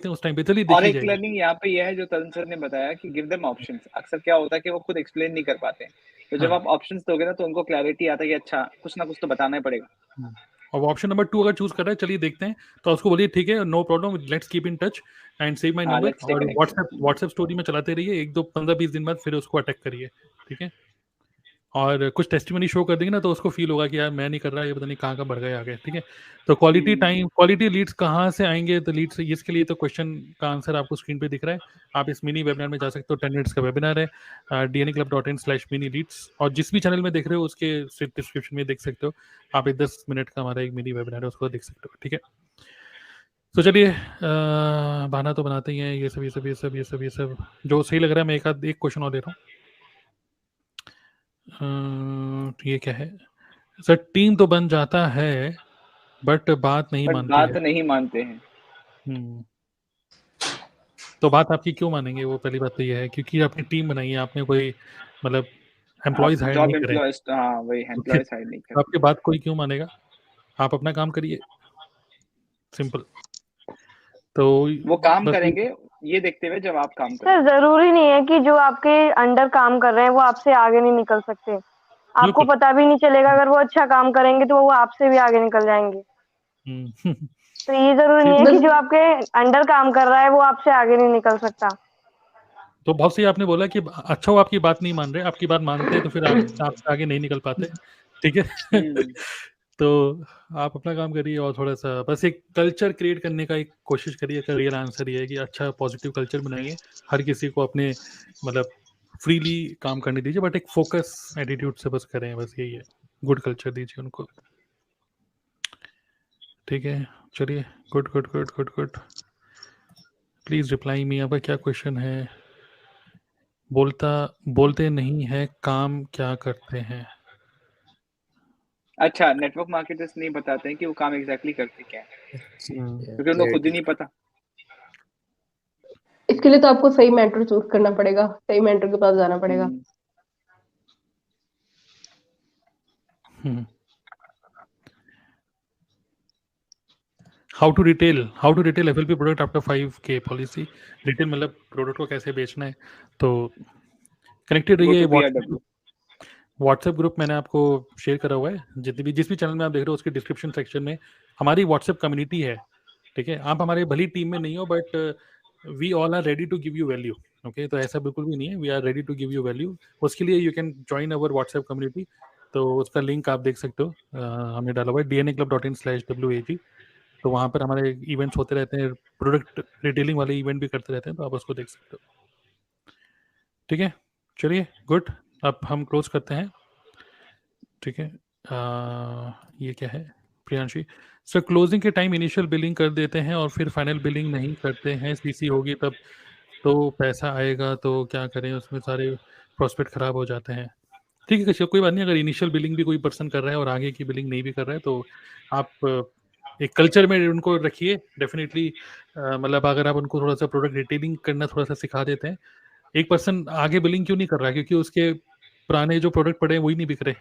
हैं उस टाइम पे, चलिए और देखी एक जाएगी. लर्निंग यहाँ पे यह है जो तरुण सर ने बताया कि गिव देम ऑप्शंस. अक्सर क्या होता है कि वो खुद एक्सप्लेन नहीं कर पाते हैं, तो जब हाँ. आप ऑप्शंस दोगे ना तो उनको क्लैरिटी आता है कि अच्छा कुछ ना कुछ तो बताना ही पड़ेगा. और ऑप्शन नंबर 2 अगर चूज कर रहा है, चलिए देखते हैं, तो उसको बोलिए ठीक है, no problem, let's keep in touch and save my number. Let's stay और कनेक्टेड. व्हाट्सएप स्टोरी में चलाते रहिए, 1 2 15 20 दिन बाद फिर उसको अटैक करिए. ठीक है. और कुछ टेस्टिमनी शो कर देंगे ना, तो उसको फील होगा कि यार मैं नहीं कर रहा, ये पता नहीं कहाँ बढ़ गए आगे. ठीक है. तो क्वालिटी टाइम, क्वालिटी लीड्स कहाँ से आएंगे? तो लीड्स, इसके लिए तो क्वेश्चन का आंसर आपको स्क्रीन पे दिख रहा है. आप इस मिनी वेबिनार में जा सकते हो. 10 मिनट्स का वेबिनार है, dnaclub.in/mini leads. और जिस भी चैनल में देख रहे हो उसके डिस्क्रिप्शन में देख सकते हो. आप 10 मिनट का हमारा एक मिनी वेबिनार है, उसको देख सकते हो. ठीक है. तो चलिए, बहाना तो बनाते ही हैं, ये सब जो सही लग रहा है. मैं एक क्वेश्चन और दे रहा हूँ. ये क्या है सर? टीम तो बन जाता है बट बात नहीं मानती बात है. नहीं मानते हैं. तो बात आपकी क्यों मानेंगे? वो पहली बात तो ये है क्योंकि आपने टीम बनाई है, आपने कोई मतलब एम्प्लॉयज हायर नहीं करे. हाँ वही एम्प्लॉयज हायर नहीं करे. आपकी बात कोई क्यों मानेगा? आप अपना काम करिए, सिंपल. तो वो काम करेंगे ये देखते हुए जब आप काम करें. सर जरूरी नहीं है कि जो आपके अंडर काम कर रहे हैं वो आपसे आगे नहीं निकल सकते. आपको पता भी नहीं चलेगा, अगर वो अच्छा काम करेंगे तो वो आपसे भी आगे निकल जाएंगे. तो ये जरूरी नहीं है कि जो आपके अंडर काम कर रहा है वो आपसे आगे नहीं निकल सकता. तो बहुत सही आपने बोला कि अच्छा वो आपकी बात नहीं मान रहे, आपकी बात मानते हैं तो फिर आपसे आगे नहीं निकल पाते. ठीक है. तो आप अपना काम करिए और थोड़ा सा बस एक कल्चर क्रिएट करने का एक कोशिश करिए. का रियल आंसर ये है कि अच्छा पॉजिटिव कल्चर बनाइए, हर किसी को अपने मतलब फ्रीली काम करने दीजिए, बट एक फोकस एटीट्यूड से बस करें, बस यही है. गुड कल्चर दीजिए उनको. ठीक है. चलिए, good good good good good. Please reply me. आपका क्या क्वेश्चन है? बोलते नहीं है, काम क्या करते हैं? अच्छा, नेटवर्क मार्केटर्स नहीं बताते हैं कि वो काम एग्जैक्टली करते क्या है, क्योंकि उनको खुद ही नहीं पता. इसके लिए तो आपको सही मेंटर चूज करना पड़ेगा, सही मेंटर के पास जाना पड़ेगा. How to retail FLP product after 5K policy. Retail मतलब प्रोडक्ट को कैसे बेचना है. तो कनेक्टेड रहिए. व्हाट्सएप ग्रुप मैंने आपको शेयर करा हुआ है. जिस भी चैनल में आप देख रहे हो उसके डिस्क्रिप्शन सेक्शन में हमारी व्हाट्सएप कम्युनिटी है. ठीक है. आप हमारे भली टीम में नहीं हो, but we all are ready to give you value. Okay. तो ऐसा बिल्कुल भी नहीं है. We are ready to give you value. उसके लिए you can join our WhatsApp community. तो उसका लिंक आप देख सकते हो, हमने डाला हुआ है dnaclub.in/WAG. तो वहाँ पर हमारे इवेंट्स होते रहते हैं, प्रोडक्ट रिटेलिंग वाले इवेंट भी करते रहते हैं, तो आप उसको देख सकते हो. ठीक है. चलिए, गुड. अब हम क्लोज करते हैं. ठीक है. ये क्या है? प्रियांशी सर, क्लोजिंग के टाइम इनिशियल बिलिंग कर देते हैं और फिर फाइनल बिलिंग नहीं करते हैं. सीसी होगी तब तो पैसा आएगा, तो क्या करें? उसमें सारे प्रोस्पेक्ट खराब हो जाते हैं. ठीक है, कोई बात नहीं. अगर इनिशियल बिलिंग भी कोई पर्सन कर रहा है और आगे की बिलिंग नहीं भी कर रहा है, तो आप एक कल्चर में उनको रखिए. डेफिनेटली मतलब अगर आप उनको थोड़ा सा प्रोडक्ट रिटेलिंग करना थोड़ा सा सिखा देते हैं. एक पर्सन आगे बिलिंग क्यों नहीं कर रहा है? क्योंकि उसके पुराने जो प्रोडक्ट पड़े हैं वही नहीं बिक रहे.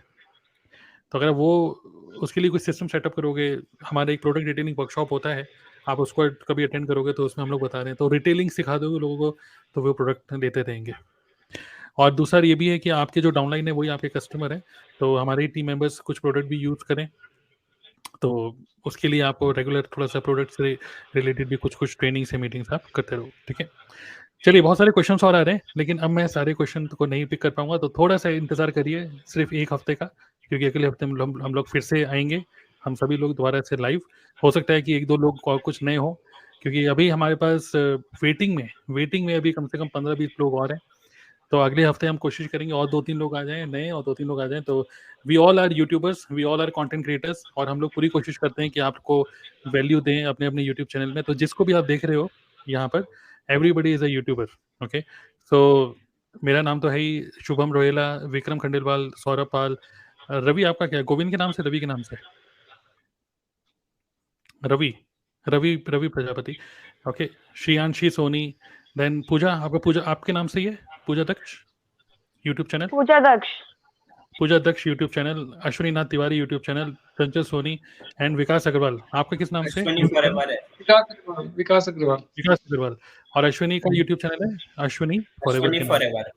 तो अगर वो उसके लिए कुछ सिस्टम सेटअप करोगे, हमारा एक प्रोडक्ट रिटेलिंग वर्कशॉप होता है, आप उसको कभी अटेंड करोगे तो उसमें हम लोग बता रहे हैं. तो रिटेलिंग सिखा दोगे लोगों को तो वो प्रोडक्ट लेते रहेंगे. और दूसरा ये भी है कि आपके जो डाउनलाइन है वही आपके कस्टमर है, तो हमारे टीम मेंबर्स कुछ प्रोडक्ट भी यूज़ करें. तो उसके लिए आपको रेगुलर थोड़ा सा प्रोडक्ट से रिलेटेड भी कुछ ट्रेनिंग से मीटिंग्स आप करते रहो. ठीक है. चलिए, बहुत सारे क्वेश्चन और आ रहे हैं, लेकिन अब मैं सारे क्वेश्चन को नहीं पिक कर पाऊंगा, तो थोड़ा सा इंतजार करिए, सिर्फ 1 हफ्ते का, क्योंकि अगले हफ्ते में हम लोग फिर से आएंगे. हम सभी लोग दोबारा से लाइव. हो सकता है कि 1-2 लोग और कुछ नए हो, क्योंकि अभी हमारे पास वेटिंग में अभी कम से कम 15-20 लोग और हैं. तो अगले हफ्ते हम कोशिश करेंगे और 2-3 लोग आ जाएं नए, और 2-3 लोग आ जाएं. तो we all are YouTubers, we all are content creators, और हम लोग पूरी कोशिश करते हैं कि आपको वैल्यू दें अपने अपने यूट्यूब चैनल में. तो जिसको भी आप देख रहे हो यहाँ पर, everybody is a YouTuber. Okay, so मेरा नाम तो है ही शुभम रोहेला, विक्रम खंडेलवाल, सौरभ पाल, रवि आपका क्या है? गोविंद के नाम से, रवि के नाम से? रवि रवि रवि प्रजापति. ओके, श्रेयांशी सोनी, देन पूजा. आपका पूजा आपके नाम से ही है? पूजा दक्ष YouTube channel. Puja Daksha YouTube channel. Ashwini Nath Tiwari YouTube channel. Chanchal Soni and विकास अग्रवाल. आपका किस नाम से? अश्विनी फॉरएवर है. विकास अग्रवाल. और अश्विनी का यूट्यूब चैनल है अश्विनी फॉरएवर.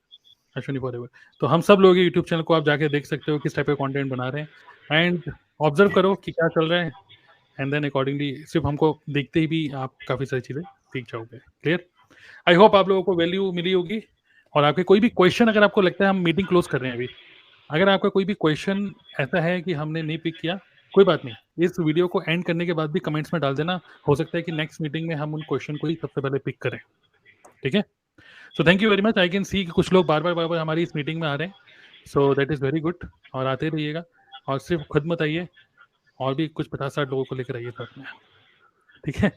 अश्विनी फॉरएवर. तो हम सब लोग यूट्यूब चैनल को आप जाके देख सकते हो किस टाइप का कंटेंट बना रहे हैं, एंड ऑब्जर्व करो कि क्या चल रहा है, एंड देन अकॉर्डिंगली सिर्फ हमको देखते ही भी आप काफ़ी सारी चीज़ें सीख जाओगे. क्लियर? आई होप आप लोगों को वैल्यू मिली होगी. और आपके कोई भी क्वेश्चन अगर आपको लगता है, हम मीटिंग क्लोज कर रहे हैं अभी, अगर आपका कोई भी क्वेश्चन ऐसा है कि हमने नहीं पिक किया, कोई बात नहीं, इस वीडियो को एंड करने के बाद भी कमेंट्स में डाल देना. हो सकता है कि नेक्स्ट मीटिंग में हम उन क्वेश्चन को ही सबसे पहले पिक करें. ठीक है? So thank you very much. I can see कि कुछ लोग बार बार हमारी इस मीटिंग में आ रहे हैं, so that is very good. और आते रहिएगा, और सिर्फ खुद मत आइए, और भी कुछ 50-60 लोगों को लेकर आइए साथ में. ठीक है?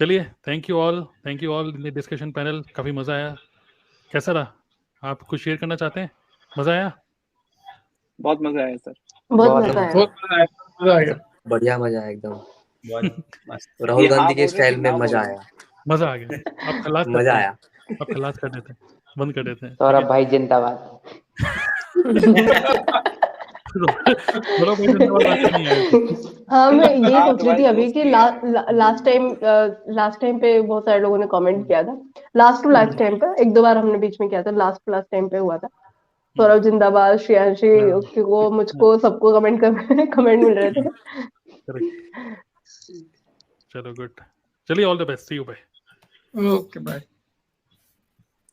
चलिए, thank you all in the discussion panel. काफ़ी मज़ा आया. कैसा रहा? आप कुछ शेयर करना चाहते हैं? मज़ा आया? बहुत मजा आया सर. बहुत मजा आया. बढ़िया मजा आया एकदम. बहुत मस्त. राहुल गांधी के स्टाइल में मजा आया. मज़ा आ गया. अब खलास मजा आया. अब खलास कर देते हैं, बंद कर देते हैं. सौरभ भाई जिंदाबाद. हाँ, मैं ये सोच रही थी अभी कि लास्ट टाइम पे बहुत सारे लोगों ने कमेंट किया था. लास्ट टू लास्ट टाइम पे 1-2 बार हमने बीच में किया था. लास्ट टाइम पे हुआ था. सौरभ जिंदाबाद, श्रेयांशी को, मुझको, सबको कमेंट मिल रहे थे. चलो गुड. चलिए, all the best. See you. Bye. Okay bye.